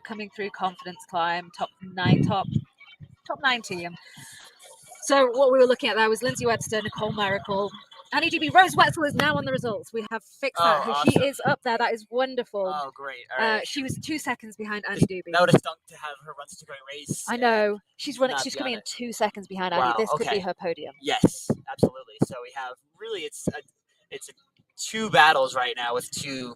Coming through confidence climb, top 90. So what we were looking at there was Lindsay Webster, Nicole Miracle, Annie DB. Rose Wetzel is now on the results. We have fixed that. Oh, She awesome. is up there. That is wonderful. Oh, great. All right. She was 2 seconds behind Annie Doobie. That would have stunk to have her run such a great race. I know. She's running. Not She's be coming on in it. 2 seconds behind Annie. Wow, This could okay. be her podium. Yes, absolutely. So we have really it's two battles right now with two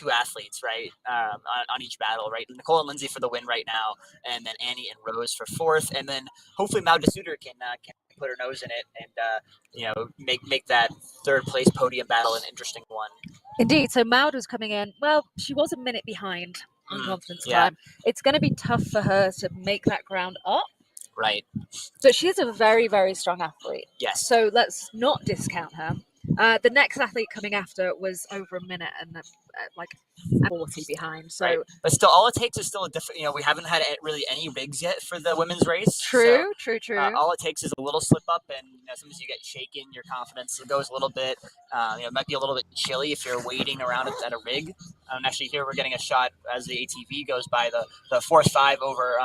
athletes, right, on each battle, right? Nicole and Lindsay for the win right now, and then Annie and Rose for fourth, and then hopefully Mao DeSuter can put her nose in it and make that third place podium battle an interesting one. Indeed. So Maud was coming in. Well, she was a minute behind on confidence climb. It's going to be tough for her to make that ground up. Right. But she is a very, very strong athlete. Yes. So let's not discount her. The next athlete coming after was over a minute and like 40 behind. So, right. But still, all it takes is still a different. We haven't had really any rigs yet for the women's race. True. All it takes is a little slip up, and sometimes you get shaken. Your confidence goes a little bit. It might be a little bit chilly if you're waiting around at a rig. And actually, here we're getting a shot as the ATV goes by. The force 5 over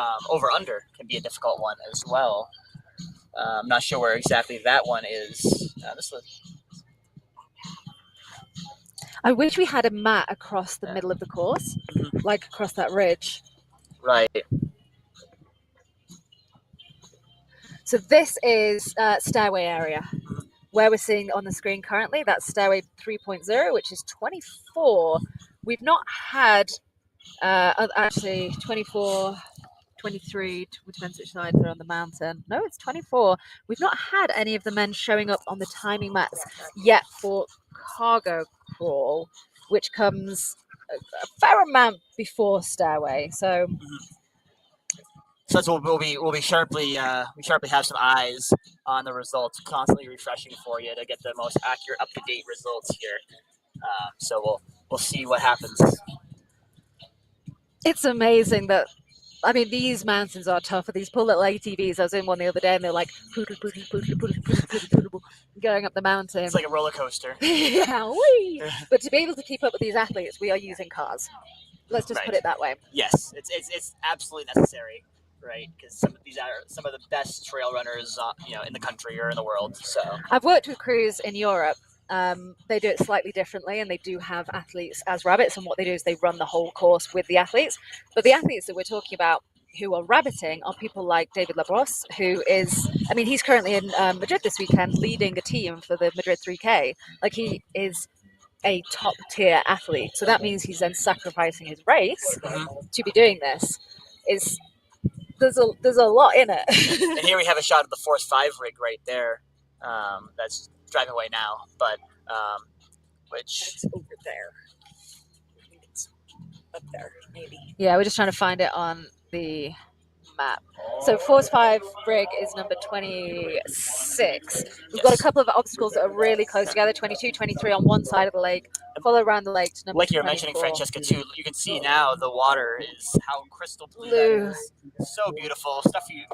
under can be a difficult one as well. I'm not sure where exactly that one is. I wish we had a mat across the middle of the course, like across that ridge. Right. So this is stairway area. Where we're seeing on the screen currently, that's stairway 3.0, which is 24. We've not had, actually 24, 23, depends which side they're on the mountain. No, it's 24. We've not had any of the men showing up on the timing mats yet for cargo crawl, which comes a fair amount before stairway. So that's what we'll be sharply have some eyes on the results, constantly refreshing for you to get the most accurate, up-to-date results here. So we'll see what happens. It's amazing that, I mean, these mountains are tough. These poor little ATVs. I was in one the other day, and they're like going up the mountain. It's like a roller coaster. Yeah, whee! But to be able to keep up with these athletes, we are using cars. Let's just put it that way. Yes, it's absolutely necessary, right? Because some of these are some of the best trail runners, in the country or in the world. So I've worked with crews in Europe. They do it slightly differently, and they do have athletes as rabbits, and what they do is they run the whole course with the athletes. But the athletes that we're talking about who are rabbiting are people like David Labrosse, who is, I mean, he's currently in Madrid this weekend leading a team for the Madrid 3K. Like, he is a top tier athlete, so that means he's then sacrificing his race to be doing this. There's a lot in it. And here we have a shot of the Force 5 rig right there. That's driving away now, but which it's over there. It's up there, maybe. Yeah, we're just trying to find it on the map. So Force 5 rig is number 26. We've got a couple of obstacles that are really close together, 22, 23 on one side of the lake, follow around the lake to number like you're 24. mentioning, Francesca, too, you can see now the water is how crystal blue that is. So beautiful. Stuff you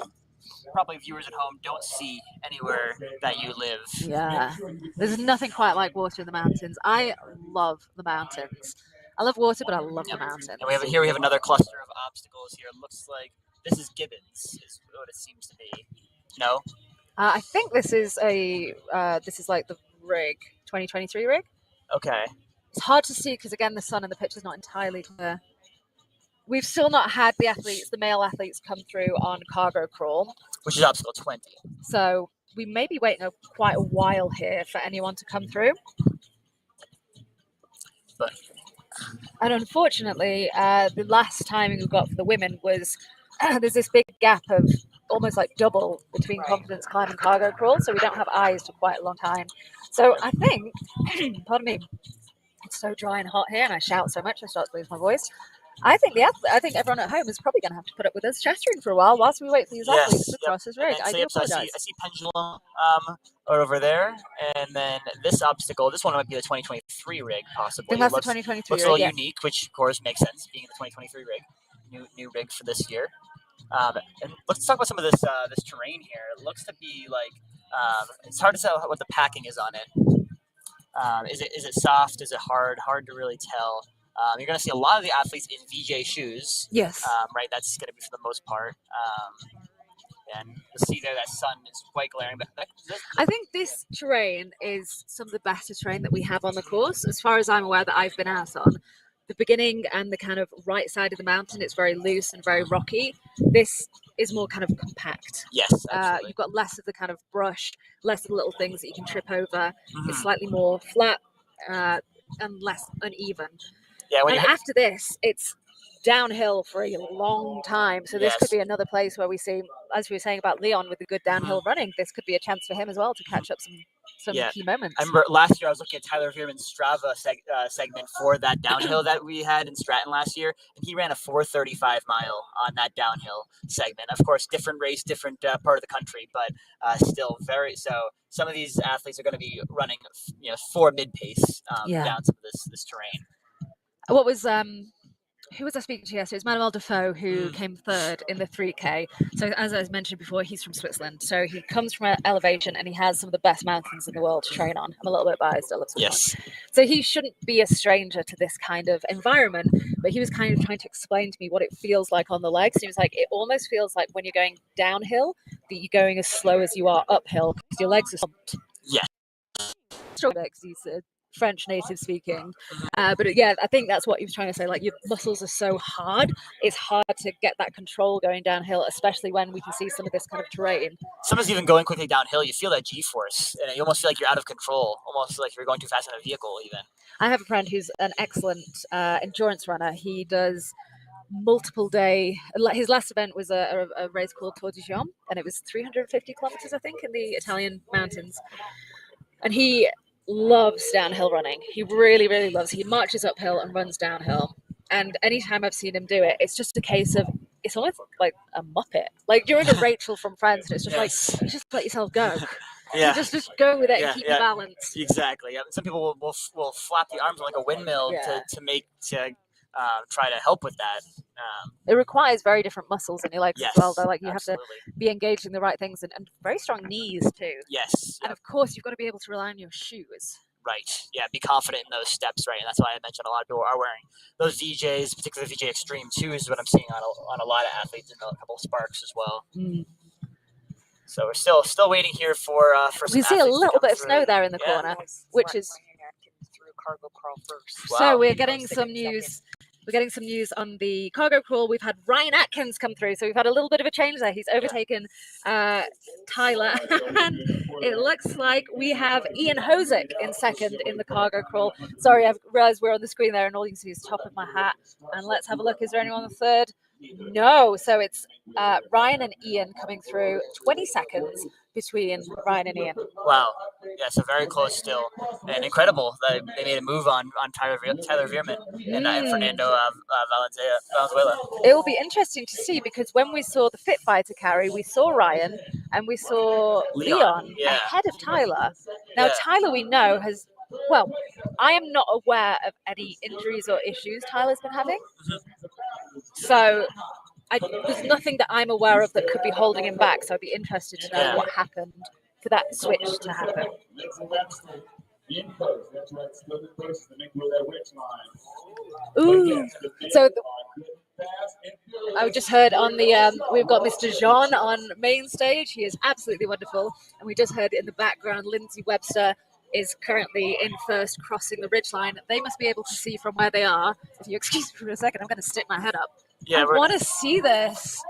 probably viewers at home don't see anywhere that you live. Yeah, there's nothing quite like water in the mountains. I love the mountains. I love water, but I love the mountains. And we have another cluster of obstacles here. It looks like this is Gibbons, is what it seems to be. No? I think this is like the rig, 2023 rig. Okay. It's hard to see because, again, the sun in the picture is not entirely clear. We've still not had the male athletes come through on cargo crawl. Which is obstacle 20. So we may be waiting quite a while here for anyone to come through. And unfortunately, the last timing we got for the women was there's this big gap of almost like double between confidence climb and cargo crawl. So we don't have eyes for quite a long time. So I think, pardon me, it's so dry and hot here and I shout so much I start to lose my voice. I think everyone at home is probably going to have to put up with us chattering for a while whilst we wait for these athletes to cross his rig. I do So apologize. I see Pendulum over there, and then this obstacle. This one might be the 2023 rig, possibly. I think that's the 2023 looks rig, a little yeah. unique, which of course makes sense, being the 2023 rig, new rig for this year. And let's talk about some of this this terrain here. It looks to be like it's hard to tell what the packing is on it. Is it soft? Is it hard? Hard to really tell. You're going to see a lot of the athletes in VJ shoes. Yes. Right. That's going to be for the most part. And you'll see there that sun is quite glaring. But I think this terrain is some of the better terrain that we have on the course, as far as I'm aware that I've been out on. The beginning and the kind of right side of the mountain, it's very loose and very rocky. This is more kind of compact. Yes, absolutely. You've got less of the kind of brush, less of the little things that you can trip over. It's slightly more flat and less uneven. Yeah. And after this, it's downhill for a long time. So this could be another place where we see, as we were saying about Leon with the good downhill running, this could be a chance for him as well to catch up some key moments. I remember last year I was looking at Tyler Veerman's Strava segment for that downhill that we had in Stratton last year, and he ran a 4:35 mile on that downhill segment. Of course, different race, different part of the country, but still very so. Some of these athletes are going to be running, 4 mid pace down some of this terrain. What was who was I speaking to yesterday? It's Manuel Defoe who came third in the 3K. So as I mentioned before, he's from Switzerland. So he comes from elevation and he has some of the best mountains in the world to train on. I'm a little bit biased. I love Switzerland. Yes. So he shouldn't be a stranger to this kind of environment, but he was kind of trying to explain to me what it feels like on the legs. He was like, it almost feels like when you're going downhill, that you're going as slow as you are uphill because your legs are slumped. Yes. He's French native speaking, but yeah, I think that's what he was trying to say. Like your muscles are so hard, it's hard to get that control going downhill, especially when we can see some of this kind of terrain. Sometimes even going quickly downhill, you feel that G-force, and you almost feel like you're out of control, almost like you're going too fast in a vehicle. Even I have a friend who's an excellent endurance runner. He does multiple day. His last event was a race called Tour de Gion, and it was 350 kilometers, I think, in the Italian mountains, and he loves downhill running. He really, really loves. He marches uphill and runs downhill. And anytime I've seen him do it, it's just a case of, it's almost like a Muppet. Like you're in a Rachel from Friends, and it's just like, you just let yourself go. Yeah. Just go with it and keep your balance. Exactly. Yeah. Some people will flap the arms like a windmill to try to help with that. It requires very different muscles in your legs as well. Though, like you have to be engaged in the right things and very strong knees too. Yes. And of course, you've got to be able to rely on your shoes. Right. Yeah. Be confident in those steps. Right. And that's why I mentioned a lot of people are wearing those VJs, particularly VJ Extreme 2 is what I'm seeing on a lot of athletes and a couple of Sparks as well. So we're still waiting here for some. We see a little bit of snow there in the corner, which is through cargo crawl first. Wow. So we're getting some news. We're getting some news on the cargo crawl. We've had Ryan Atkins come through, so we've had a little bit of a change there. He's overtaken Tyler, and it looks like we have Ian Hosick in second in the cargo crawl. Sorry, I've realised we're on the screen there, and all you can see is the top of my hat. And let's have a look. Is there anyone on the third? No. So it's Ryan and Ian coming through. 20 seconds between Ryan and Ian. Wow. Yeah, so very close still. And incredible that they made a move on Tyler Veerman and Fernando Valenzuela. It will be interesting to see because when we saw the Fit Fighter carry, we saw Ryan and we saw Leon ahead of Tyler. Now, Tyler, we know, has, well, I am not aware of any injuries or issues Tyler's been having. So there's nothing that I'm aware of that could be holding him back. So I'd be interested to know what happened for that switch to happen. Ooh. So I just heard on the we've got Mr. Jean on main stage. He is absolutely wonderful, and we just heard in the background Lindsay Webster is currently in first, crossing the ridgeline. They must be able to see from where they are. If you excuse me for a second, I'm going to stick my head up. Yeah, I want to see this.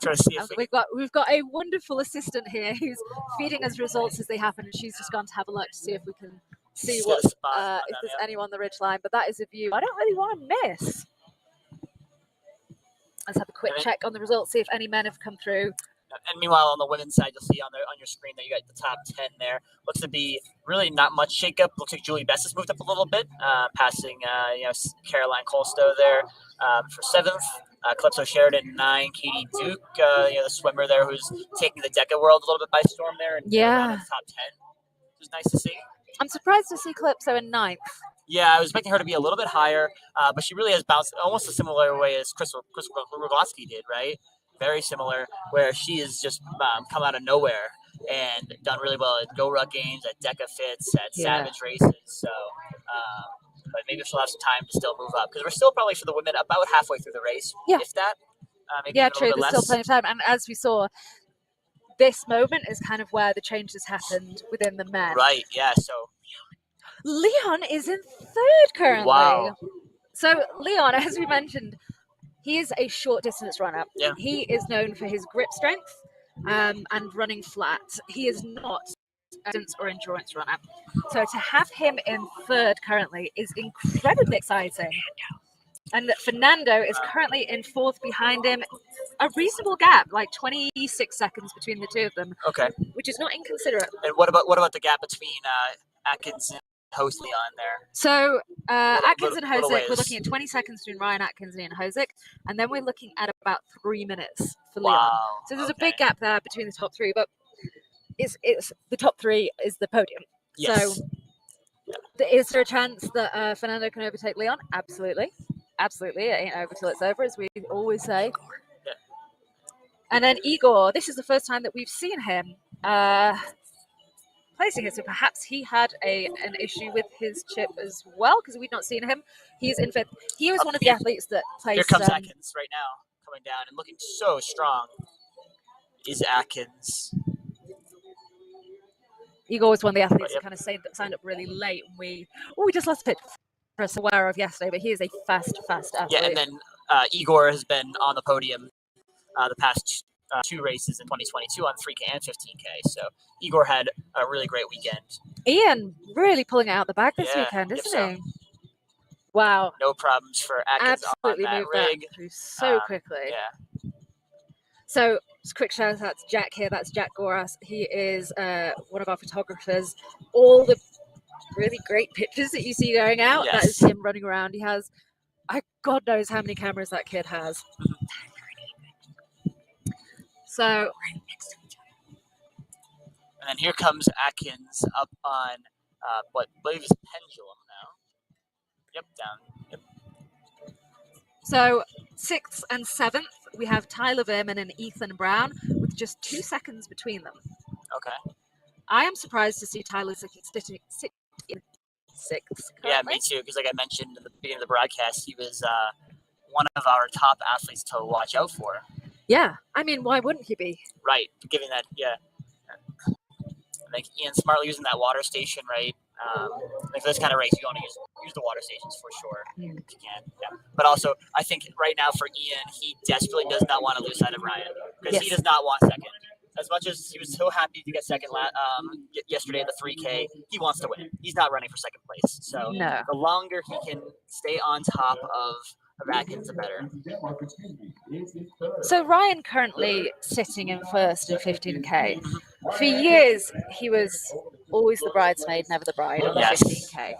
Try to see if we've got a wonderful assistant here who's feeding us results as they happen, and she's just gone to have a look to see if we can see what if there's anyone on the ridgeline. But that is a view I don't really want to miss. Let's have a quick check on the results, see if any men have come through. And meanwhile, on the women's side, you'll see on your screen that you got the top 10 there. Looks to be really not much shakeup. Looks like Julie Best has moved up a little bit, passing Caroline Colstow there for 7th. Calypso Sheridan 9, Katie Duke, the swimmer there who's taking the Deca world a little bit by storm there and around in the top 10. It was nice to see. I'm surprised to see Calypso in 9th. Yeah, I was expecting her to be a little bit higher, but she really has bounced almost a similar way as Chris Rogowski did, right? Very similar, where she has just come out of nowhere and done really well at Go Ruck games, at Deca Fits, at Savage races. So, but maybe she'll have some time to still move up because we're still probably for the women about halfway through the race, if that. Maybe even True. A little bit There's less. still plenty of time, and as we saw, this moment is kind of where the changes happened within the men. Right. Yeah. So Leon is in 3rd currently. Wow. So Leon, as we mentioned, he is a short distance runner. Yeah. He is known for his grip strength and running flat. He is not a distance or endurance runner. So to have him in 3rd currently is incredibly exciting. And Fernando is currently in 4th behind him. A reasonable gap, like 26 seconds between the two of them. Okay. Which is not inconsiderate. And what about the gap between Atkins and Host Leon there? So Atkins and little Hosick, we're ways. looking at 20 seconds between Ryan Atkins and Ian Hosick, and then we're looking at about 3 minutes for Leon. Wow. So there's a big gap there between the top 3, but it's the top 3 is the podium. Yes. So is there a chance that Fernando can overtake Leon? Absolutely. Absolutely. It ain't over till it's over, as we always say. Yeah. And then Igor, this is the first time that we've seen him placing it, so perhaps he had an issue with his chip as well, because we've not seen him. He's in 5th. He was one of the athletes that placed. Here comes Atkins right now, coming down and looking so strong. Is Atkins? Igor was one of the athletes that kind of signed up really late. And we just lost a bit for us aware of yesterday, but he is a fast athlete. Yeah, and then Igor has been on the podium the past 2 races in 2022 on 3K and 15K. So Igor had a really great weekend. Ian really pulling it out the bag this weekend, isn't he? Wow. No problems for Atkins Absolutely on that moved rig. that through so quickly. Yeah. So just a quick shout out to Jack here. That's Jack Goras. He is one of our photographers. All the really great pictures that you see going out, that is him running around. He has, God knows how many cameras that kid has. So, and then here comes Atkins up on what I believe is Pendulum now. Yep, down. Yep. So 6th and 7th, we have Tyler Verman and Ethan Brown with just 2 seconds between them. Okay. I am surprised to see Tyler sitting in 6th. Yeah, me too. Because like I mentioned at the beginning of the broadcast, he was one of our top athletes to watch out for. Yeah, I mean, why wouldn't he be? Right, given that, like Ian smartly using that water station, right? Like for this kind of race, you want to use the water stations for sure if you can. Yeah, but also I think right now for Ian, he desperately does not want to lose sight of Ryan because he does not want second. As much as he was so happy to get second yesterday at the 3K, he wants to win. He's not running for second place. So the longer he can stay on top of Atkins, the better. So Ryan currently sitting in 1st in 15K. For years, he was always the bridesmaid, never the bride on the 15K.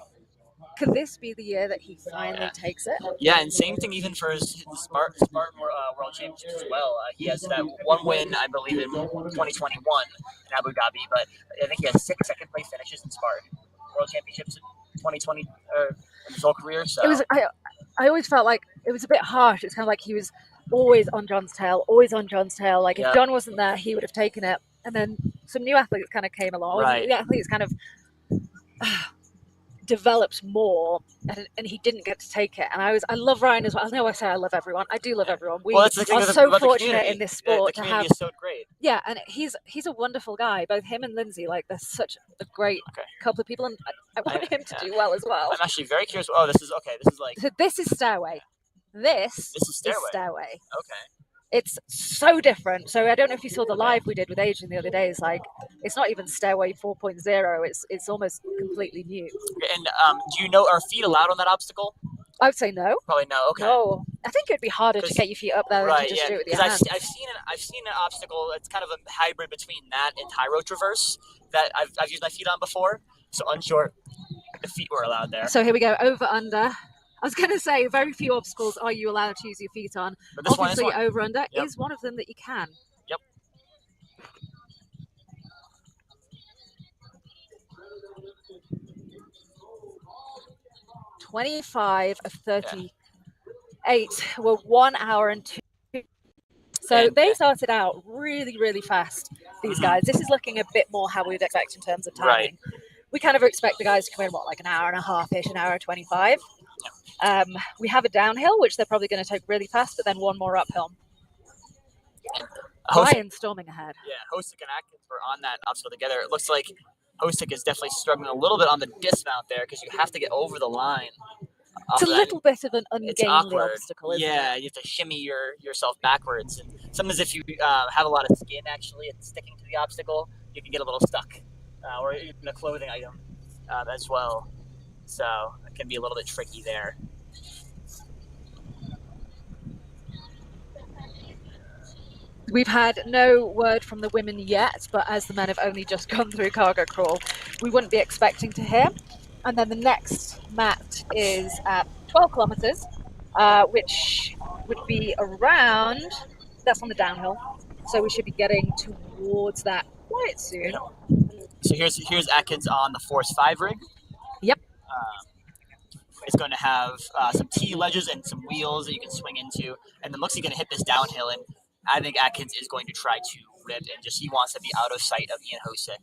Could this be the year that he finally takes it? Yeah, and same thing even for his Spartan World Championships as well. He has that one win, I believe, in 2021 in Abu Dhabi, but I think he has 6 second place finishes in Spartan World Championships in 2020 in his whole career. So it was. I always felt like it was a bit harsh. It's kind of like he was always on John's tail, always on John's tail. Like if John wasn't there, he would have taken it. And then some new athletes kind of came along. Right. The athletes kind of developed more, and he didn't get to take it. And I love Ryan as well. I know I say I love everyone. I do love everyone. We are so fortunate in this sport to have. Is so great. Yeah, and he's a wonderful guy. Both him and Lindsay, like they're such a great couple of people, and I want him to do well as well. I'm actually very curious. Oh, this is okay. This is like. So this is Stairway. This is Stairway. Okay. It's so different. So I don't know if you saw the live we did with Adrian the other day. It's like it's not even Stairway 4.0. It's almost completely new. And do you know, are feet allowed on that obstacle? I would say no. Probably no. Okay. No. I think it would be harder to get your feet up there than to just do it with your hands. I've seen an obstacle that's kind of a hybrid between that and high road traverse that I've used my feet on before. So unsure if feet were allowed there. So here we go, over under. I was going to say very few obstacles are you allowed to use your feet on. But this Obviously, one. over under is one of them that you can. Yep. 25 of 38 were 1 hour and 2. So they started out really, really fast, these guys. This is looking a bit more how we'd expect in terms of timing. Right. We kind of expect the guys to come in, what, like an hour and a half-ish, an hour and 25. We have a downhill, which they're probably going to take really fast, but then one more uphill. Ryan storming ahead. Yeah, Hosick and Atkins were on that obstacle together. It looks like Hosick is definitely struggling a little bit on the dismount there because you have to get over the line. It's a little bit of an ungainly obstacle, isn't it? Yeah, you have to shimmy yourself backwards. And sometimes if you have a lot of skin actually and sticking to the obstacle, you can get a little stuck. Or even a clothing item as well. So it can be a little bit tricky there. We've had no word from the women yet, but as the men have only just gone through cargo crawl, we wouldn't be expecting to hear. And then the next mat is at 12 kilometers, which would be around, that's on the downhill. So we should be getting towards that quite soon. So here's Atkins on the Force 5 rig. Yep. It's going to have some T ledges and some wheels that you can swing into, and then looks like going to hit this downhill. And I think Atkins is going to try to rip and he wants to be out of sight of Ian Hosick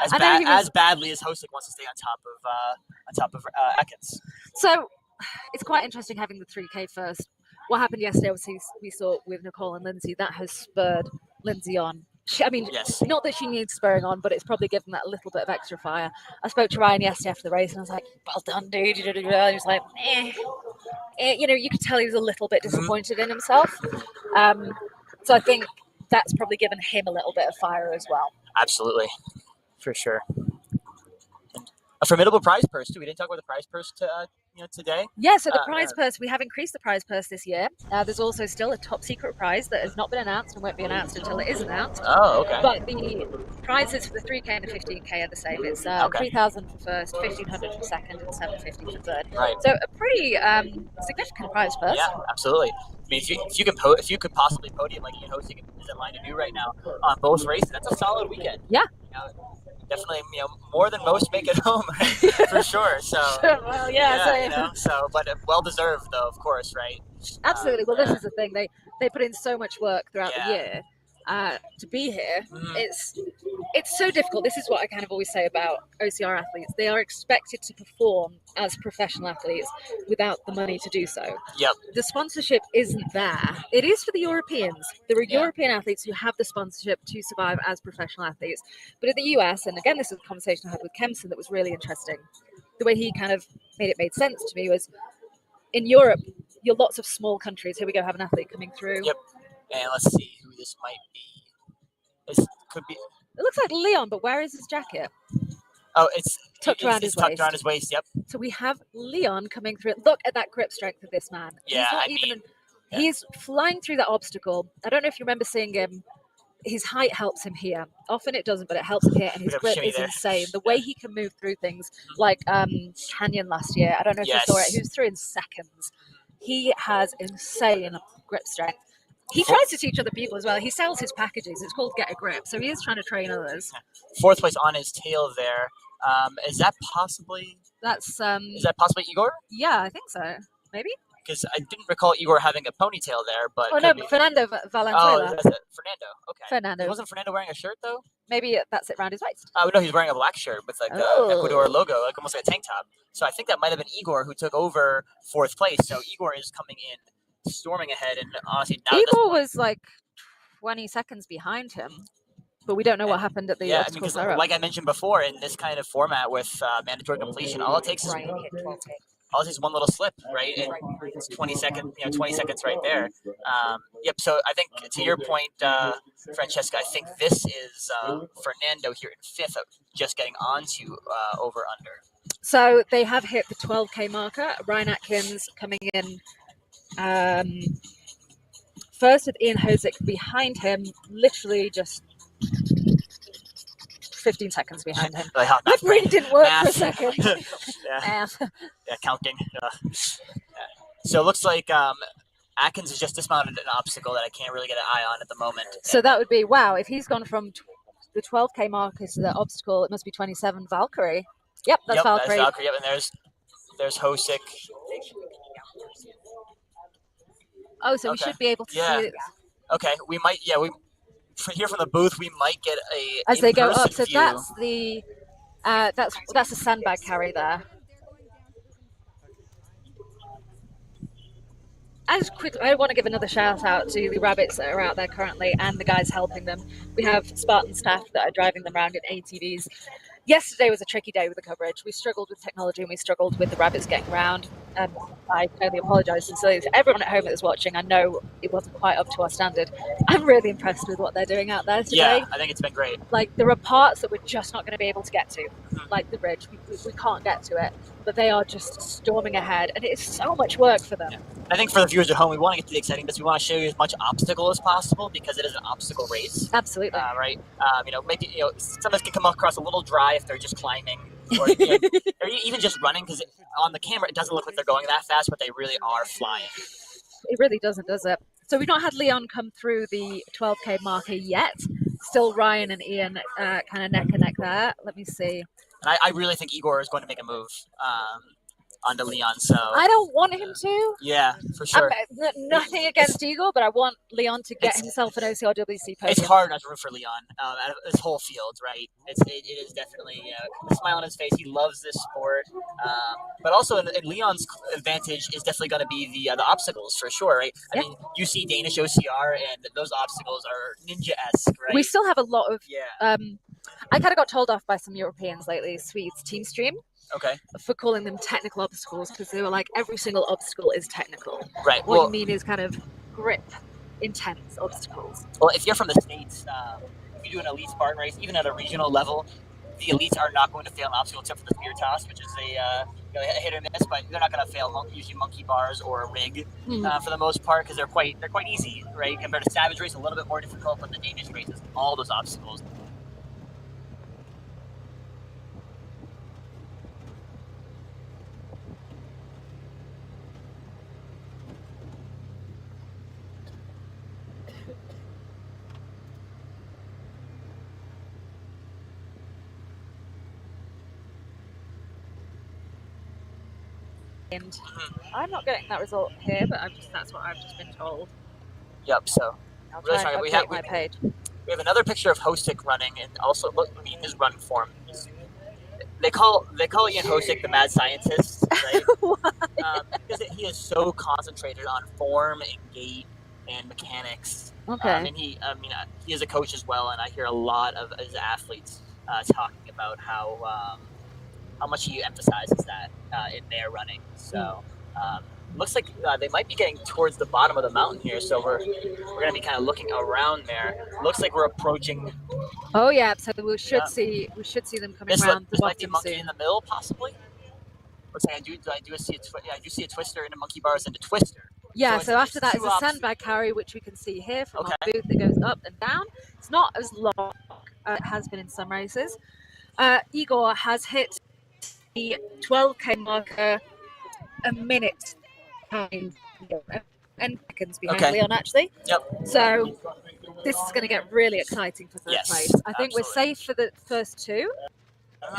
as badly as Hosick wants to stay on top of Atkins. So it's quite interesting having the 3K first. What happened yesterday, obviously, we saw with Nicole and Lindsay, that has spurred Lindsay on. Yes. Not that she needs spurring on, but it's probably given that a little bit of extra fire. I spoke to Ryan yesterday after the race, and I was like, "Well done, dude." And he was like, you could tell he was a little bit disappointed in himself. So I think that's probably given him a little bit of fire as well. Absolutely, for sure. And a formidable prize purse too. We didn't talk about the prize purse today. Yeah, so the prize purse, we have increased the prize purse this year. There's also still a top secret prize that has not been announced and won't be announced until it is announced. Oh, okay. But the prizes for the 3K and the 15K are the same. It's 3,000 for first, 1,500 for second, and 750 for third. Right. So a pretty significant prize purse. Yeah, absolutely. I mean, if you could possibly podium like Ian Hosick is in line to do right now on both races, that's a solid weekend. Yeah. Definitely, more than most make it home, for sure. So, well, yeah. But well deserved, though, of course, right? Absolutely. Well, this is the thing. They put in so much work throughout the year to be here. It's so difficult. This is what I kind of always say about OCR athletes. They are expected to perform as professional athletes without the money to do so. Yep. The sponsorship isn't there. It is for the Europeans. There are European athletes who have the sponsorship to survive as professional athletes. But in the US, and again, this is a conversation I had with Kempson that was really interesting. The way he kind of made sense to me was, in Europe, you're lots of small countries. Here we go, have an athlete coming through. Yep. And let's see who this might be. This could be. It looks like Leon, but where is his jacket? Oh, it's tucked around his waist. Tucked around his waist. Yep. So we have Leon coming through. Look at that grip strength of this man. Yeah, he's flying through that obstacle. I don't know if you remember seeing him. His height helps him here. Often it doesn't, but it helps him here, and his grip is insane. The way he can move through things, like Canyon last year. I don't know if you saw it. He was through in seconds. He has insane grip strength. He tries to teach other people as well. He sells his packages. It's called Get a Grip. So he is trying to train others. Fourth place on his tail there. Is that possibly? Is that possibly Igor? Yeah, I think so. Maybe. Because I didn't recall Igor having a ponytail there, but but Fernando Valenzuela. Oh, that's it. Fernando. Okay. Fernando. Wasn't Fernando wearing a shirt though? Maybe that's it around his waist. Oh no, he's wearing a black shirt with like the Ecuador logo, like almost like a tank top. So I think that might have been Igor who took over fourth place. So Igor is coming in, storming ahead, and honestly, now Igor was like 20 seconds behind him. But we don't know what happened at the because like I mentioned before, in this kind of format with mandatory completion, all it takes is one little slip, right? And it's 20 seconds, 20 seconds right there. Yep. So I think to your point, Francesca, I think this is Fernando here in fifth, just getting onto over under. So they have hit the 12K marker. Ryan Atkins coming in First with Ian Hosick behind him, literally just 15 seconds behind him. Like, how My math brain didn't work for a math. second. Yeah, Math. yeah, counting. So it looks like Atkins has just dismounted an obstacle that I can't really get an eye on at the moment. So that would be, wow, if he's gone from the 12K marker to the obstacle, it must be 27 Valkyrie. Yep, that's Valkyrie. That's Valkyrie. Yep, and there's Hosick. Oh, so we should be able to see it. Okay, we might. Yeah, here from the booth, we might get a as they go up. So view. that's the that's a sandbag carry there. I want to give another shout out to the rabbits that are out there currently and the guys helping them. We have Spartan staff that are driving them around in ATVs. Yesterday was a tricky day with the coverage. We struggled with technology and we struggled with the rabbits getting around. I only apologise sincerely to everyone at home that is watching. I know it wasn't quite up to our standard. I'm really impressed with what they're doing out there today. Yeah, I think it's been great. Like, there are parts that we're just not going to be able to get to, like the bridge. We can't get to it, but they are just storming ahead, and it is so much work for them. Yeah. I think for the viewers at home, we want to get to the exciting bits. We want to show you as much obstacle as possible because it is an obstacle race. Absolutely. Right? Maybe some of us can come across a little dry if they're just climbing, or, or even just running, because on the camera it doesn't look like they're going that fast, but they really are flying. It really doesn't, does it? So we've not had Leon come through the 12K marker yet. Still Ryan and Ian kind of neck and neck there. Let me see. And I really think Igor is going to make a move onto Leon. So I don't want him to. Yeah, for sure. Nothing against Igor, but I want Leon to get himself an OCRWC podium. It's hard not to root for Leon out of this whole field, right? It is definitely a smile on his face. He loves this sport, but also in Leon's advantage is definitely going to be the obstacles for sure, right? I mean, you see Danish OCR, and those obstacles are ninja-esque, right? We still have a lot of. I kind of got told off by some Europeans lately, Swedes Team Stream. Okay. For calling them technical obstacles, because they were like, every single obstacle is technical. Right. What you mean is kind of grip, intense obstacles. Well, if you're from the States, if you do an elite Spartan race, even at a regional level, the elites are not going to fail an obstacle except for the spear toss, which is a hit or miss, but they're not going to fail usually monkey bars or a rig for the most part, because they're quite easy, right? Compared to Savage race, a little bit more difficult, but the Danish races, all those obstacles. And I'm not getting that result here, but that's what I've just been told. Yep. So I'll try and update my page. We have another picture of Hosick running, and also his run form. They call Ian Hosick the mad scientist, right? Why? Because he is so concentrated on form and gait and mechanics. Okay. And he is a coach as well, and I hear a lot of his athletes talking about how much he emphasizes that in their running. So looks like they might be getting towards the bottom of the mountain here, so we're going to be kind of looking around there. Looks like we're approaching. Oh yeah, so we should see them coming around the bottom monkey soon. In the middle, possibly. Looks like I do see a twister into monkey bars into twister. Yeah, so after that is a sandbag carry, which we can see here from our booth that goes up and down. It's not as long as it has been in some races. Igor has hit the 12K marker a minute behind and seconds behind Leon, actually. Yep. So this is going to get really exciting for third place. I think we're safe for the first two.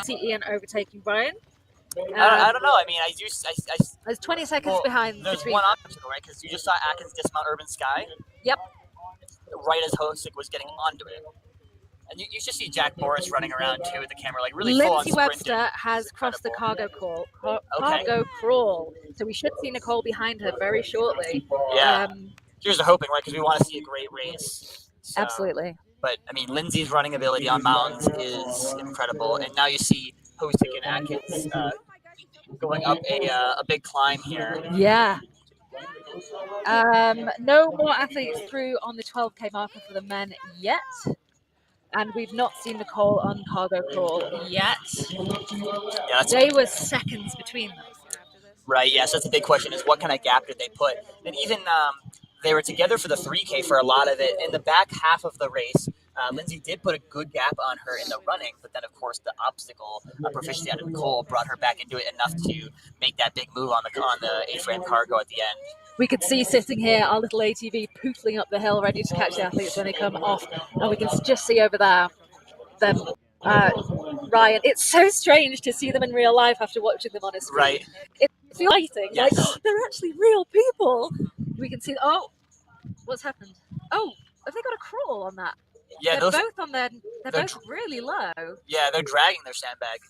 See Ian overtaking Brian. I don't know. I mean, there's 20 seconds behind. There's one obstacle, right? Because you just saw Atkins dismount Urban Sky. Yep. Right as Hosick was getting onto it. And you should see Jack Morris running around too with the camera, like really full on sprinting. Lindsay Webster has crossed the cargo crawl, so we should see Nicole behind her very shortly. Yeah. Here's the hoping, right? Because we want to see a great race. So, absolutely. But I mean, Lindsay's running ability on mountains is incredible, and now you see Hosick and Atkins going up a big climb here. Yeah. No more athletes through on the 12K marker for the men yet. And we've not seen Nicole on cargo crawl yet. Yeah, they were seconds between those. Right. Yeah. So that's a big question: is what kind of gap did they put? And even they were together for the 3K for a lot of it. In the back half of the race, Lindsay did put a good gap on her in the running, but then of course the obstacle proficiency out of Nicole brought her back into it enough to make that big move on the A-frame cargo at the end. We could see sitting here our little ATV pootling up the hill, ready to catch the athletes when they come off, and we can just see over there them. Ryan, it's so strange to see them in real life after watching them on a screen. Right. It feels exciting, Yes. like they're actually real people. We can see. Oh, what's happened? Oh, have they got a crawl on that? Yeah, they're both on their. They're they're both really low. Yeah, they're dragging their sandbag.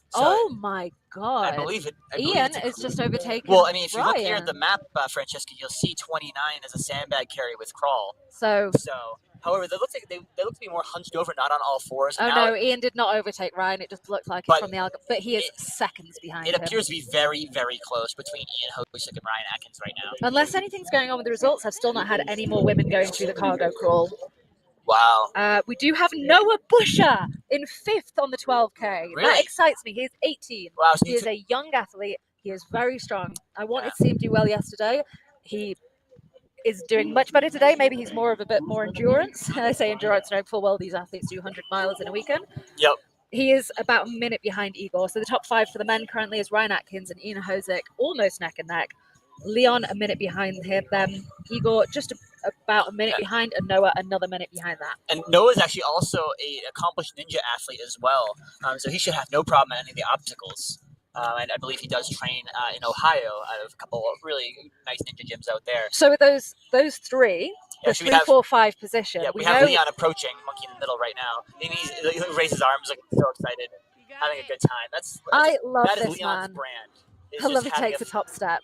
So oh my god! I believe it. Ian is just overtaken. Well, I mean, if you Ryan. look here at the map, Francesca, you'll see 29 as a sandbag carry with crawl. So, however, they look to be more hunched over, not on all fours. Oh no, Ian did not overtake Ryan. It just looked like it's from the algorithm, but he is seconds behind him. It appears to be very, very close between Ian Hosick and Ryan Atkins right now. Unless anything's going on with the results, I've still not had any more women going through the cargo crawl. Wow. We do have Noah Busher in 5th on the 12K. Really? That excites me. He is 18. Wow, so he is a young athlete. He is very strong. I wanted to see him do well yesterday. He is doing much better today. Maybe he's more of a bit more endurance. I say endurance, knowing full well these athletes do 100 miles in a weekend. Yep. He is about a minute behind Igor. So the top 5 for the men currently is Ryan Atkins and Ian Hosick, almost neck and neck. Leon a minute behind him. Igor just about a minute behind, and Noah another minute behind that. And Noah's actually also an accomplished ninja athlete as well, so he should have no problem at any of the obstacles. And I believe he does train in Ohio out of a couple of really nice ninja gyms out there. So with those three, the 3, 4, 5 position. Yeah, we have Leon approaching, monkey in the middle right now. He raises his arms, like so excited, having a good time. I love that is this Leon's man. brand. I love he takes a top step.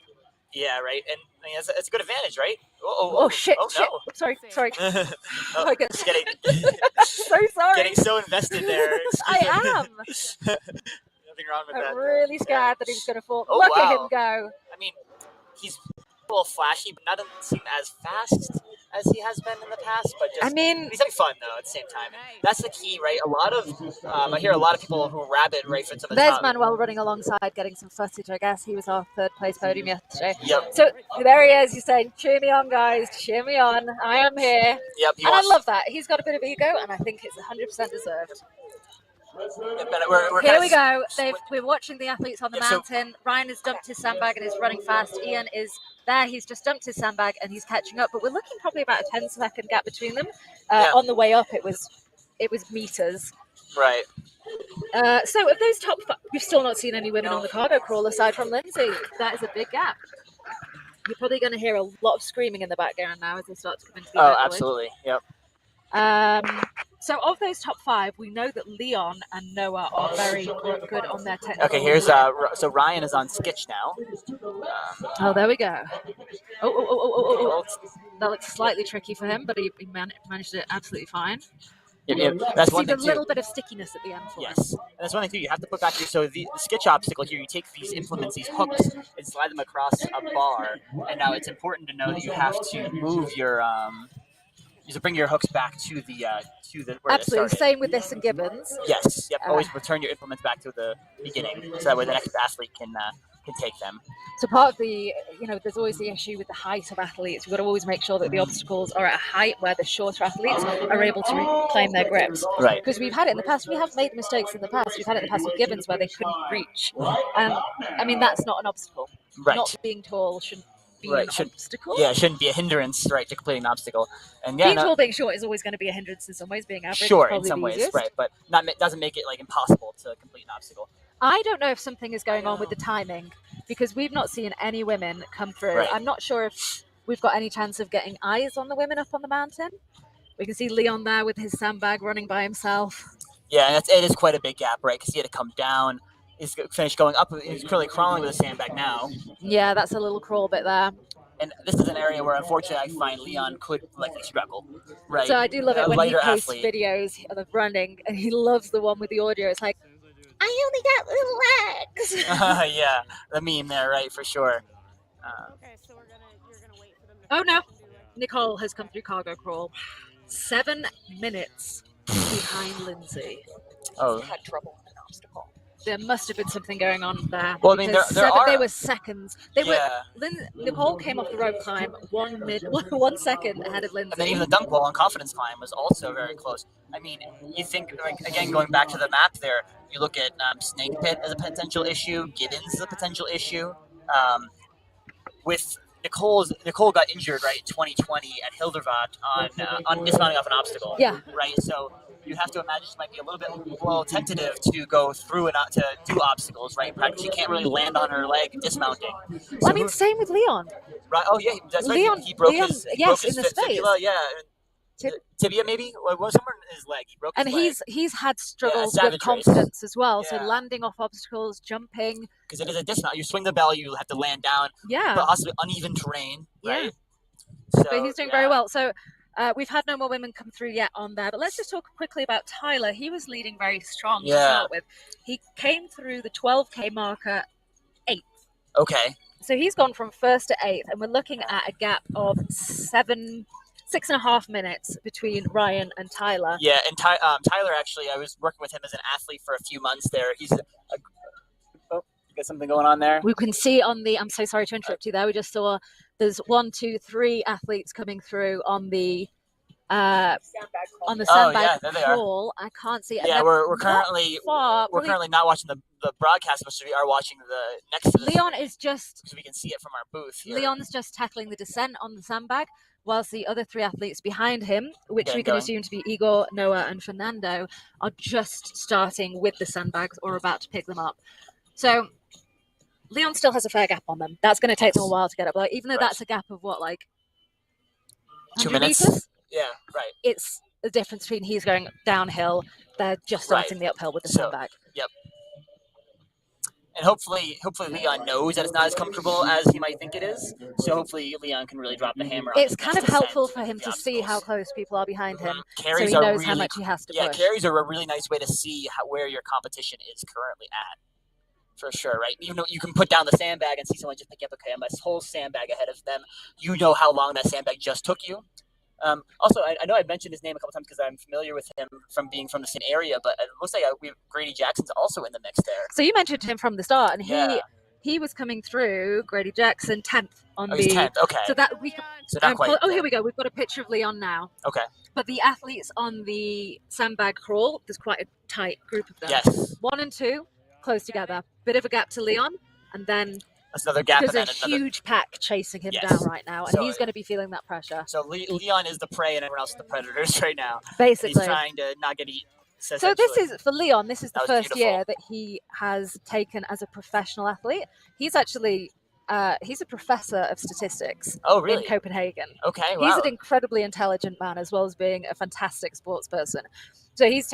Yeah, right. And I mean, it's a good advantage, right? Oh shit! Oh, shit. no. Sorry. Oh, just getting so sorry. Getting so invested there. I am. Nothing wrong with that. I'm really scared that he's going to fall. Oh, Look wow. at him go. I mean, he's a little flashy, but doesn't seem as fast as he has been in the past. But just, he's having fun though at the same time. That's the key, right? A lot of I hear a lot of people who are rabid right for some of the There's time. Manuel running alongside, getting some footage. I guess he was our 3rd place podium yesterday. Yep. So there he is. He's saying, "Cheer me on, guys. Cheer me on. I am here." Yep. And I love that. He's got a bit of ego, and I think it's 100% deserved. Here we go. We're watching the athletes on the mountain. Ryan has dumped his sandbag and is running fast. Ian is there. He's just dumped his sandbag and he's catching up. But we're looking probably about a 10-second gap between them. On the way up, it was meters. Right. So of those top 5, we've still not seen any women on the cargo crawl aside from Lindsay. That is a big gap. You're probably going to hear a lot of screaming in the background now as they start to come into the Oh, absolutely. Yep. So of those top 5, we know that Leon and Noah are very good on their technical. Okay, here's so Ryan is on sketch now. Oh, there we go. Oh. That looks slightly tricky for him, but he managed it absolutely fine. Yeah, that's one thing. See the little bit of stickiness at the end for Yes, and that's one thing too. You have to put back the sketch obstacle here. You take these implements, these hooks, and slide them across a bar. And now it's important to know that you have to move your you have to bring your hooks back to the where absolutely same with this and Gibbons. Yes, yep. Always return your implements back to the beginning, so that way the next athlete can take them. So part of the, there's always the issue with the height of athletes. We've got to always make sure that the obstacles are at a height where the shorter athletes are able to reclaim their grips. Right. Because we've had it in the past. We have made mistakes in the past. We've had it in the past with Gibbons where they couldn't reach. And I mean, that's not an obstacle. Right. Not being tall shouldn't be an obstacle. Yeah, it shouldn't be a hindrance, right, to completing an obstacle. And being tall, being short is always going to be a hindrance in some ways. Being average, sure, is probably in some ways, easiest. right, but doesn't make it like impossible to complete an obstacle. I don't know if something is going on with the timing because we've not seen any women come through. Right. I'm not sure if we've got any chance of getting eyes on the women up on the mountain. We can see Leon there with his sandbag running by himself. Yeah, and it is quite a big gap, right? Because he had to come down. He's finished going up. He's currently crawling with a sandbag now. Yeah, that's a little crawl bit there. And this is an area where, unfortunately, I find Leon could likely struggle, right? So I do love it when he posts athlete. Videos of running, and he loves the one with the audio. It's like, I only got little legs. Yeah, the meme there, right, for sure. Okay, so you're gonna wait for them to. Oh no, Nicole has come through cargo crawl. 7 minutes behind Lindsay. Oh. Had trouble with an obstacle. there must have been something going on there. Well, I mean, there they are. were seconds. They were. Nicole came off the rope climb 1 second ahead of Lindsay. And then even the dunk wall and confidence climb was also very close. I mean, you think, like, again, going back to the map there, you look at Snake Pit as a potential issue, Gibbons as a potential issue. With Nicole got injured, right, in 2020 at Hildervat on dismounting off an obstacle. Yeah. Right, so you have to imagine she might be a little bit tentative to go through and to do obstacles, right? Practically, she can't really land on her leg dismounting. Well, I mean, same with Leon. Right. Oh yeah, that's Leon, right. He broke Leon, his yes, in the space. fibula, yeah. Tibia maybe? What was somewhere in his leg? He broke his leg. He's had struggles savage with confidence as well. Yeah. So landing off obstacles, jumping. Because it is a dismount. You swing the bell, you have to land down. Yeah. But possibly uneven terrain, right? Yeah. So, but he's doing very well. So we've had no more women come through yet on there. But let's just talk quickly about Tyler. He was leading very strong to start with. He came through the 12K marker 8th. Okay. So he's gone from 1st to 8th, and we're looking at a gap of 6.5 minutes between Ryan and Tyler. Yeah, and Tyler, actually, I was working with him as an athlete for a few months there. He's you got something going on there? We can see on the, I'm so sorry to interrupt you there, we just saw there's 1, 2, 3 athletes coming through on the sandbag crawl. I can't see it. Yeah, we're currently not watching the broadcast, but we are watching the next to Leon is just, so we can see it from our booth here. Leon's just tackling the descent on the sandbag, whilst the other 3 athletes behind him, which we can assume to be Igor, Noah, and Fernando, are just starting with the sandbags or about to pick them up. So Leon still has a fair gap on them. That's going to take them a while to get up. Like, even though that's a gap of what, like 2 minutes? meters? Yeah, right. It's the difference between he's going downhill, they're just starting the uphill with the sandbag. Yep. And hopefully Leon knows that it's not as comfortable as he might think it is. So hopefully Leon can really drop the hammer on it's kind of helpful for him to see how close people are behind him, carries so he knows how much he has to push. Yeah, carries are a really nice way to see where your competition is currently at. For sure, right? Even though you can put down the sandbag and see someone just pick up a whole sandbag ahead of them, you know how long that sandbag just took you. Also, I know I've mentioned his name a couple times because I'm familiar with him from being from the same area, but it looks like Grady Jackson's also in the mix there. So you mentioned him from the start, and he was coming through, Grady Jackson, 10th on he's 10th, okay. So that we not quite. Here we go. We've got a picture of Leon now. Okay. But the athletes on the sandbag crawl, there's quite a tight group of them. Yes. 1 and 2, close together. Bit of a gap to Leon, and then that's another gap. There's a huge pack chasing him down right now, and he's going to be feeling that pressure. So Leon is the prey, and everyone else is the predators right now. Basically, he's trying to not get eaten. So this is for Leon. This is the first year that he has taken as a professional athlete. He's actually he's a professor of statistics in Copenhagen. Okay, wow. He's an incredibly intelligent man, as well as being a fantastic sports person. So he's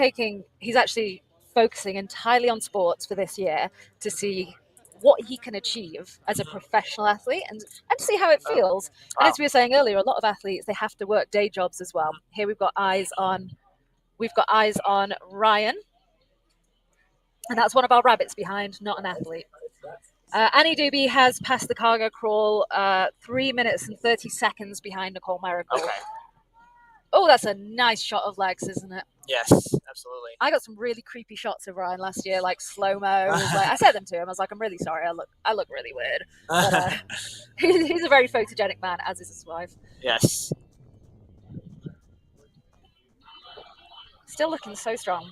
actually focusing entirely on sports for this year to see what he can achieve as a professional athlete and see how it feels. Wow. And as we were saying earlier, a lot of athletes, they have to work day jobs as well. Here we've got eyes on Ryan, and that's one of our rabbits behind, not an athlete. Annie Doobie has passed the cargo crawl 3 minutes and 30 seconds behind Nicole Miracle. Okay. Oh, that's a nice shot of legs, isn't it? Yes, absolutely. I got some really creepy shots of Ryan last year, like slow-mo. Like, I said them to him. I was like, I'm really sorry. I look really weird. But, he's a very photogenic man, as is his wife. Yes. Still looking so strong.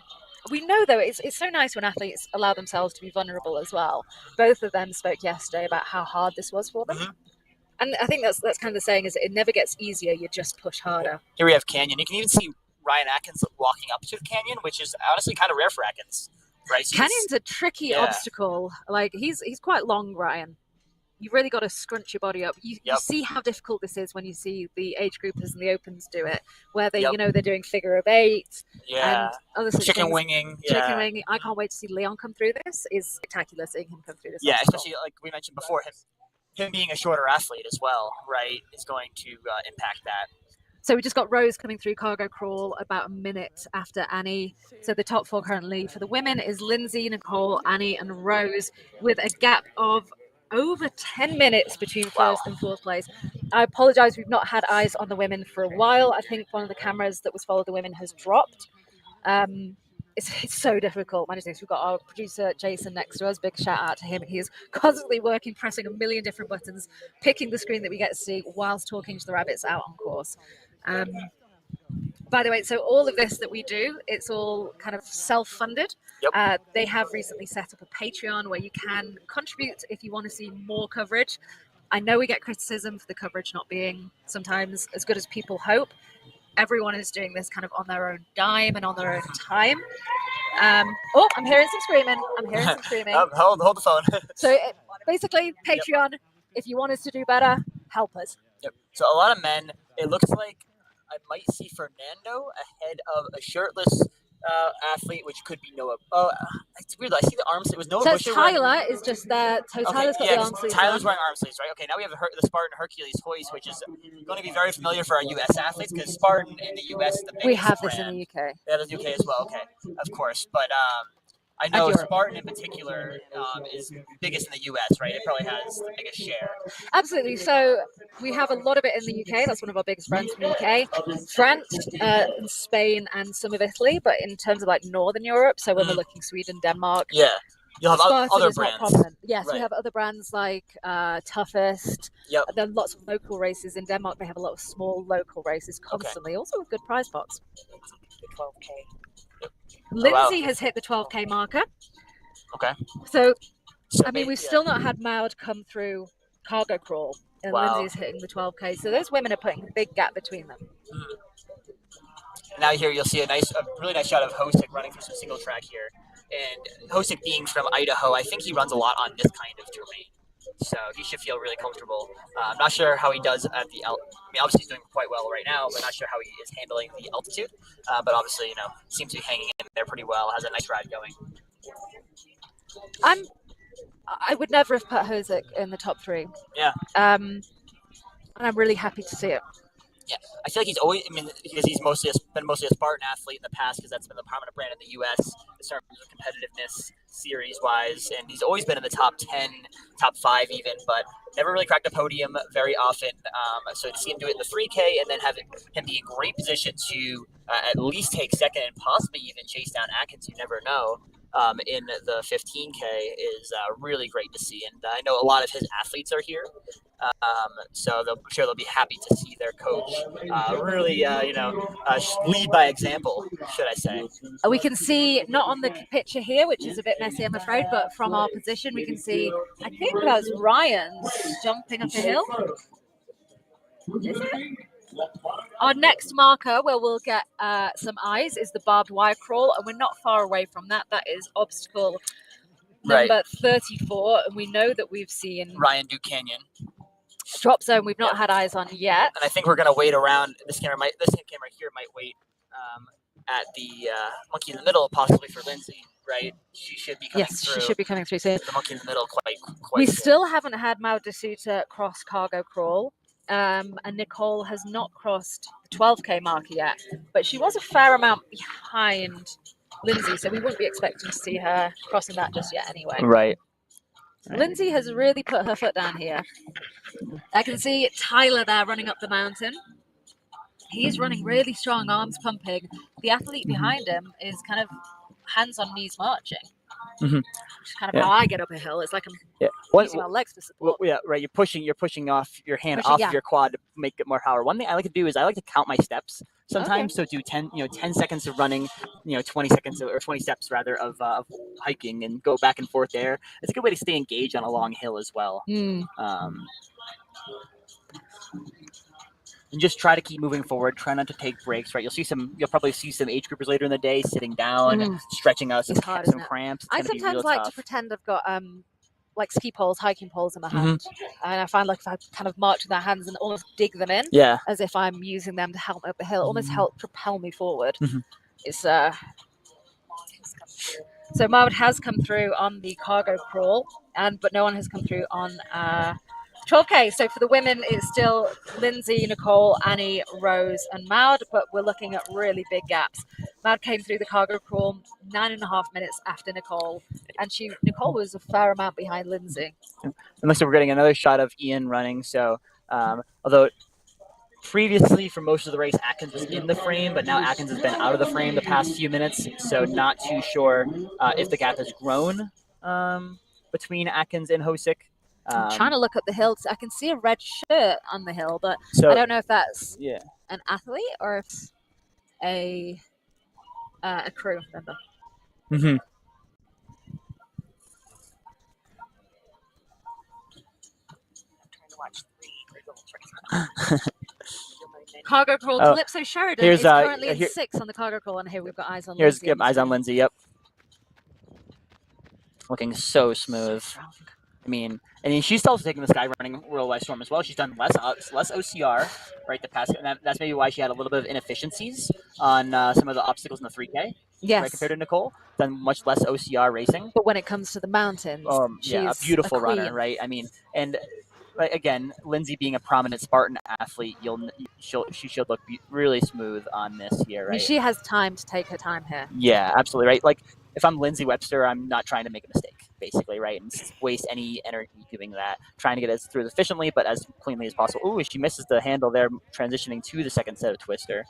We know, though, it's so nice when athletes allow themselves to be vulnerable as well. Both of them spoke yesterday about how hard this was for them. Mm-hmm. And I think that's kind of the saying, is it never gets easier, you just push harder. Here we have Canyon. You can even see Ryan Atkins walking up to the canyon, which is honestly kind of rare for Atkins. Right? So Canyon's a tricky obstacle. Like, he's quite long, Ryan. You've really got to scrunch your body up. You see how difficult this is when you see the age groupers and the opens do it, where they, they're doing figure of 8 and other such chicken things. winging. Chicken winging. I can't wait to see Leon come through this. It's spectacular seeing him come through this. Yeah, obstacle. especially like we mentioned before, him being a shorter athlete as well, right, is going to impact that. So we just got Rose coming through cargo crawl about a minute after Annie. So the top 4 currently for the women is Lindsay, Nicole, Annie, and Rose, with a gap of over 10 minutes between first and fourth place. I apologize, we've not had eyes on the women for a while. I think one of the cameras that was following the women has dropped. it's so difficult managing this. We've got our producer Jason next to us. Big shout out to him. He is constantly working, pressing a million different buttons, picking the screen that we get to see whilst talking to the rabbits out on course. By the way, so all of this that we do, it's all kind of self-funded. Yep. They have recently set up a Patreon where you can contribute if you want to see more coverage. I know we get criticism for the coverage not being sometimes as good as people hope. Everyone is doing this kind of on their own dime and on their own time. Oh, I'm hearing some screaming. Hold the phone. So basically, Patreon, if you want us to do better, help us. Yep. So a lot of men, it looks like I might see Fernando ahead of a shirtless athlete, which could be Noah. Oh, it's weird. I see the arm sleeve. It was Noah So Busher Tyler is just there. So Tyler's got the arm sleeves. Tyler's wearing arm sleeves, right? Okay, now we have the Spartan Hercules hoist, which is going to be very familiar for our U.S. athletes because Spartan in the U.S. is the biggest We have this brand. in the UK. Yeah, the UK as well. Okay, of course, but I know Spartan in particular is biggest in the US, right? It probably has the biggest share. Absolutely. So we have a lot of it in the UK. That's one of our biggest brands in the UK. France, and Spain, and some of Italy. But in terms of like Northern Europe, so when we're looking Sweden, Denmark. Yeah. You'll have Spartan other is brands. Not prominent. Yes, right. We have other brands like Toughest. Yep. There are lots of local races. In Denmark, they have a lot of small local races constantly. Okay. Also a good prize box. 12K. Lindsay has hit the 12K marker. Okay. So I mean, we've still not had Maud come through cargo crawl, and Lindsay's hitting the 12K. So those women are putting a big gap between them. Now here you'll see a really nice shot of Hosick running through some single track here. And Hosick being from Idaho, I think he runs a lot on this kind of terrain. So he should feel really comfortable. I'm not sure how he does at the I mean, obviously he's doing quite well right now, but not sure how he is handling the altitude. But obviously, seems to be hanging in there pretty well. Has a nice ride going. I would never have put Hosick in the top 3. Yeah. And I'm really happy to see it. Yeah, I feel like he's always. I mean, because he's been mostly a Spartan athlete in the past, because that's been the prominent brand in the U.S. in terms of competitiveness, series-wise, and he's always been in the top 10, top 5 even, but never really cracked a podium very often. So to see him do it in the 3K and then have him be in great position to at least take second and possibly even chase down Atkins, you never know. In the 15K is really great to see, and I know a lot of his athletes are here, so I'm sure they'll be happy to see their coach really, lead by example, should I say. We can see, not on the picture here, which is a bit messy, I'm afraid, but from our position, we can see, I think that's Ryan jumping up a hill. Is it? Our next marker where we'll get some eyes is the barbed wire crawl, and we're not far away from that. That is obstacle number 34, and we know that we've seen Ryan Ducannon. Drop zone we've not had eyes on yet. And I think we're going to wait around. This camera here might wait at the monkey in the middle, possibly for Lindsay, right? She should be coming through. Yes, she should be coming through soon. The monkey in the middle quite we soon. Still haven't had Maud D'Souza cross cargo crawl. And Nicole has not crossed the 12K marker yet, but she was a fair amount behind Lindsay, so we wouldn't be expecting to see her crossing that just yet anyway. Right. Lindsay has really put her foot down here. I can see Tyler there running up the mountain. He's running really strong, arms pumping. The athlete behind him is kind of hands on knees marching. Mm-hmm. Which is kind of how I get up a hill. It's like I'm using my legs for support. Well, yeah, right. You're pushing off your hand off of your quad to make it more power. One thing I like to do is I like to count my steps sometimes. Okay. So do 10 seconds of running, 20 seconds or 20 steps rather of hiking, and go back and forth there. It's a good way to stay engaged on a long hill as well. And just try to keep moving forward. Try not to take breaks. Right, you'll probably see some age groupers later in the day sitting down, stretching out some cramps. I sometimes like to pretend I've got like ski poles, hiking poles in my hand, and I find like if I kind of march with my hands and almost dig them in, as if I'm using them to help me up the hill, almost help propel me forward. It's so Maud has come through on the cargo crawl, but no one has come through on 12K. So for the women, it's still Lindsay, Nicole, Annie, Rose, and Maud, but we're looking at really big gaps. Maud came through the cargo crawl 9.5 minutes after Nicole, and Nicole was a fair amount behind Lindsay. And looks like we're getting another shot of Ian running. So although previously, for most of the race, Atkins was in the frame, but now Atkins has been out of the frame the past few minutes, so not too sure if the gap has grown between Atkins and Hosick. I'm trying to look up the hill. I can see a red shirt on the hill, but So, I don't know if that's yeah. an athlete or if it's a crew member. Mm-hmm. Cargo crawl. Oh, Calypso Sheridan here's, is currently in here- 6th on the cargo crawl, and here we've got eyes on Here's Lindsay. eyes on Lindsay. Yep, looking so smooth. I mean, she's also taking the Sky running Worldwide Storm as well. She's done less OCR, right? The past, and that's maybe why she had a little bit of inefficiencies on some of the obstacles in the 3K. Yes. Right, compared to Nicole, done much less OCR racing. But when it comes to the mountains, yeah, a beautiful runner, right? I mean, and again, Lindsay being a prominent Spartan athlete, she should look really smooth on this here, right? I mean, she has time to take her time here. Yeah, absolutely, right? Like, if I'm Lindsay Webster, I'm not trying to make a mistake, basically, right? And waste any energy doing that, trying to get us through efficiently, but as cleanly as possible. Ooh, she misses the handle there, transitioning to the second set of twister.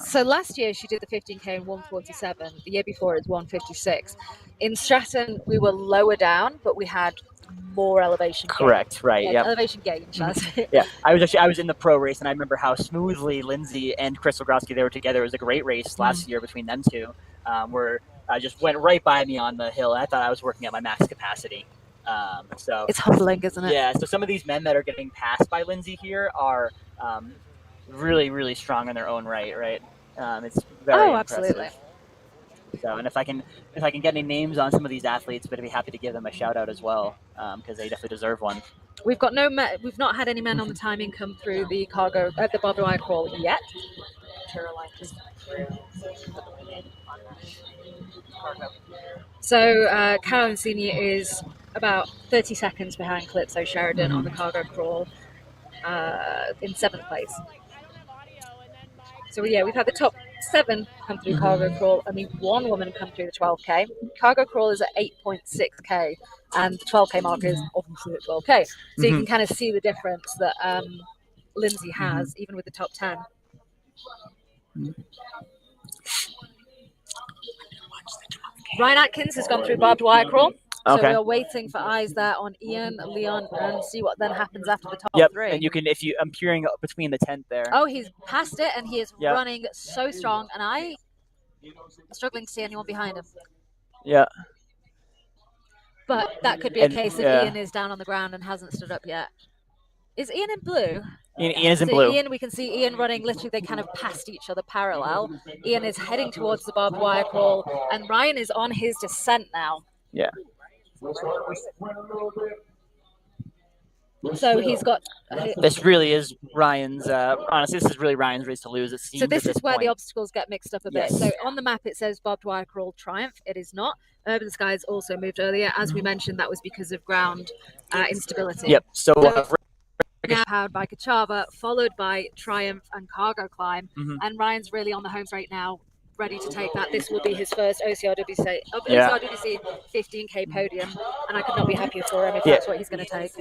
So last year she did the 15K in 147. The year before it was 156. In Stratton, we were lower down, but we had more elevation. Correct, right? Yeah, elevation gain. Yeah, I was in the pro race, and I remember how smoothly Lindsay and Crystal Grosky, they were together. It was a great race last year between them two, where just went right by me on the hill. I thought I was working at my max capacity. So it's humbling, isn't it? Yeah. So some of these men that are getting passed by Lindsay here are really, really strong in their own right. Right. It's very impressive. Absolutely. So, and if I can get any names on some of these athletes, but I'd be happy to give them a shout out as well, because they definitely deserve one. We've got we've not had any men on the timing come through the cargo at the barbed wire crawl yet. So Carolyn Senior is about 30 seconds behind Calypso Sheridan on the cargo crawl, in 7th place. So yeah, we've had the top 7 come through cargo crawl, only 1 woman come through the 12K. Cargo crawl is at 8.6K, and the 12K marker is obviously at 12K. So you can kind of see the difference that Lindsay has, even with the top 10. Ryan Atkins has gone through barbed wire crawl. So we're waiting for eyes there on Ian, Leon, and see what then happens after the top 3. And I'm peering between the 10th there. Oh, he's passed it, and he is running so strong, and I'm struggling to see anyone behind him. Yeah. But that could be a case if Ian is down on the ground and hasn't stood up yet. Is Ian in blue? Ian is in blue. Ian, we can see Ian running. Literally, they kind of passed each other parallel. Ian is heading towards the barbed wire crawl, and Ryan is on his descent now. Yeah. So he's got. This really is Ryan's. Honestly, this is really Ryan's race to lose. It seems. So this is where point. the obstacles get mixed up a bit. Yes. So on the map it says barbed wire crawl triumph. It is not. Urban Skies also moved earlier, as we mentioned. That was because of ground instability. Yep. So now powered by Kachava, followed by Triumph and Cargo Climb, and Ryan's really on the home straight now, ready to take that. This will be his first OCRWC 15K podium, and I could not be happier for him if that's what he's going to take.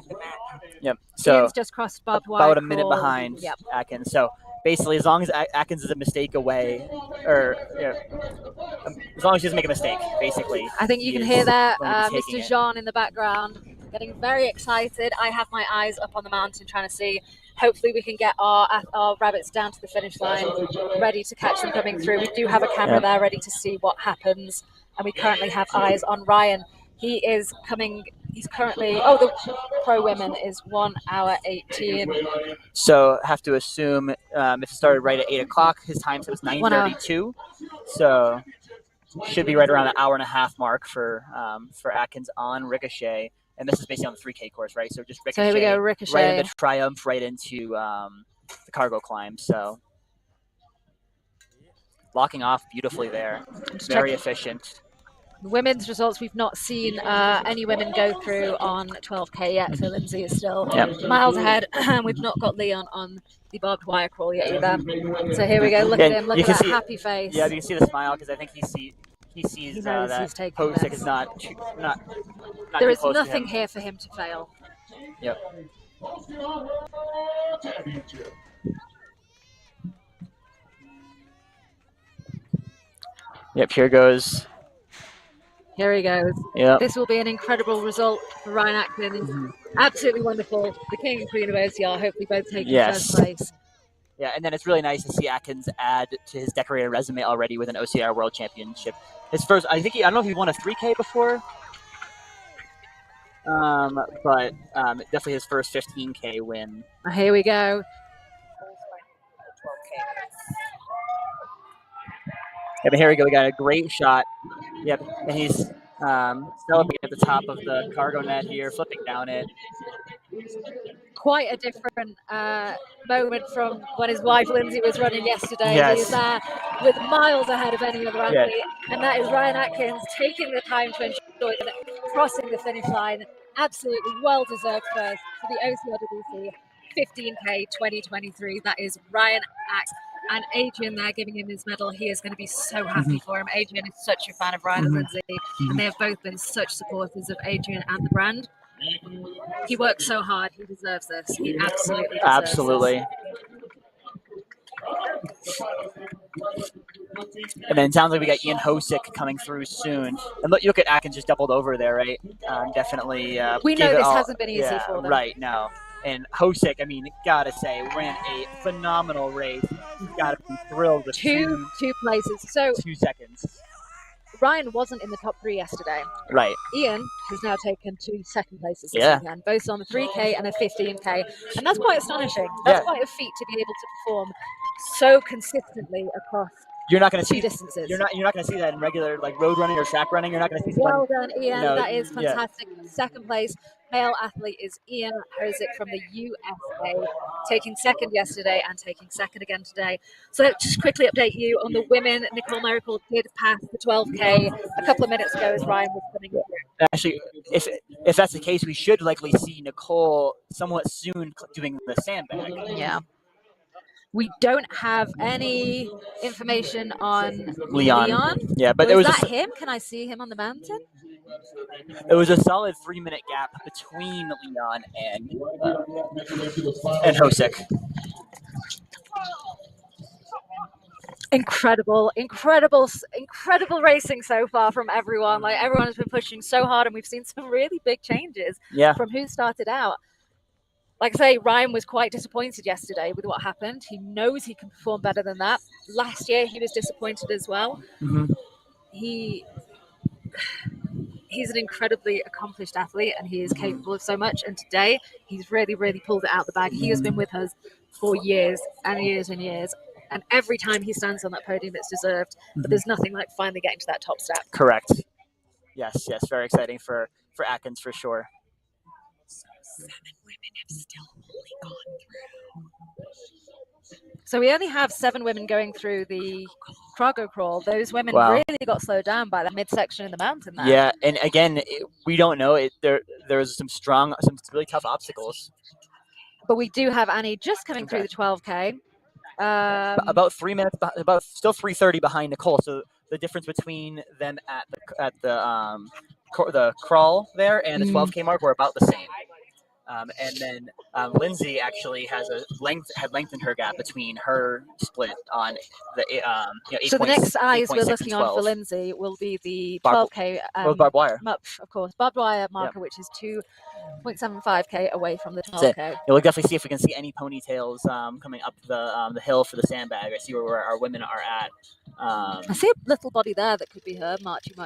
Yep. So Ian's just crossed barbed wire. About a minute behind Atkins. So basically, as long as Atkins is a mistake away, or as long as she doesn't make a mistake, basically. I think you can hear that, Mr. Jean in the background, getting very excited. I have my eyes up on the mountain trying to see. Hopefully we can get our rabbits down to the finish line, ready to catch them coming through. We do have a camera there ready to see what happens, and we currently have eyes on Ryan. He is coming. He's currently. The pro women is 1 hour 18. So have to assume if it started right at 8 o'clock, his time was 9:32. So should be right around the hour and a half mark for Atkins on Ricochet. And this is basically on the 3K course, right? So just Ricochet. So here we go, Ricochet. Right into Triumph, right into the Cargo Climb. So locking off beautifully there. Very efficient. Women's results, we've not seen any women go through on 12K yet. So Lindsay is still miles ahead. We've not got Leon on the barbed wire crawl yet either. So here we go. Look at him. Look at that happy face. Yeah, you can see the smile because I think he sees that Hosick is not there is nothing here for him to fail. Yep. Yep, here goes. Here he goes. Yep. This will be an incredible result for Ryan Atkins. Absolutely wonderful. The king and queen of OCR, hopefully both taking first place. Yeah, and then it's really nice to see Atkins add to his decorated resume already with an OCR World Championship. His first, I don't know if he won a 3K before, but definitely his first 15K win. Here we go. Yeah, but here we go. We got a great shot. Yep, and he's celebrating at the top of the cargo net here, flipping down it. Quite a different moment from when his wife Lindsay was running yesterday. Yes. He's with miles ahead of any other athlete, and that is Ryan Atkins taking the time to enjoy it, crossing the finish line. Absolutely well-deserved first for the OCRWC 15K 2023. That is Ryan Atkins. And Adrian there giving him his medal. He is going to be so happy for him. Adrian is such a fan of Ryan and Lindsay, and they have both been such supporters of Adrian and the brand. He works so hard. He deserves this. He absolutely deserves this. And then it sounds like we got Ian Hosick coming through soon. And look at Atkins just doubled over there, right? Definitely. We know this hasn't been easy for them. Right, no. And Hosick, I mean, gotta say, ran a phenomenal race. He's gotta be thrilled with two places. So 2 seconds. Ryan wasn't in the top 3 yesterday. Right. Ian has now taken 2 second places this weekend, both on the 3K and the 15K. And that's quite astonishing. That's quite a feat to be able to perform so consistently across you're not going to see distances. You're not going to see that in regular like road running or track running. You're not going to see. Well done, Ian. No, that is fantastic. Second place male athlete is Ian Hosick from the USA, taking second yesterday and taking second again today. So just quickly update you on the women. Nicole Miracle did pass the 12K a couple of minutes ago as Ryan was coming through. Actually, if that's the case, we should likely see Nicole somewhat soon doing the sandbag. Yeah. We don't have any information on Leon. Yeah, but was that him? Can I see him on the mountain? It was a solid 3-minute gap between Leon and Hosick. Incredible racing so far from everyone. Like everyone has been pushing so hard, and we've seen some really big changes from who started out. Like I say, Ryan was quite disappointed yesterday with what happened. He knows he can perform better than that. Last year, he was disappointed as well. He's an incredibly accomplished athlete, and he is capable of so much. And today, he's really, really pulled it out of the bag. He has been with us for years and years and years. And every time he stands on that podium, it's deserved. But there's nothing like finally getting to that top step. Correct. Yes. Very exciting for Atkins for sure. 7 women have still only gone through. So we only have 7 women going through the Ocrwc crawl. Those women really got slowed down by that midsection in the mountain there. Yeah, and again, we don't know. There's some really tough obstacles. But we do have Annie just coming through the 12K. About 3 minutes, about still 3:30 behind Nicole. So the difference between them at the crawl there and the 12K mark were about the same. And then Lindsay actually had lengthened her gap between her split on the 8 So the next eyes we're looking on for Lindsay will be the 12K. Barbed wire. Of course, barbed wire marker, which is 2.75K away from the 12K. We'll definitely see if we can see any ponytails coming up the hill for the sandbag. I see where our women are at. I see a little body there that could be her marching.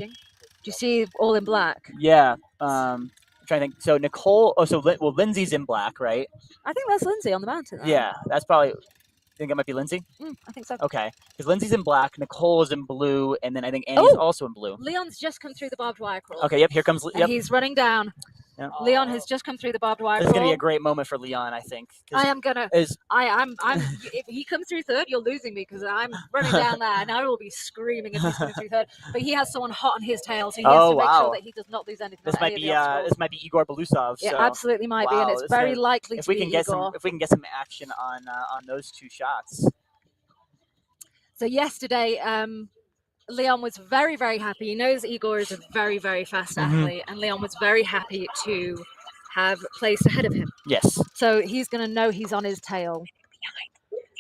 Do you see all in black? Yeah. I'm trying to think. So Nicole. Lindsay's in black, right? I think that's Lindsay on the mountain. Yeah, that's probably. I think it might be Lindsay. I think so. Okay, because Lindsay's in black, Nicole is in blue, and then I think Annie's also in blue. Leon's just come through the barbed wire crawl. Okay, yep. Here comes. Yep. He's running down. Yep. Leon has just come through the barbed wire. This is gonna be a great moment for Leon, I think. I'm. If he comes through third, you're losing me because I'm running down there, and I will be screaming if he's coming through third. But he has someone hot on his tail, so he has to make sure that he does not lose anything. This might be Igor Belousov. It absolutely might be, and it's very likely to be Igor. If we can get some action on those 2 shots. So yesterday, Leon was very, very happy. He knows Igor is a very, very fast athlete, and Leon was very happy to have placed ahead of him. Yes. So he's going to know he's on his tail.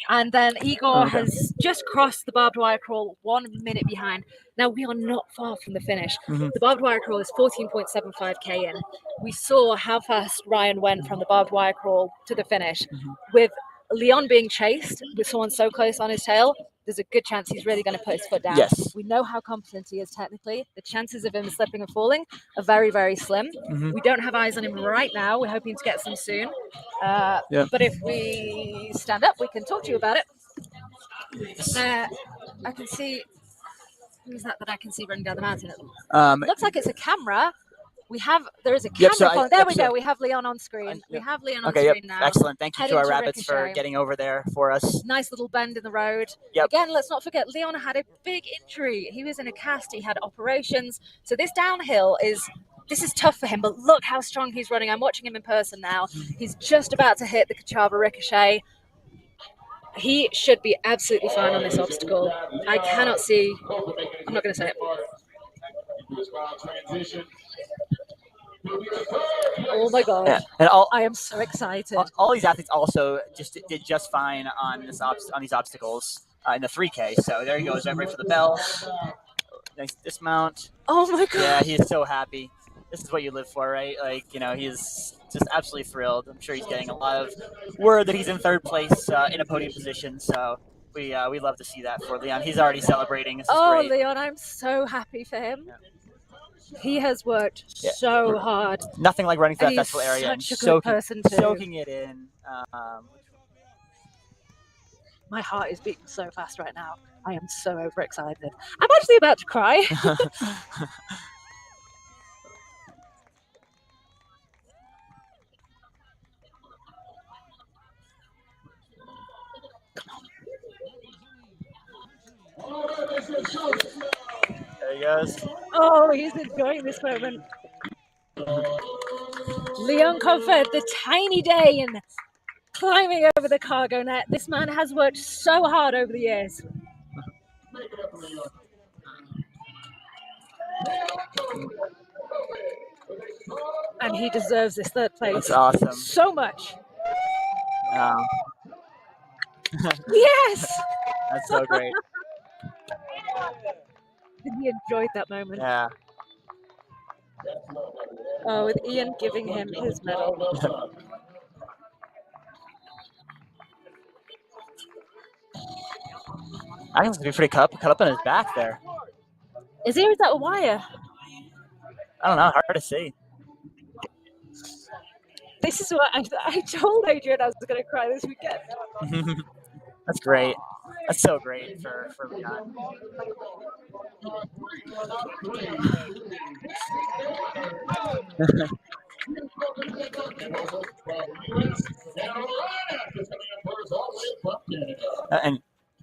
And then Igor has just crossed the barbed wire crawl 1 minute behind. Now, we are not far from the finish. The barbed wire crawl is 14.75k in. We saw how fast Ryan went from the barbed wire crawl to the finish. With Leon being chased with someone so close on his tail, there's a good chance he's really going to put his foot down. Yes. We know how competent he is technically. The chances of him slipping and falling are very, very slim. We don't have eyes on him right now. We're hoping to get some soon. But if we stand up, we can talk to you about it. I can see, who's that I can see running down the mountain? Looks like it's a camera. There is a camera. There we go. We have Leon on screen. We have Leon on screen now. Excellent. Thank you Heading to our to rabbits for Ricochet. getting over there for us. Nice little bend in the road. Again, let's not forget, Leon had a big injury. He was in a cast. He had operations. So this downhill is tough for him, but look how strong he's running. I'm watching him in person now. He's just about to hit the Kachava Ricochet. He should be absolutely fine on this obstacle. I cannot see. I'm not going to say it. Oh my god! Yeah. And I am so excited. All these athletes also did just fine on these obstacles in the 3K. So there he goes, right for the bell. Nice dismount. Oh my god! Yeah, he is so happy. This is what you live for, right? Like, you know, he's just absolutely thrilled. I'm sure he's getting a lot of word that he's in third place in a podium position. So we love to see that for Leon. He's already celebrating. This is great. Leon, I'm so happy for him. Yeah. He has worked so hard. Nothing like running through that festival area and soaking it in. My heart is beating so fast right now. I am so overexcited. I'm actually about to cry. There he goes. Oh, he's enjoying this moment. Leon Comfort, the tiny Dane, climbing over the cargo net. This man has worked so hard over the years. And he deserves this third place. That's awesome. So much. Yes! That's so great. He enjoyed that moment. Yeah. Oh, with Ian giving him his medal. I think it's going to be pretty cut up on his back there. Is he, or is that a wire? I don't know. Hard to see. This is what I told Adrian I was going to cry this weekend. That's great. That's so great for Leon.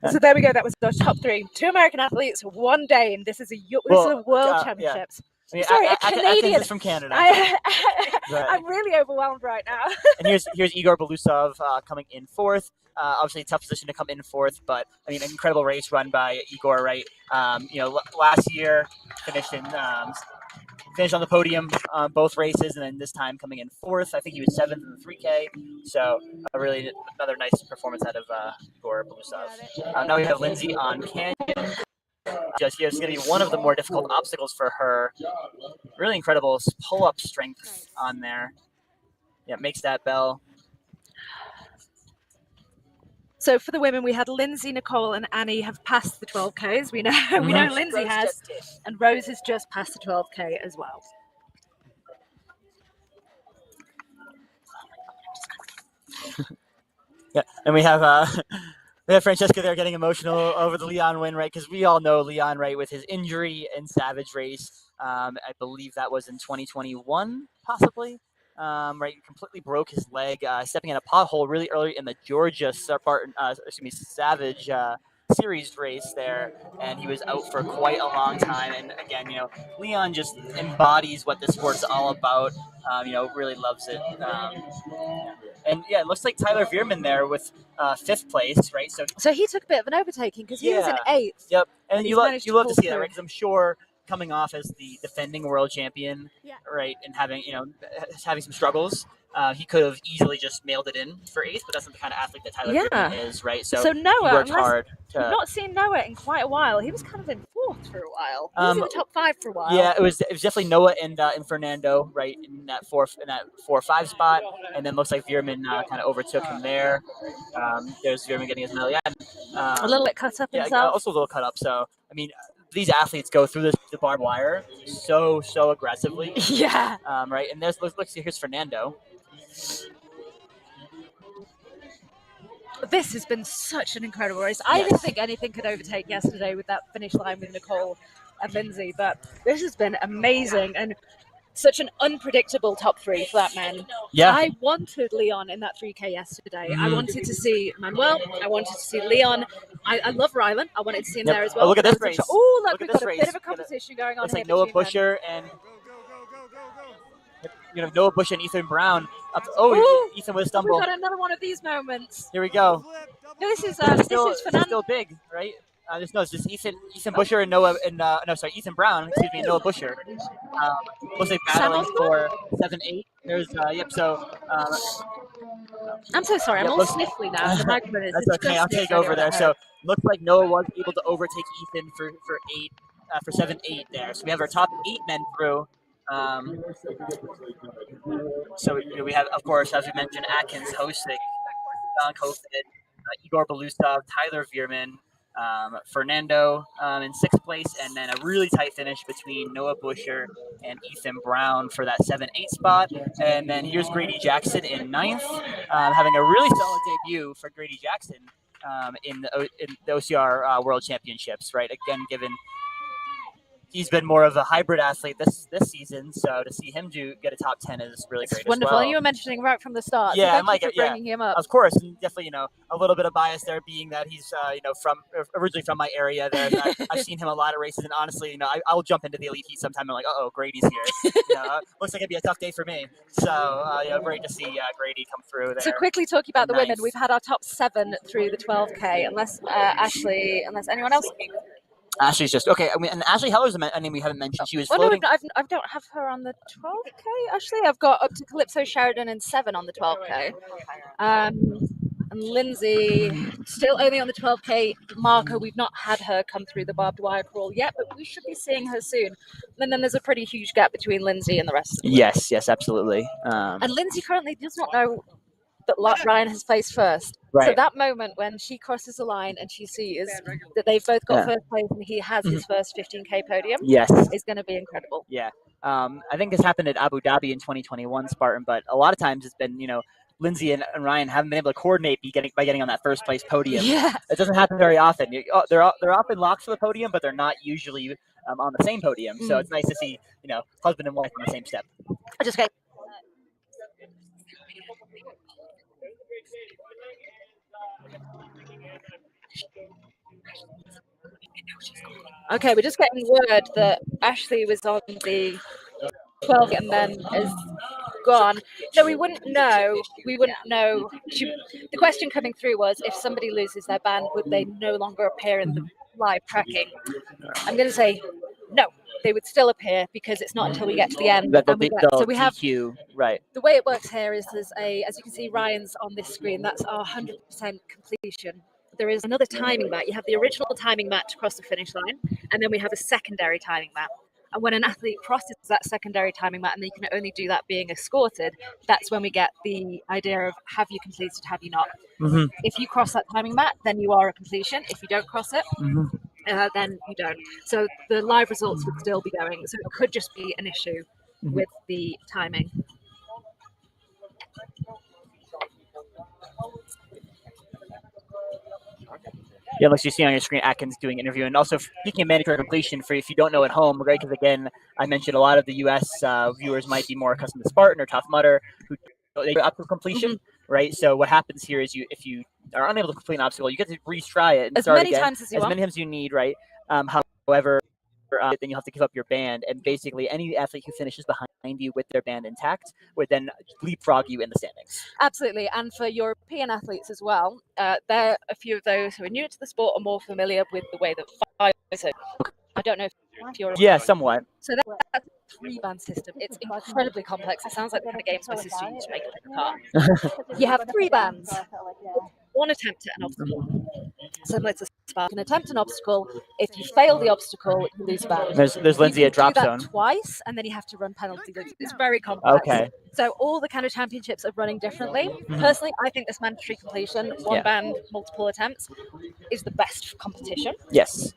So there we go. That was our top three. 2 American athletes, 1 Dane. This is a world championships. Yeah. Sorry, a Canadian. Is from Canada. I'm really overwhelmed right now. And here's Igor Belousov coming in 4th. Obviously, a tough position to come in 4th, but I mean, an incredible race run by Igor. Right? Last year finished on the podium both races, and then this time coming in 4th. I think he was 7th in the 3K. So really another nice performance out of Igor Belousov. Now we have Lindsay on Canyon. Just here's going to be one of the more difficult obstacles for her. Really incredible pull-up strength on there. Yeah, makes that bell. So for the women, we had Lindsay, Nicole, and Annie have passed the 12Ks. We know Lindsay has, and Rose has just passed the 12K as well. Yeah, and we have Francesca there getting emotional over the Leon win, right? Because we all know Leon, right, with his injury in Savage race. I believe that was in 2021, possibly. Right, completely broke his leg, stepping in a pothole really early in the Georgia Savage series race there, and he was out for quite a long time. And again, Leon just embodies what this sport's all about. Really loves it. And yeah, it looks like Tyler Veerman there with 5th place, right? So he took a bit of an overtaking because he was in 8th. Yep, and you love to see that, right? Because I'm sure coming off as the defending world champion, right, and having some struggles, he could have easily just mailed it in for 8th, but that's not the kind of athlete that Tyler Griffin is, right? So he Noah, worked hard we've not seen Noah in quite a while. He was kind of in 4th for a while. He was in the top 5 for a while. Yeah, it was definitely Noah and Fernando, right, in that 4-5 spot, and then looks like Veerman kind of overtook him there. There's Veerman getting his medal. Yeah, a little bit cut up himself. Also a little cut up. So I mean, these athletes go through the barbed wire so aggressively. Yeah. Right, and here's Fernando. This has been such an incredible race. I didn't think anything could overtake yesterday with that finish line with Nicole and Lindsay, but this has been amazing and such an unpredictable top 3 flat men. Yeah. I wanted Leon in that 3K yesterday. I wanted to see Manuel. I wanted to see Leon. I love Rylan. I wanted to see him there as well. Oh, look at this race. Oh, look, we've got a bit of a competition going on It's here. like Noah Busher and Noah Bush and Ethan Brown. Ethan with a stumble. We've got another one of these moments. Here we go. No, this is Fernando. Still big, right? It's just Ethan Busher and Noah and Ethan Brown. Excuse me, and Noah Busher. Looks like battling for 7-8. There's So. I'm so sorry. I'm all sniffly now. The microphone is. That's okay. I'll take over there. So looks like Noah was able to overtake Ethan for 7-8 there. So we have our top 8 men through. So we have, of course, as we mentioned, Atkins, Hosek, Don Kofid, Igor Belousov, Tyler Veerman, Fernando in 6th place, and then a really tight finish between Noah Busher and Ethan Brown for that 7-8 spot. And then here's Grady Jackson in 9th, having a really solid debut for Grady Jackson in the OCR World Championships, right? Again, given he's been more of a hybrid athlete this season, so to see him get a top 10 is really great. Wonderful. As well. And you were mentioning right from the start. Yeah, so thank you for bringing him up. Of course, and definitely, a little bit of bias there, being that he's originally from my area. That I've seen him a lot of races, and honestly, I'll jump into the elite heat sometime. And I'm like, Grady's here. Looks like it'd be a tough day for me. So great to see Grady come through there. So quickly talking about the women, we've had our top 7 through the 12K. Unless anyone else. Ashley's just okay. I mean, and Ashley Heller's a name we haven't mentioned. She was floating. No, I don't have her on the 12K. Actually, I've got up to Calypso Sheridan in 7 on the 12K. And Lindsay still only on the 12K marker. We've not had her come through the barbed wire crawl yet, but we should be seeing her soon. And then there's a pretty huge gap between Lindsay and the rest of the Yes, absolutely. And Lindsay currently does not know that Ryan has placed first. Right. So that moment when she crosses the line and she sees that they've both got first place and he has his first 15K podium, is going to be incredible. Yeah. I think this happened at Abu Dhabi in 2021, Spartan, but a lot of times it's been, Lindsay and Ryan haven't been able to coordinate by getting on that first place podium. Yeah. It doesn't happen very often. They're often locked for the podium, but they're not usually on the same podium. So it's nice to see, husband and wife on the same step. Okay, we're just getting word that Ashley was on the 12 and then is gone. No, we wouldn't know. The question coming through was, if somebody loses their band, would they no longer appear in the live tracking? I'm going to say no. They would still appear because it's not until we get to the end. So we have DQ, right. The way it works here is as you can see, Ryan's on this screen. That's our 100% completion. There is another timing mat. You have the original timing mat to cross the finish line, and then we have a secondary timing mat. And when an athlete crosses that secondary timing mat, and they can only do that being escorted, that's when we get the idea of, have you completed, have you not? Mm-hmm. If you cross that timing mat, then you are a completion. If you don't cross it, then you don't. So the live results would still be going. So it could just be an issue with the timing. Yeah, like you see on your screen, Atkins doing an interview. And also, speaking of mandatory completion, for if you don't know at home, right, because again, I mentioned a lot of the U.S. Viewers might be more accustomed to Spartan or Tough Mudder, who they go up to completion, right? So what happens here is if you are unable to complete an obstacle, you get to retry it and as start many again. times as you want. As many times as you need, right? However, then you'll have to give up your band, and basically any athlete who finishes behind you with their band intact would then leapfrog you in the standings. Absolutely, and for European athletes as well, there are a few of those who are new to the sport or more familiar with the way that fires it. I don't know if you're... Yeah, somewhat. So that's 3-band system. It's incredibly complex. It sounds like the kind of games my sister used to make in the car. You have 3 bands. 1 attempt at an obstacle. Similar to Spark. You can attempt an obstacle. If you fail the obstacle, you lose a band. There's Lindsay at drop do that zone. twice, and then you have to run penalty loops. It's very complex. Okay. So all the kind of championships are running differently. Personally, I think this mandatory completion, 1 band, multiple attempts, is the best competition. Yes.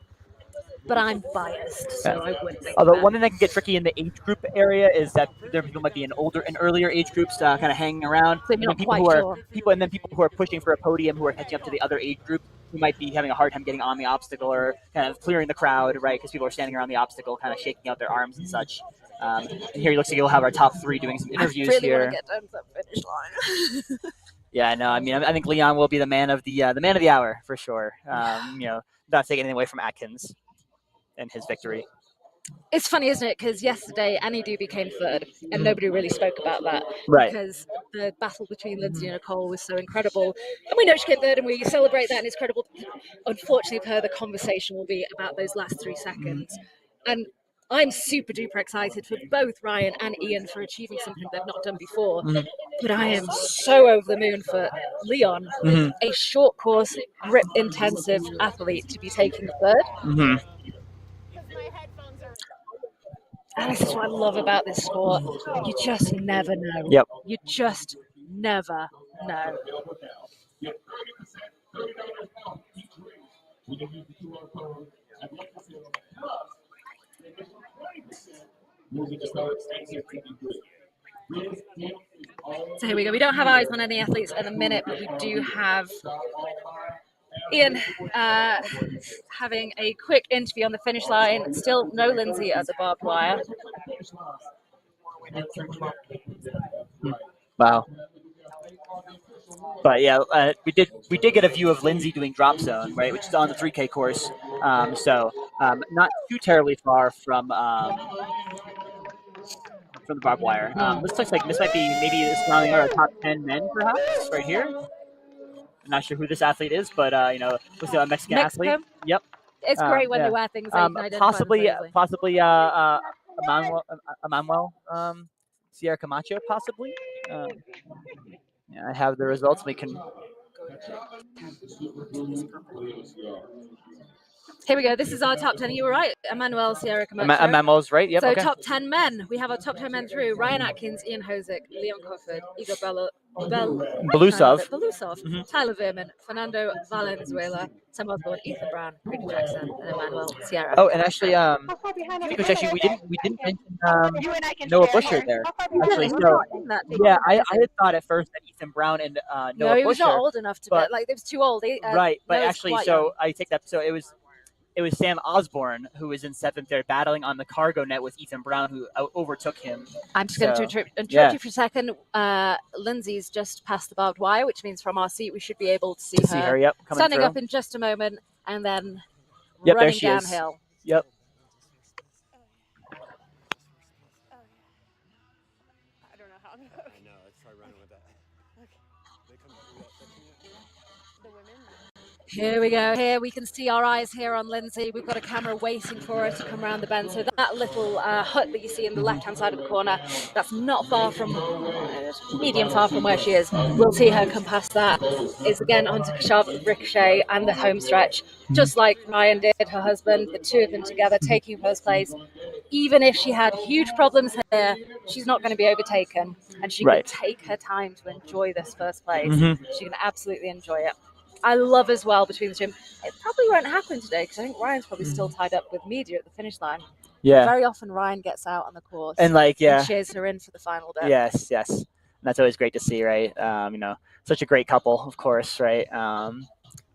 But I'm biased, so I would think Although that. one thing that can get tricky in the age group area is that there people might be in earlier age groups kind of hanging around. So you're not people quite who sure. are people who are pushing for a podium who are catching up to the other age group who might be having a hard time getting on the obstacle or kind of clearing the crowd, right? Because people are standing around the obstacle, kind of shaking out their arms and such. And here it looks like you'll have our top 3 doing some interviews I really here. want to get down to that finish line. Yeah, no, I mean, I think Leon will be the man of the hour for sure. Not taking anything away from Atkins and his victory. It's funny, isn't it? Because yesterday Annie Doobie came 3rd, and nobody really spoke about that. Right. Because the battle between Lindsay and Nicole was so incredible. And we know she came 3rd, and we celebrate that, and it's incredible. Unfortunately for her, the conversation will be about those last 3 seconds. And I'm super duper excited for both Ryan and Ian for achieving something they've not done before. But I am so over the moon for Leon, a short course, grip intensive athlete, to be taking 3rd. And this is what I love about this sport. You just never know. Yep. You just never know. So here we go. We don't have eyes on any athletes at the minute, but we do have Ian having a quick interview on the finish line. Still no Lindsay at the barbed wire. Wow. But yeah, we did get a view of Lindsay doing drop zone, right, which is on the 3K course. So not too terribly far from the barbed wire. This looks like this might be maybe surrounding our top 10 men, perhaps, right here. I'm not sure who this athlete is, but was a Mexican athlete. Yep. It's great when they wear things that you can identify possibly Emmanuel Sierra Camacho, possibly. I have the results. We can. Here we go. This is our top 10. You were right. Emmanuel Sierra Camacho. Emmanuel's right. Yep. So okay. top 10 men. We have our top 10 men through Ryan Atkins, Ian Hosick, Leon Cofford, Igor Belusov, Tyler Verman, Fernando Valenzuela, Sam Osborne, Ethan Brown, Peter Jackson, and Emmanuel Sierra. Oh, and actually, we didn't mention Noah Busher there. Actually, so yeah, I had thought at first that Ethan Brown and Noah Busher. No, he was not old enough to be. Like, it was too old. Right, but actually, so I take that. So it was Sam Osborne who was in 7th there battling on the cargo net with Ethan Brown, who overtook him. I'm just going to interrupt you for a second. Lindsay's just past the barbed wire, which means from our seat we should be able to see her. Yep, standing through. Up in just a moment and then running there she downhill. Is. Yep. I don't know how. I know. Let's try running with that. Okay. They come through that section yet? The women. Here we go. Here we can see our eyes here on Lindsay. We've got a camera waiting for her to come around the bend. So that little hut that you see in the left-hand side of the corner, that's not far from, medium far from where she is. We'll see her come past that. It's again onto Kashav, Ricochet, and the home stretch. Just like Ryan did, her husband, the 2 of them together taking first place. Even if she had huge problems here, she's not going to be overtaken. And she can take her time to enjoy this first place. She can absolutely enjoy it. I love as well between the two. It probably won't happen today because I think Ryan's probably still tied up with media at the finish line. Yeah. Very often Ryan gets out on the course and cheers her in for the final bit. Yes. And that's always great to see, right? Such a great couple, of course, right?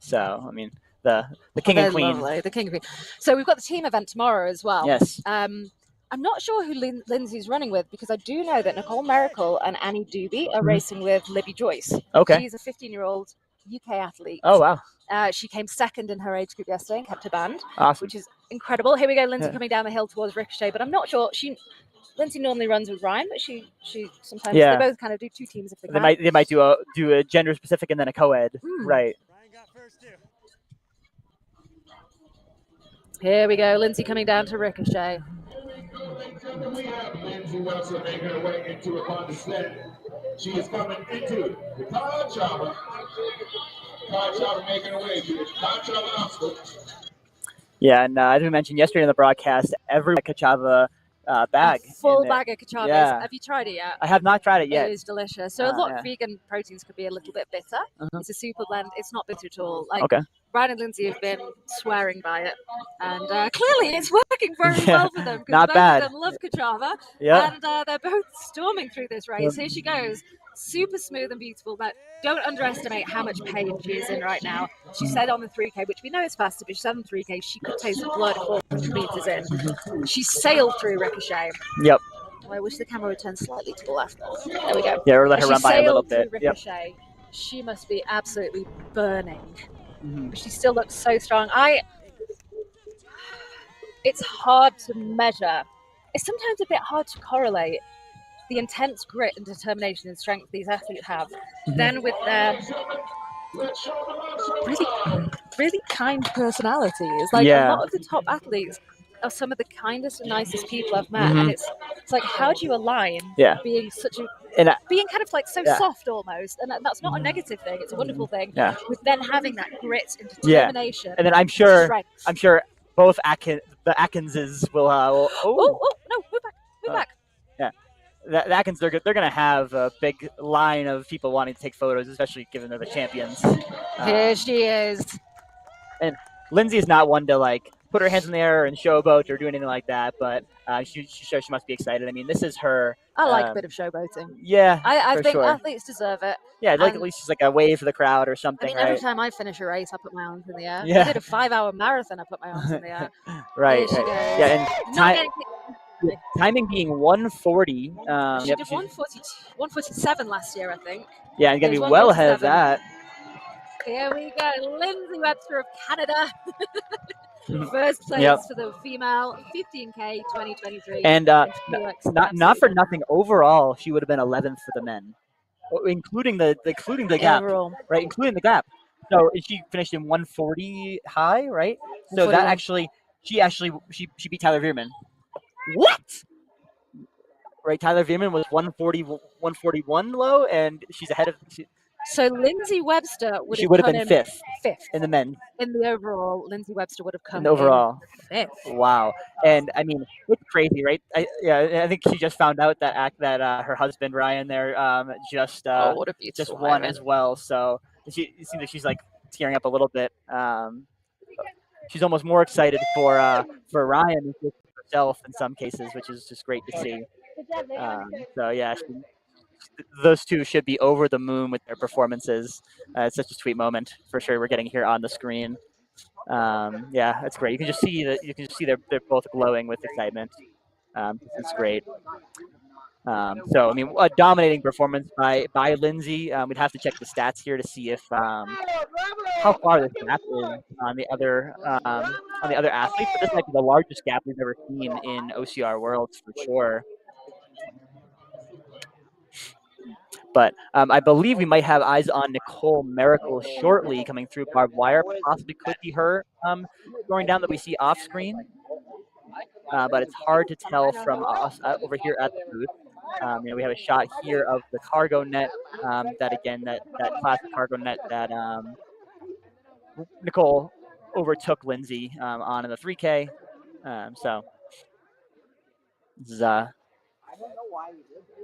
So I mean, the king and queen. Lovely. The king and queen. So we've got the team event tomorrow as well. Yes. I'm not sure who Lindsay's running with because I do know that Nicole Miracle and Annie Doobie are racing with Libby Joyce. Okay. She's a 15-year-old UK athlete. Oh, wow. She came 2nd in her age group yesterday and kept her band, awesome. Which is incredible. Here we go, Lindsay coming down the hill towards Ricochet, but I'm not sure. Lindsay normally runs with Ryan, but she sometimes they both kind of do 2 teams if they can. They might do a gender specific and then a co-ed, right? Ryan got first too. Here we go, Lindsay coming down to Ricochet. And we have Lindsay Wilson making her way into a contestant. She is coming into the Ocrwc. Ocrwc making her way to the Ocrwc obstacle. Yeah, and as we mentioned yesterday in the broadcast, every Ocrwc bag. Full bag of Ocrwcs. Yeah. Have you tried it yet? I have not tried it yet. It is delicious. So a lot yeah. of vegan proteins could be a little bit bitter. It's a super blend. It's not bitter at all. Like Okay. Ryan and Lindsay have been swearing by it, and clearly it's working very Yeah, well for them. not both bad. of them love Ocrwc, Yeah. and they're both storming through this race. Here she goes, super smooth and beautiful. But don't underestimate how much pain she is in right now. She said on the 3K, which we know is faster, but she said on the 3K she could taste the blood 400 meters in. She sailed through Ricochet. Yep. I wish the camera would turn slightly to the left. There we go. Yeah, or let her run by a little bit. Ricochet. Yep. She must be absolutely burning. Mm-hmm. But she still looks so strong. It's hard to measure. It's sometimes a bit hard to correlate the intense grit and determination and strength these athletes have, then with their really kind personalities. Like a lot of the top athletes are some of the kindest and nicest people I've met, and it's like, how do you align being such a being kind of like so soft almost, and that's not a negative thing, it's a wonderful thing, with then having that grit and determination. And then I'm sure both the Atkinses will no, move back. Yeah. The Atkins, they're going to have a big line of people wanting to take photos, especially given they're the champions. Here she is. And Lindsay is not one to like put her hands in the air and showboat or do anything like that, but she shows she must be excited. I mean, this is her. I like a bit of showboating. Yeah, I think athletes deserve it. Yeah, like at least just like a wave for the crowd or something. I mean, every time I finish a race, I put my arms in the air. Yeah. I did a 5-hour marathon. I put my arms in the air. Right. Here she goes. Yeah, and timing being 140. She did 147 last year, I think. Yeah, and gonna be well ahead of that. Here we go, Lindsay Webster of Canada. First place for the female 15K 2023. And not for nothing, overall she would have been 11th for the men, including the gap, right? Including the gap. So she finished in 140 high, right? So that actually she beat Tyler Veerman. What? Right, Tyler Veerman was 141 low, and she's ahead of. So Lindsay Webster would have been fifth in the men. In the overall, Lindsay Webster would have come in fifth. Wow, and I mean it's crazy, right? I think she just found out that her husband Ryan there just won as well. So it seems like she's like tearing up a little bit. She's almost more excited for Ryan than for herself in some cases, which is just great to see. So yeah. Those two should be over the moon with their performances. It's such a sweet moment for sure. We're getting here on the screen. Yeah, that's great. You can just see they're both glowing with excitement. This is great. So I mean, a dominating performance by Lindsay. We'd have to check the stats here to see if how far this gap is on the other athletes. But this might be the largest gap we've ever seen in OCR Worlds for sure. But I believe we might have eyes on Nicole Miracle shortly coming through barbed wire. Possibly could be her going down that we see off screen. But it's hard to tell from us over here at the booth. We have a shot here of the cargo net. That classic cargo net that Nicole overtook Lindsay on in the 3K. So this is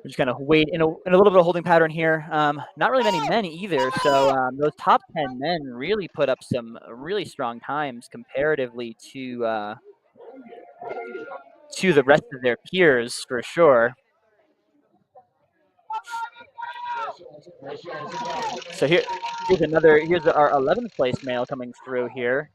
we're just kind of wait in a little bit of holding pattern here. Not really many men either. So those top 10 men really put up some really strong times comparatively to the rest of their peers for sure. So here's our 11th place male coming through here.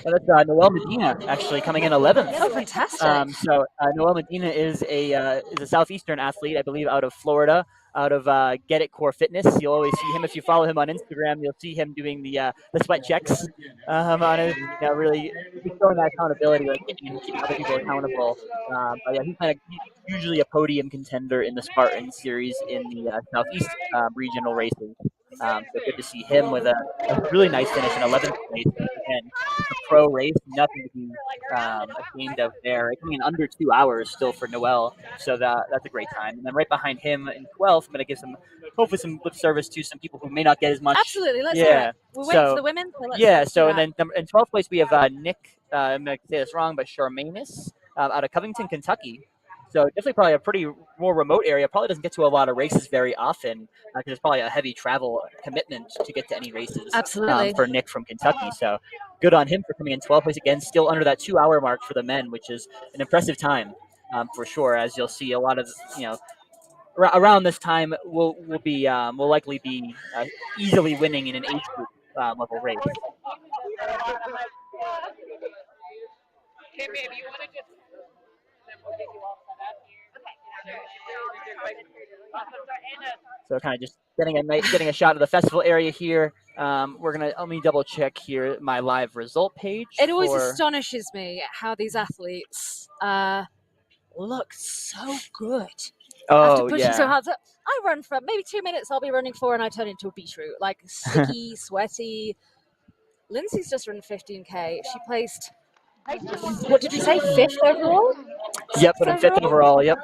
That's Noelle Medina actually coming in 11th. Oh, fantastic! So Noelle Medina is a southeastern athlete, I believe, out of Florida, out of Get It Core Fitness. You'll always see him if you follow him on Instagram. You'll see him doing the sweat checks on it. Really showing that accountability, like keeping other people accountable. But yeah, he's usually a podium contender in the Spartan series in the Southeast regional races. So good to see him with a really nice finish in 11th place. And a pro race, nothing to be ashamed of there. Coming in under 2 hours still for Noel, so that's a great time. And then right behind him in 12th, I'm going to give hopefully some lip service to some people who may not get as much. Absolutely, let's hear it. We're waiting for the women. So let's so and then in 12th place we have Nick. I'm going to say this wrong, but Charmanis out of Covington, Kentucky. So definitely probably a pretty more remote area. Probably doesn't get to a lot of races very often because it's probably a heavy travel commitment to get to any races. Absolutely. For Nick from Kentucky. So good on him for coming in 12th place again, still under that 2 hour mark for the men, which is an impressive time for sure. As you'll see, a lot of around this time we'll likely be easily winning in an age group level race. Hey, babe, you want to just... We'll get you all set up here. Okay. So kind of just getting a shot of the festival area here. Let me double check here my live result page. It always astonishes me how these athletes look so good. After pushing so hard. So I run for maybe 2 minutes. I'll be running for, and I turn into a beetroot, like sticky, sweaty. Lindsay's just run 15K. She placed, what did you say, 5th overall? Yep, but in 5th overall. Yep.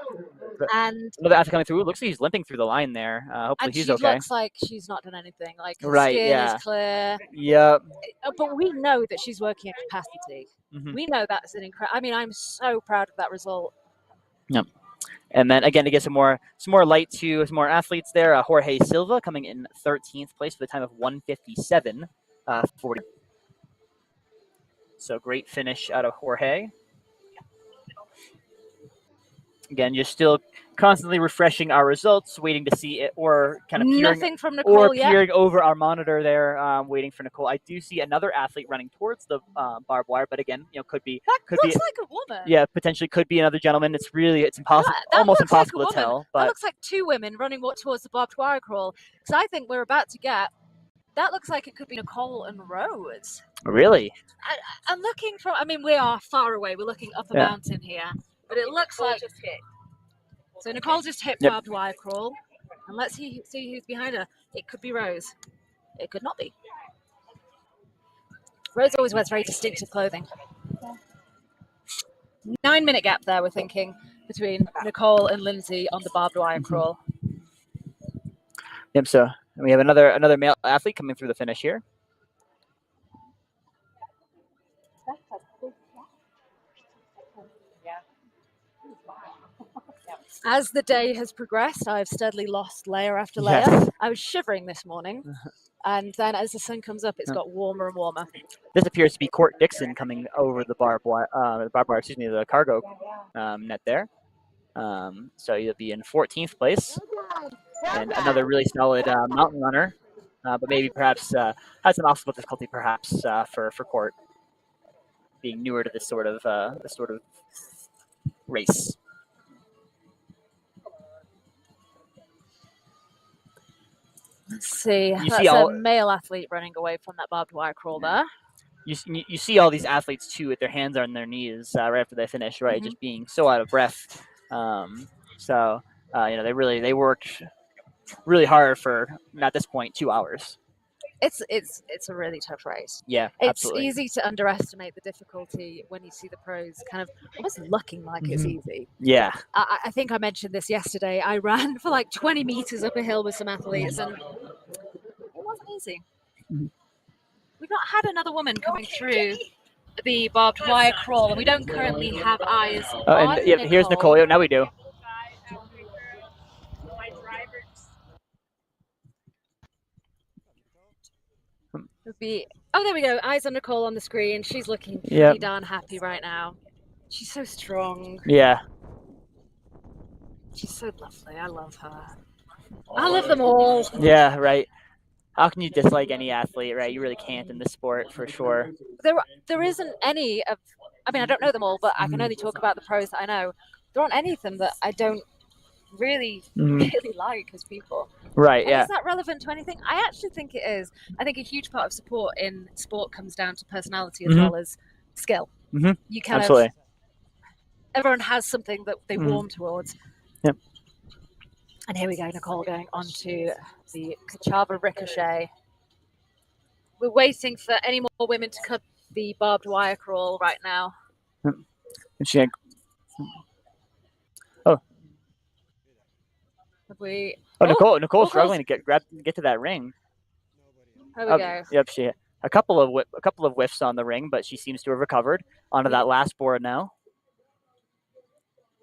And another athlete coming through. Looks like he's limping through the line there. Hopefully he's okay. She looks like she's not done anything. Like her skin is clear. Yep. But we know that she's working at capacity. We know that's an incredible. I mean, I'm so proud of that result. Yep. And then again to get some more light to some more athletes there. Jorge Silva coming in 13th place with a time of 1:57:40. So great finish out of Jorge. Again, just still constantly refreshing our results, waiting to see it, or kind of nothing from Nicole peering over our monitor there, waiting for Nicole. I do see another athlete running towards the barbed wire, but again, could be looks like a woman. Yeah, potentially could be another gentleman. It's impossible, almost impossible to tell. But that looks like 2 women running towards the barbed wire crawl. Because I think we're about to get. That looks like it could be Nicole and Rose. Really? I'm looking from. I mean, we are far away. We're looking up a mountain here. But it looks like just hit. So Nicole just hit barbed wire crawl, and let's see who's behind her. It could be Rose. It could not be. Rose always wears very distinctive clothing. 9-minute gap there, we're thinking, between Nicole and Lindsay on the barbed wire crawl. Yep. So we have another male athlete coming through the finish here. As the day has progressed, I've steadily lost layer after layer. Yes. I was shivering this morning, and then as the sun comes up, it's got warmer and warmer. This appears to be Court Dixon coming over the barbed wire, the cargo net there. So he'll be in 14th place, and another really solid mountain runner, but maybe perhaps had some obstacle difficulty, perhaps for Court, being newer to this sort of race. Let's see. That's a male athlete running away from that barbed wire crawl there. You see all these athletes too with their hands on their knees right after they finish, right? Just being so out of breath. They worked really hard for at this point 2 hours. It's a really tough race. Yeah, it's absolutely. Easy to underestimate the difficulty when you see the pros kind of almost looking like it's easy. Yeah. I think I mentioned this yesterday. I ran for like 20 meters up a hill with some athletes, and it wasn't easy. We've not had another woman coming through the barbed wire crawl, and we don't currently have eyes on Nicole. Here's Nicole. Now we do. There we go. Eyes on Nicole on the screen. She's looking pretty darn happy right now. She's so strong. Yeah. She's so lovely. I love her. I love them all. Yeah, right. How can you dislike any athlete, right? You really can't in this sport, for sure. There isn't any of. I mean, I don't know them all, but I can only talk about the pros that I know. There aren't any of them that I don't really like as people. Right, and is that relevant to anything? I actually think it is. I think a huge part of support in sport comes down to personality as well as skill. You kind Absolutely. of everyone has something that they warm towards. Yep. And here we go, Nicole going onto the Kachava ricochet. We're waiting for any more women to cut the barbed wire crawl right now. And she had, oh, Have we? Nicole's Nicole's- struggling to get to that ring. There we go. Yep, she a couple of whiffs on the ring, but she seems to have recovered onto that last board now.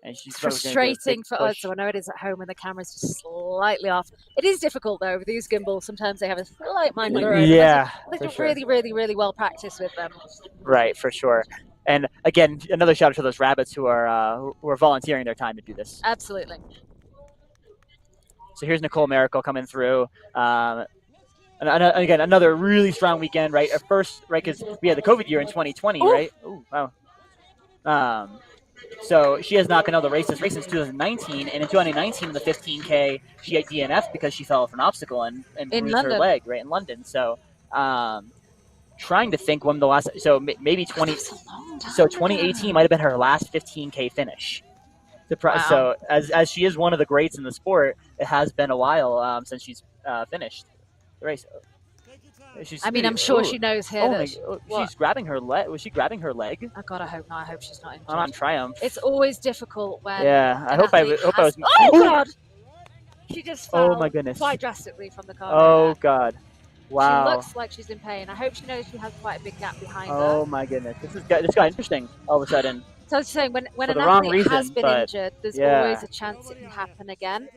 And she's It's frustrating for us, so I know it is at home and the camera's just slightly off. It is difficult though with these gimbals. Sometimes they have a slight mind of their own. Yeah, they're really, really, really well practiced with them. Right, for sure. And again, another shout out to those rabbits who are volunteering their time to do this. Absolutely. So here's Nicole Miracle coming through. And again, another really strong weekend, right? At first, right, because we had the COVID year in 2020, Ooh. right? Oh, wow. So she has not been able to race this race since 2019, and in 2019 in the 15K, she had DNF because she fell off an obstacle and bruised her leg, right, in London. So trying to think when the last, so maybe 2018 might have been her last 15K finish. Wow. So as she is one of the greats in the sport, it has been a while since she's finished the race. I'm sure she knows here. She's grabbing her leg. Was she grabbing her leg? Oh God, I hope not. I hope she's not injured. I'm on Triumph. It's always difficult when. Yeah, I hope I was. Oh God! She just fell. Oh my goodness! Quite drastically from the car. Oh God! Wow. She looks like she's in pain. I hope she knows she has quite a big gap behind her. Oh my goodness! This got interesting all of a sudden. So I was saying, when an athlete has been injured, there's always a chance it can happen again.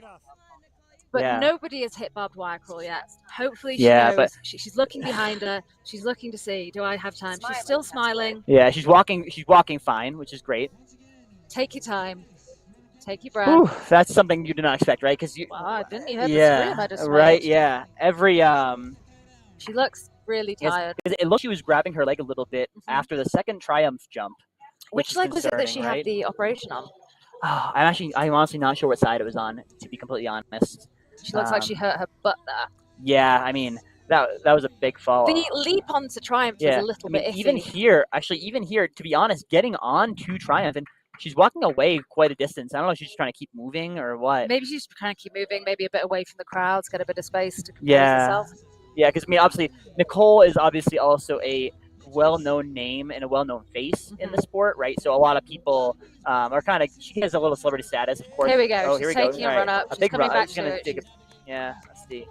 But nobody has hit barbed wire crawl yet. Hopefully she knows. But she's looking behind her. She's looking to see, do I have time? She's still smiling. Yeah, she's walking fine, which is great. Take your time. Take your breath. Ooh, that's something you did not expect, right? Because didn't you hear the scream I just right, made? yeah. Every She looks really tired. It looked she was grabbing her leg a little bit after the second Triumph jump. Which leg was it that she had the operation on? Oh, I'm honestly not sure what side it was on, to be completely honest. She looks like she hurt her butt there. Yeah, I mean, that was a big fall. The leap onto Triumph was a little bit iffy. Even here, to be honest, getting on to Triumph, and she's walking away quite a distance. I don't know if she's just trying to keep moving or what. Maybe she's trying to keep moving, maybe a bit away from the crowds, get a bit of space to compose herself. Yeah, because obviously, Nicole is obviously also a well-known name and a well-known face in the sport, right? So a lot of people are kind of, she has a little celebrity status, of course. Here we go. Oh, she's taking a run up. She's coming back to it. Yeah, let's see.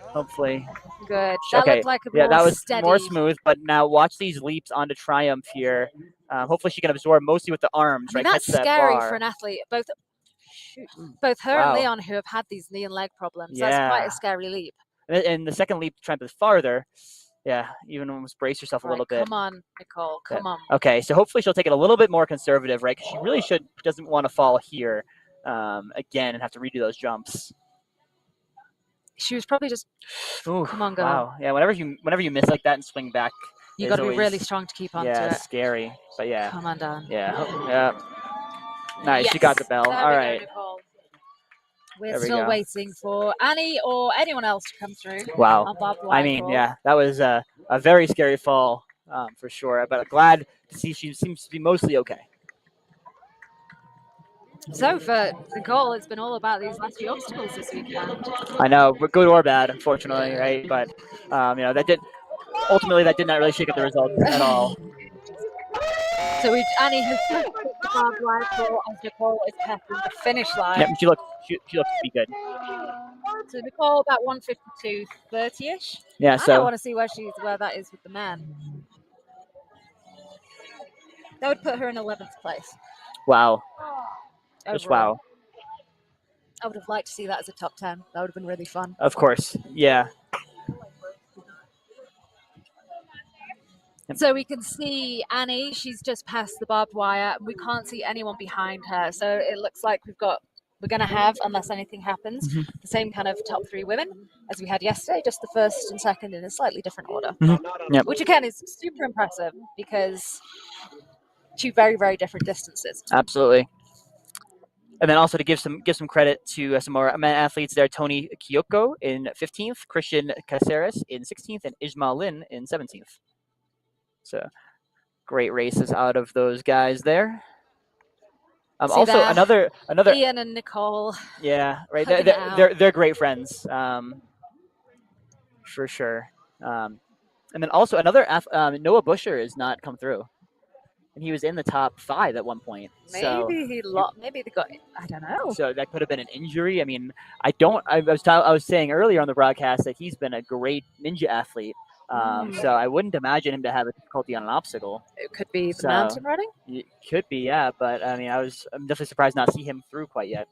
Hopefully. Good. That looked like a more that was steady. more smooth, but now watch these leaps onto Triumph here. Hopefully she can absorb mostly with the arms, right? That's scary for an athlete. Both her and Leon, who have had these knee and leg problems. That's quite a scary leap. And the second leap, Triumph is farther. Yeah, even almost brace yourself a little bit. Come on, Nicole. Come on. Okay, so hopefully she'll take it a little bit more conservative, right? Because she really doesn't want to fall here again and have to redo those jumps. She was probably just. Ooh, come on, girl. Wow. Yeah, whenever you miss like that and swing back, you got to be really strong to keep on to it. Yeah, scary. But yeah. Come on, Dan. Yeah. Nice. Yes. She got the bell. There All we right. Go, Nicole. We're still waiting for Annie or anyone else to come through. Wow. I mean, yeah, that was a very scary fall for sure. But glad to see she seems to be mostly okay. So for Nicole, it's been all about these last few obstacles this weekend. I know, but good or bad, unfortunately, right? But that did not really shake up the results at all. So Annie has put the barbed wire crawl as Nicole is passing the finish line. Yep, she looks to be good. So Nicole about 152.30ish. Yeah, so I want to see where that is with the men. That would put her in 11th place. Wow. Overall. Just wow. I would have liked to see that as a top 10. That would have been really fun. Of course. Yeah. So we can see Annie, she's just passed the barbed wire. We can't see anyone behind her. So it looks like we're going to have, unless anything happens, the same kind of top 3 women as we had yesterday, just the first and second in a slightly different order. Yep. Which again is super impressive because 2 very, very different distances. Absolutely. And then also to give some credit to some more men athletes there, Tony Kyoko in 15th, Christian Caceres in 16th, and Ismail Lin in 17th. So great races out of those guys there. See Also, there, another Ian and Nicole. yeah, right. Hugging it out. They're great friends, for sure. And then also another Noah Busher has not come through, and he was in the top 5 at one point. So Maybe they got. I don't know. so that could have been an injury. I mean, I was saying earlier on the broadcast that he's been a great ninja athlete. So I wouldn't imagine him to have a difficulty on an obstacle. It could be the So, mountain running. It could be, yeah. But I mean, I'm definitely surprised not to see him through quite yet.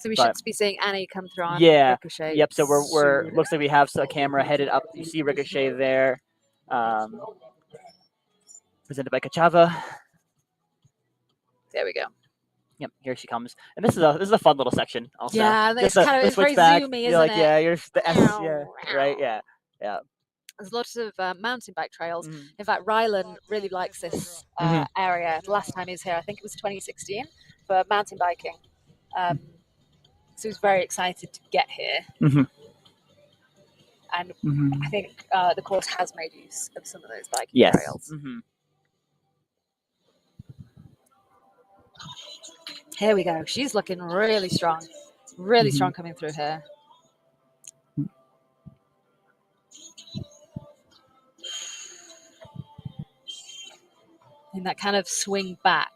So we should be seeing Annie come through on Yeah. Ricochet. Yep. So we're soon. looks like we have a camera headed up. You see Ricochet there, presented by Kachava. There we go. Yep, here she comes, and this is a fun little section. Also, Yeah, it's kind of it's very zoomy, you're isn't like, it? yeah, you're the S, yeah, right, yeah. There's lots of mountain bike trails. Mhm. In fact, Rylan really likes this area. The last time he was here, I think it was 2016, for mountain biking. So he was very excited to get here. Mhm. And I think the course has made use of some of those biking Yes. trails. Here we go. She's looking really strong. Really strong coming through here. And that kind of swing back.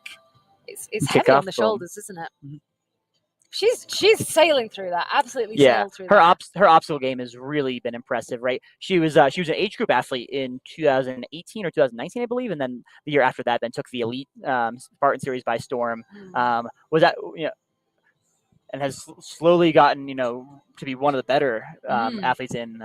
It's heavy on the shoulders, isn't it? She's sailing through that. Absolutely sailed through that. Her obstacle game has really been impressive, right? She was an age group athlete in 2018 or 2019, I believe, and then the year after that, then took the elite Spartan Series by storm. Was that and has slowly gotten to be one of the better athletes in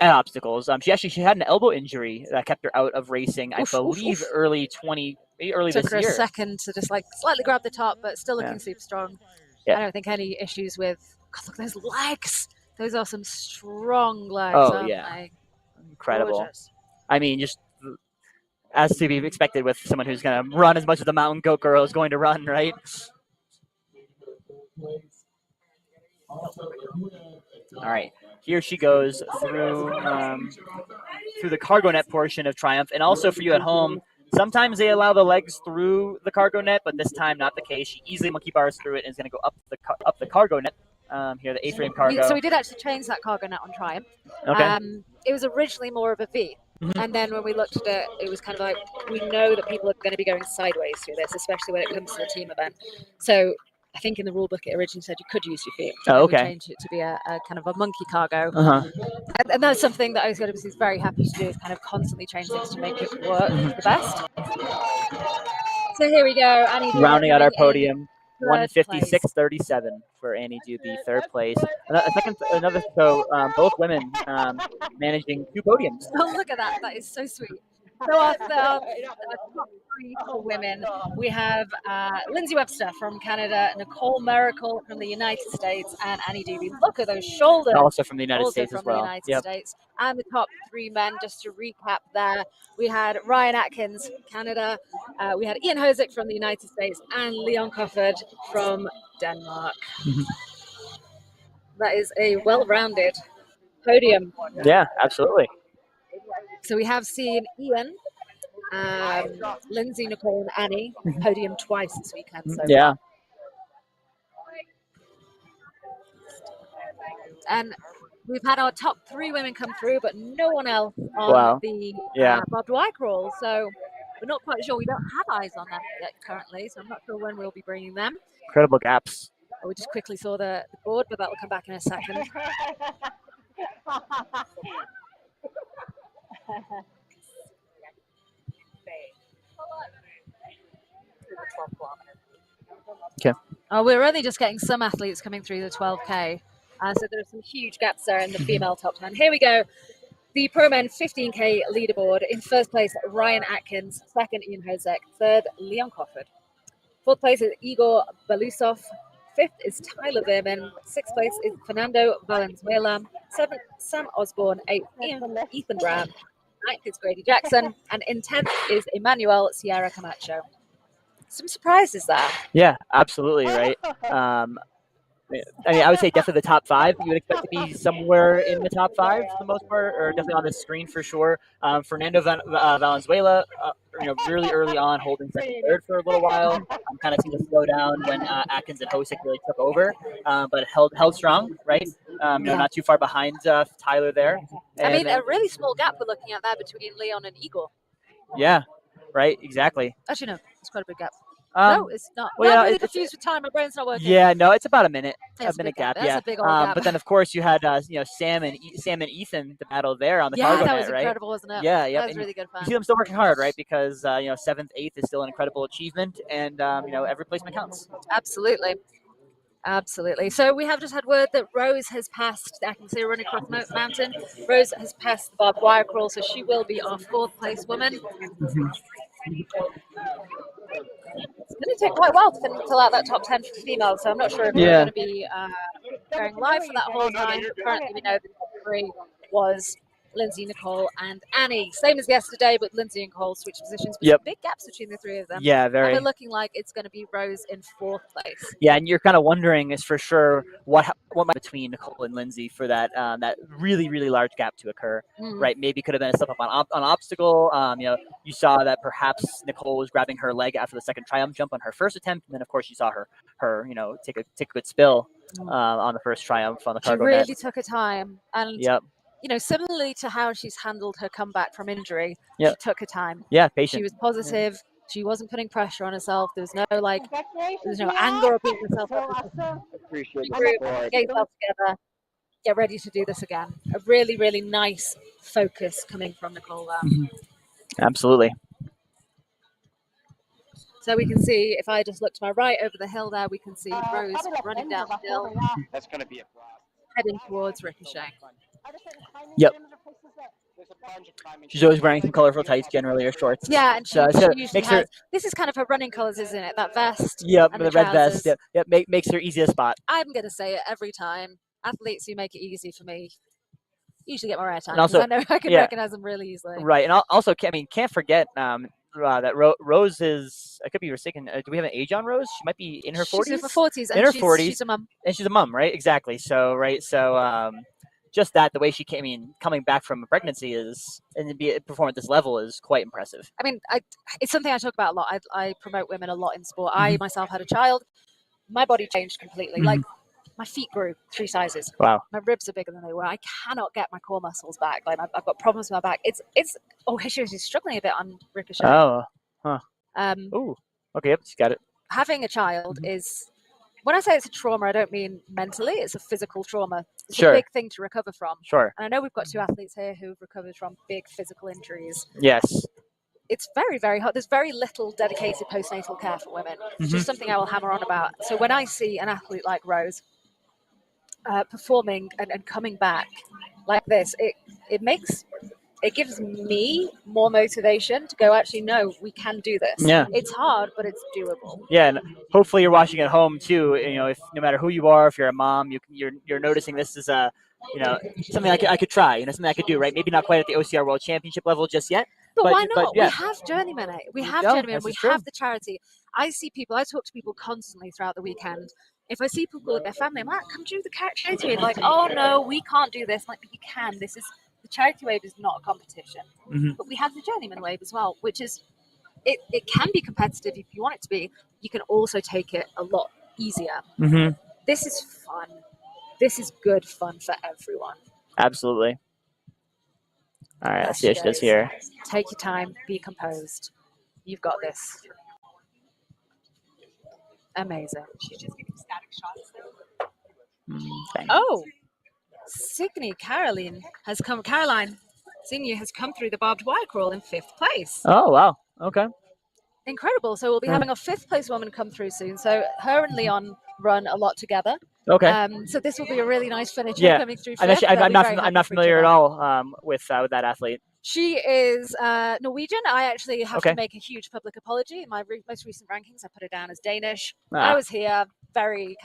at obstacles. She had an elbow injury that kept her out of racing. I believe early Took this her year. a second to just like slightly grab the top, but still looking super strong. Yeah. I don't think any issues with. God, look at those legs. Those are some strong legs. Oh, aren't yeah. they? Incredible. Gorgeous. I mean, just as to be expected with someone who's going to run as much as the mountain goat girl is going to run, right? All right, here she goes through the cargo net portion of Triumph, and also for you at home, sometimes they allow the legs through the cargo net, but this time not the case. She easily monkey bars through it and is going to go up the cargo net. Here, the A-frame cargo. So we did actually change that cargo net on Triumph. Okay. It was originally more of a V. And then when we looked at it, it was kind of like, we know that people are going to be going sideways through this, especially when it comes to the team event. So I think in the rule book it originally said you could use your feet. Oh, okay. We changed it to be a kind of a monkey cargo. Uh-huh. And that's something that Ocrwc is very happy to do, is kind of constantly change things to make it work the best. So here we go. Annie rounding out our podium. third 156.37 for Annie Doobie, third place. Both women managing 2 podiums. Oh, look at that. That is so sweet. So our top 3 for women, we have Lindsay Webster from Canada, Nicole Miracle from the United States, and Annie Doobie. Look at those shoulders. Also from the United Also States from as well. the United States. And the top 3 men, just to recap there, we had Ryan Atkins, Canada, we had Ian Hosick from the United States, and Leon Cofford from Denmark. That is a well-rounded podium. Yeah, absolutely. So we have seen Ian, Lindsay, Nicole, and Annie podium twice this weekend. So yeah. And we've had our top 3 women come through, but no one else on the barbed wire crawl. So we're not quite sure. We don't have eyes on them yet currently, so I'm not sure when we'll be bringing them. Incredible gaps. We just quickly saw the board, but that will come back in a second. Okay. We're only just getting some athletes coming through the 12K. So there are some huge gaps there in the female top 10. Here we go. The Pro Men 15K leaderboard. In first place, Ryan Atkins. Second, Ian Hosick. Third, Leon Cofford. Fourth place is Igor Belusov. Fifth is Tyler Veerman. Sixth place is Fernando Valenzuela. Seventh, Sam Osborne. Eighth, Ethan Brown. Ninth is Grady Jackson. And in 10th is Emmanuel Sierra Camacho. Some surprises there. Yeah, absolutely, right? I mean, I would say definitely the top 5. You would expect to be somewhere in the top 5 for the most part, or definitely on the screen for sure. Fernando Valenzuela really early on, holding second, third for a little while. Kind of seemed to slow down when Atkins and Hosick really took over, but held strong, right? Not too far behind Tyler there. I mean, a really small gap we're looking at there between Leon and Igor. Yeah, right, exactly. Actually, no, it's quite a big gap. No, no, it's not. Well, I'm really confused with time. My brain's not working. Yeah, no, it's about a minute. That's a minute gap. Yeah, that's a big old gap. But then of course you had Sam and Ethan the battle there on the cargo that was net, right? incredible, wasn't it? Yeah, yeah. That was really good fun. You see them still working hard, right? Because 7th, 8th is still an incredible achievement, and every placement counts. Absolutely. Absolutely. So we have just had word that Rose has passed. I can see her running across the mountain. Rose has passed the barbed wire crawl, so she will be our 4th place woman. It's going to take quite a while to fill out that top 10 for females, so I'm not sure if we're going to be going live for that whole time. But currently, we know the top 3 was Lindsay, Nicole, and Annie. Same as yesterday, but Lindsay and Nicole switched positions with some big gaps between the 3 of them. Yeah, very. And we're looking like it's going to be Rose in 4th place. Yeah, and you're kind of wondering is for sure what might between Nicole and Lindsay for that that really large gap to occur, right? Maybe could have been a step up on obstacle. You saw that perhaps Nicole was grabbing her leg after the second triumph jump on her first attempt, and then of course you saw her take a good spill on the first triumph on the cargo net. She really took her time, and similarly to how she's handled her comeback from injury, she took her time. Yeah, patient. She was positive. Yeah. She wasn't putting pressure on herself. There was no anger or beating herself up. Appreciate Get yourself together. Get ready to do this again. A really, really nice focus coming from Nicole there. Absolutely. So we can see, if I just look to my right over the hill there, we can see Rose running down the hill. That's going to be a problem. Heading towards Ricochet. Yep. She's always wearing some colorful tights, generally, or shorts. Yeah, and she usually has. This is kind of her running colors, isn't it? That vest. Yep, and the red vest. Yep, makes her easiest spot. I'm going to say it every time. Athletes who make it easy for me usually get more airtime. Also, I know I can recognize them really easily. Right, and also, can't forget that Rose is. I could be mistaken. Do we have an age on Rose? She might be in her 40s. She's in her 40s. In her 40s. She's a mum. And she's a mum, right? Exactly. So, just that the way she came, coming back from a pregnancy perform at this level is quite impressive. I mean, it's something I talk about a lot. I promote women a lot in sport. I myself had a child. My body changed completely. Like my feet grew 3 sizes. Wow. My ribs are bigger than they were. I cannot get my core muscles back. Like I've got problems with my back. She's struggling a bit on Ricochet. Oh, huh. Ooh. Okay. Yep. She's got it. Having a child is. When I say it's a trauma, I don't mean mentally. It's a physical trauma. It's a big thing to recover from. Sure. And I know we've got 2 athletes here who've recovered from big physical injuries. Yes. It's very, very hard. There's very little dedicated postnatal care for women. It's just something I will hammer on about. So when I see an athlete like Rose performing and coming back like this, it gives me more motivation to go, actually, no, we can do this. Yeah. It's hard, but it's doable. Yeah, and hopefully you're watching at home too. If no matter who you are, if you're a mom, you're noticing this is something I could try. Something I could do. Right? Maybe not quite at the OCR World Championship level just yet. But why not? We have journeymen. We have journeymen. We true. have the charity. I talk to people constantly throughout the weekend. If I see people with their family, I'm like, come do the charity wave. Like, oh no, we can't do this. I'm like, but you can. The charity wave is not a competition. But we have the journeyman wave as well, which is, it can be competitive if you want it to be. You can also take it a lot easier. This is fun. This is good fun for everyone. Absolutely. All right, let's see what she does here. Take your time, be composed. You've got this. Amazing. She's just getting static shots though. Oh, Caroline Senior has come through the barbed wire crawl in 5th place. Oh, wow. Okay. Incredible. So we'll be having a 5th place woman come through soon. So her and Leon run a lot together. Okay. So this will be a really nice finish. Coming through. I'm not familiar at all with that athlete. She is Norwegian. I actually have to make a huge public apology. In my most recent rankings, I put her down as Danish. I was here very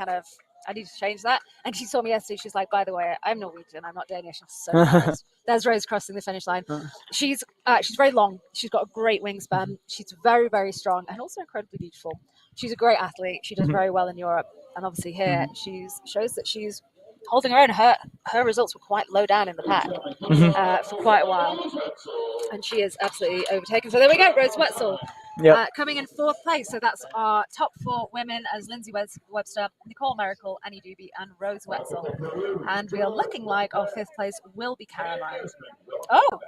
I need to change that. And she saw me yesterday. She's like, by the way, I'm Norwegian. I'm not Danish. I'm so embarrassed. There's Rose crossing the finish line. She's very long. She's got a great wingspan. She's very, very strong and also incredibly beautiful. She's a great athlete. She does very well in Europe. And obviously here, she shows that she's holding her own. Her results were quite low down in the pack for quite a while, and she is absolutely overtaken. So there we go, Rose Wetzel. Coming in 4th place. So that's our top 4 women as Lindsay Webster, Nicole Miracle, Annie Doobie, and Rose Wetzel. And we are looking like our 5th place will be Caroline. Oh,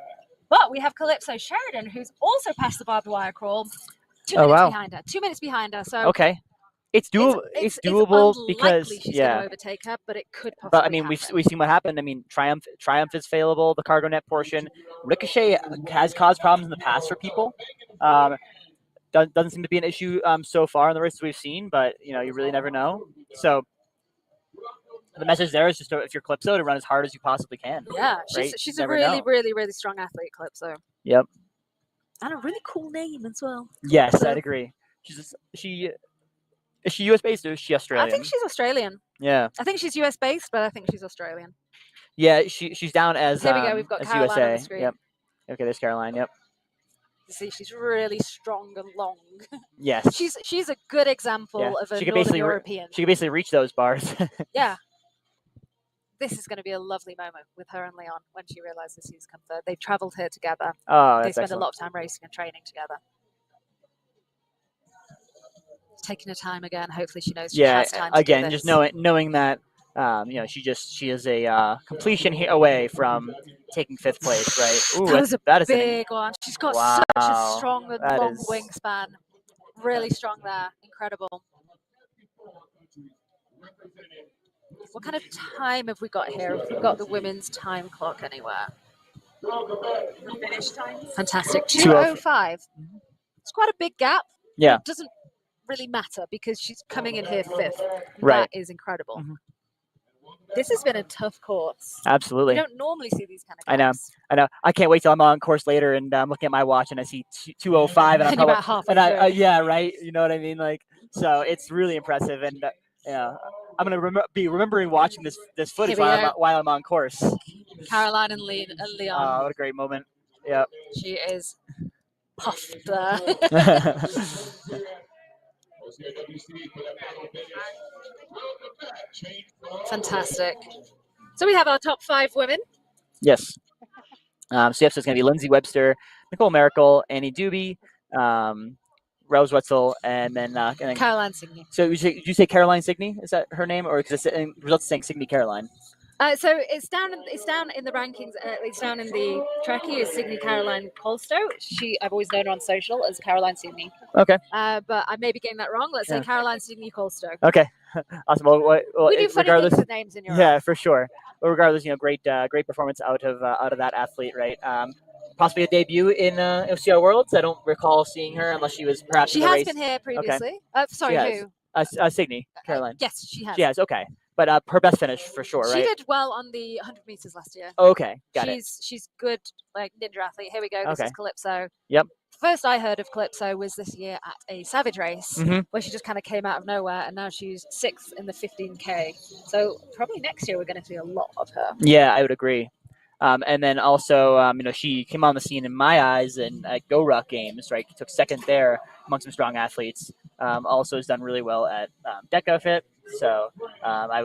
but we have Calypso Sheridan, who's also passed the barbed wire crawl. 2 minutes behind her. 2 minutes behind her. So it's doable. It's doable because she's going to overtake her, but it could possibly But I mean, happen. we've seen what happened. I mean, Triumph is failable. The cargo net portion, Ricochet has caused problems in the past for people. Doesn't seem to be an issue so far in the races we've seen, but you really never know. So the message there is just if you're Calypso, to run as hard as you possibly can. Yeah, right? she's a really strong athlete, Calypso. Yep. And a really cool name as well. Yes, I'd agree. Is she US based or is she Australian? I think she's Australian. Yeah. I think she's US based, but I think she's Australian. Yeah, she's down as Here we go. We've got Caroline USA. on the screen. Yep. Okay, there's Caroline. Yep. You see, she's really strong and long. Yes. She's a good example of a Northern European. She can basically reach those bars. Yeah. This is going to be a lovely moment with her and Leon when she realizes he's come third. They've traveled here together. Oh, they spend excellent. a lot of time racing and training together. Taking her time again. Hopefully she knows she has time to do this. Just knowing that she is a completion away from taking 5th place, right? Ooh, that is a big one. She's got such a strong and long wingspan. Really strong there. Incredible. What kind of time have we got here? Have we got the women's time clock anywhere? Finish times. Fantastic. 2:05. It's quite a big gap. Yeah. It doesn't really matter because she's coming in here 5th. Right. That is incredible. This has been a tough course. Absolutely. You don't normally see these kind of gaps. I know. I can't wait till I'm on course later and I'm looking at my watch and I see 2:05 and I'm probably about halfway yeah, right. You know what I mean? Like, so it's really impressive and I'm gonna be remembering watching this footage while I'm on course. Caroline and Leon. Oh, what a great moment! Yep. She is puffed there. Fantastic. So we have our top 5 women. Yes. So it's going to be Lindsay Webster, Nicole Miracle, Annie Doobie, Rose Wetzel, and then Caroline Signey. So did you say Caroline Signey? Is that her name, or because the results saying Signey Caroline? So it's down in the rankings. It's down in the trackie is Signey Caroline Colstow. I've always known her on social as Caroline Signey. Okay. But I may be getting that wrong. Let's say Caroline Signey Colstow. Okay. Awesome. Well, we do funny things with names in your Yeah, for sure. Well, regardless, great performance out of that athlete, right? Possibly a debut in OCR Worlds. I don't recall seeing her unless she was perhaps. She has been here previously. Okay. Sorry, who? Signey Caroline. Yes, she has. She has. Okay. But her best finish for sure, right? She did well on the 100 meters last year. Okay, got it. She's good, like ninja athlete. Here we go. This is Calypso. Yep. First I heard of Calypso was this year at a Savage race where she just kind of came out of nowhere, and now she's 6th in the 15K. So probably next year we're going to see a lot of her. Yeah, I would agree. And then also, she came on the scene in my eyes at Ocrwc Games, right? Took 2nd there among some strong athletes. Also has done really well at DecaFit. So I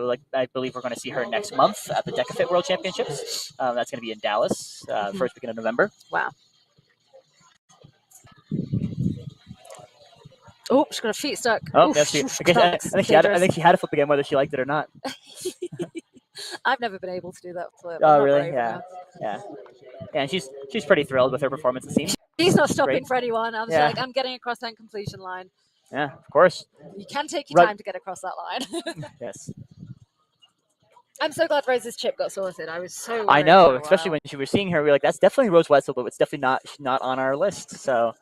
believe we're going to see her next month at the DecaFit World Championships. That's going to be in Dallas, first weekend of November. Wow. Oh, she's got her feet stuck. Oh, I think she had to flip again, whether she liked it or not. I've never been able to do that flip. Oh, really? Yeah. And she's pretty thrilled with her performance, it seems. She's not stopping for anyone. I'm getting across that completion line. Yeah, of course. You can take your time to get across that line. Yes. I'm so glad Rose's chip got sorted. I was so worried. I know, especially when we were seeing her, we were like, that's definitely Rose Wetzel, but it's definitely not on our list. So,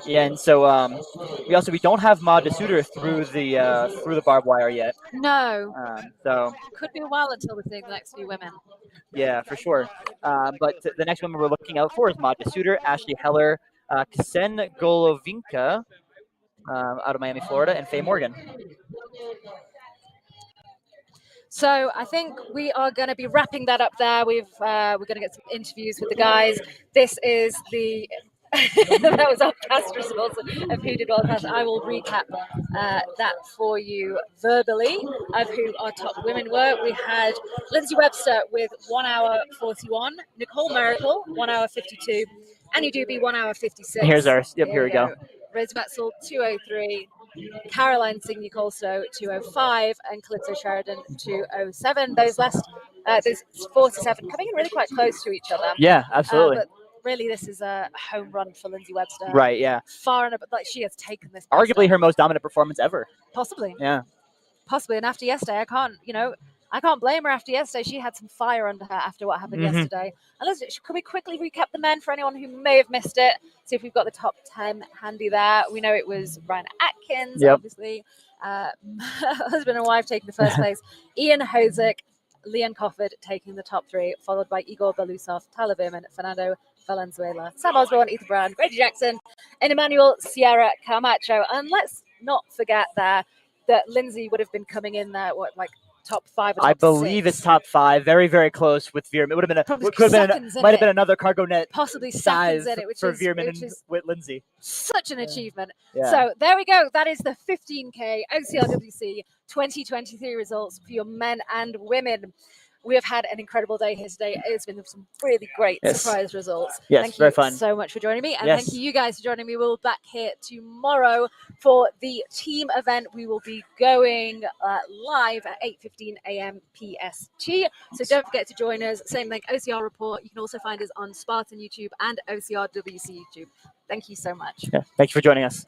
yeah, and so we don't have Maud DeSuter through the barbed wire yet. No. So could be a while until we're seeing the next few women. Yeah, for sure. But the next woman we're looking out for is Maud DeSuter, Ashley Heller, Ksen Golovinka out of Miami, Florida, and Faye Morgan. So I think we are going to be wrapping that up there. We're going to get some interviews with the guys. This is the That was our past results of who did well past. I will recap that for you verbally of who our top women were. We had Lindsay Webster with 1 hour 41, Nicole Miracle 1 hour 52, Annie Doobie 1 hour 56. Here's ours. Yep, here we go. Rose Metzel 203, Caroline Signy-Colstow 205, and Calypso Sheridan 207. Those 4 to 7 coming in really quite close to each other. Yeah, absolutely. But really, this is a home run for Lindsay Webster. Right, yeah. Far and above, like she has taken this. Arguably her most dominant performance ever. Possibly. Yeah. Possibly. And after yesterday, I can't blame her after yesterday. She had some fire under her after what happened yesterday. And can we quickly recap the men for anyone who may have missed it? See if we've got the top 10 handy there. We know it was Ryan Atkins, obviously. Husband and wife taking the first place. Ian Hosick, Leon Cofford taking the top 3, followed by Igor Belousov, Tyler Bierman, Fernando Valenzuela, Sam Osborne, Ethan Brown, Grady Jackson, and Emmanuel Sierra Camacho. And let's not forget there that Lindsay would have been coming in there, top 5 or top I believe 6. it's top 5, very, very close with Veerman. It would have been might have been another cargo net possibly size seconds in it, for Veerman and with Lindsay. Such an achievement. Yeah. So there we go. That is the 15K OCRWC 2023 results for your men and women. We have had an incredible day here today. It's been some really great surprise results. Yes, thank very you fun. so much for joining me. And thank you guys for joining me. We'll be back here tomorrow for the team event. We will be going live at 8:15 a.m. PST. So don't forget to join us. Same thing, OCR Report. You can also find us on Spartan YouTube and OCRWC YouTube. Thank you so much. Yeah, thank you for joining us.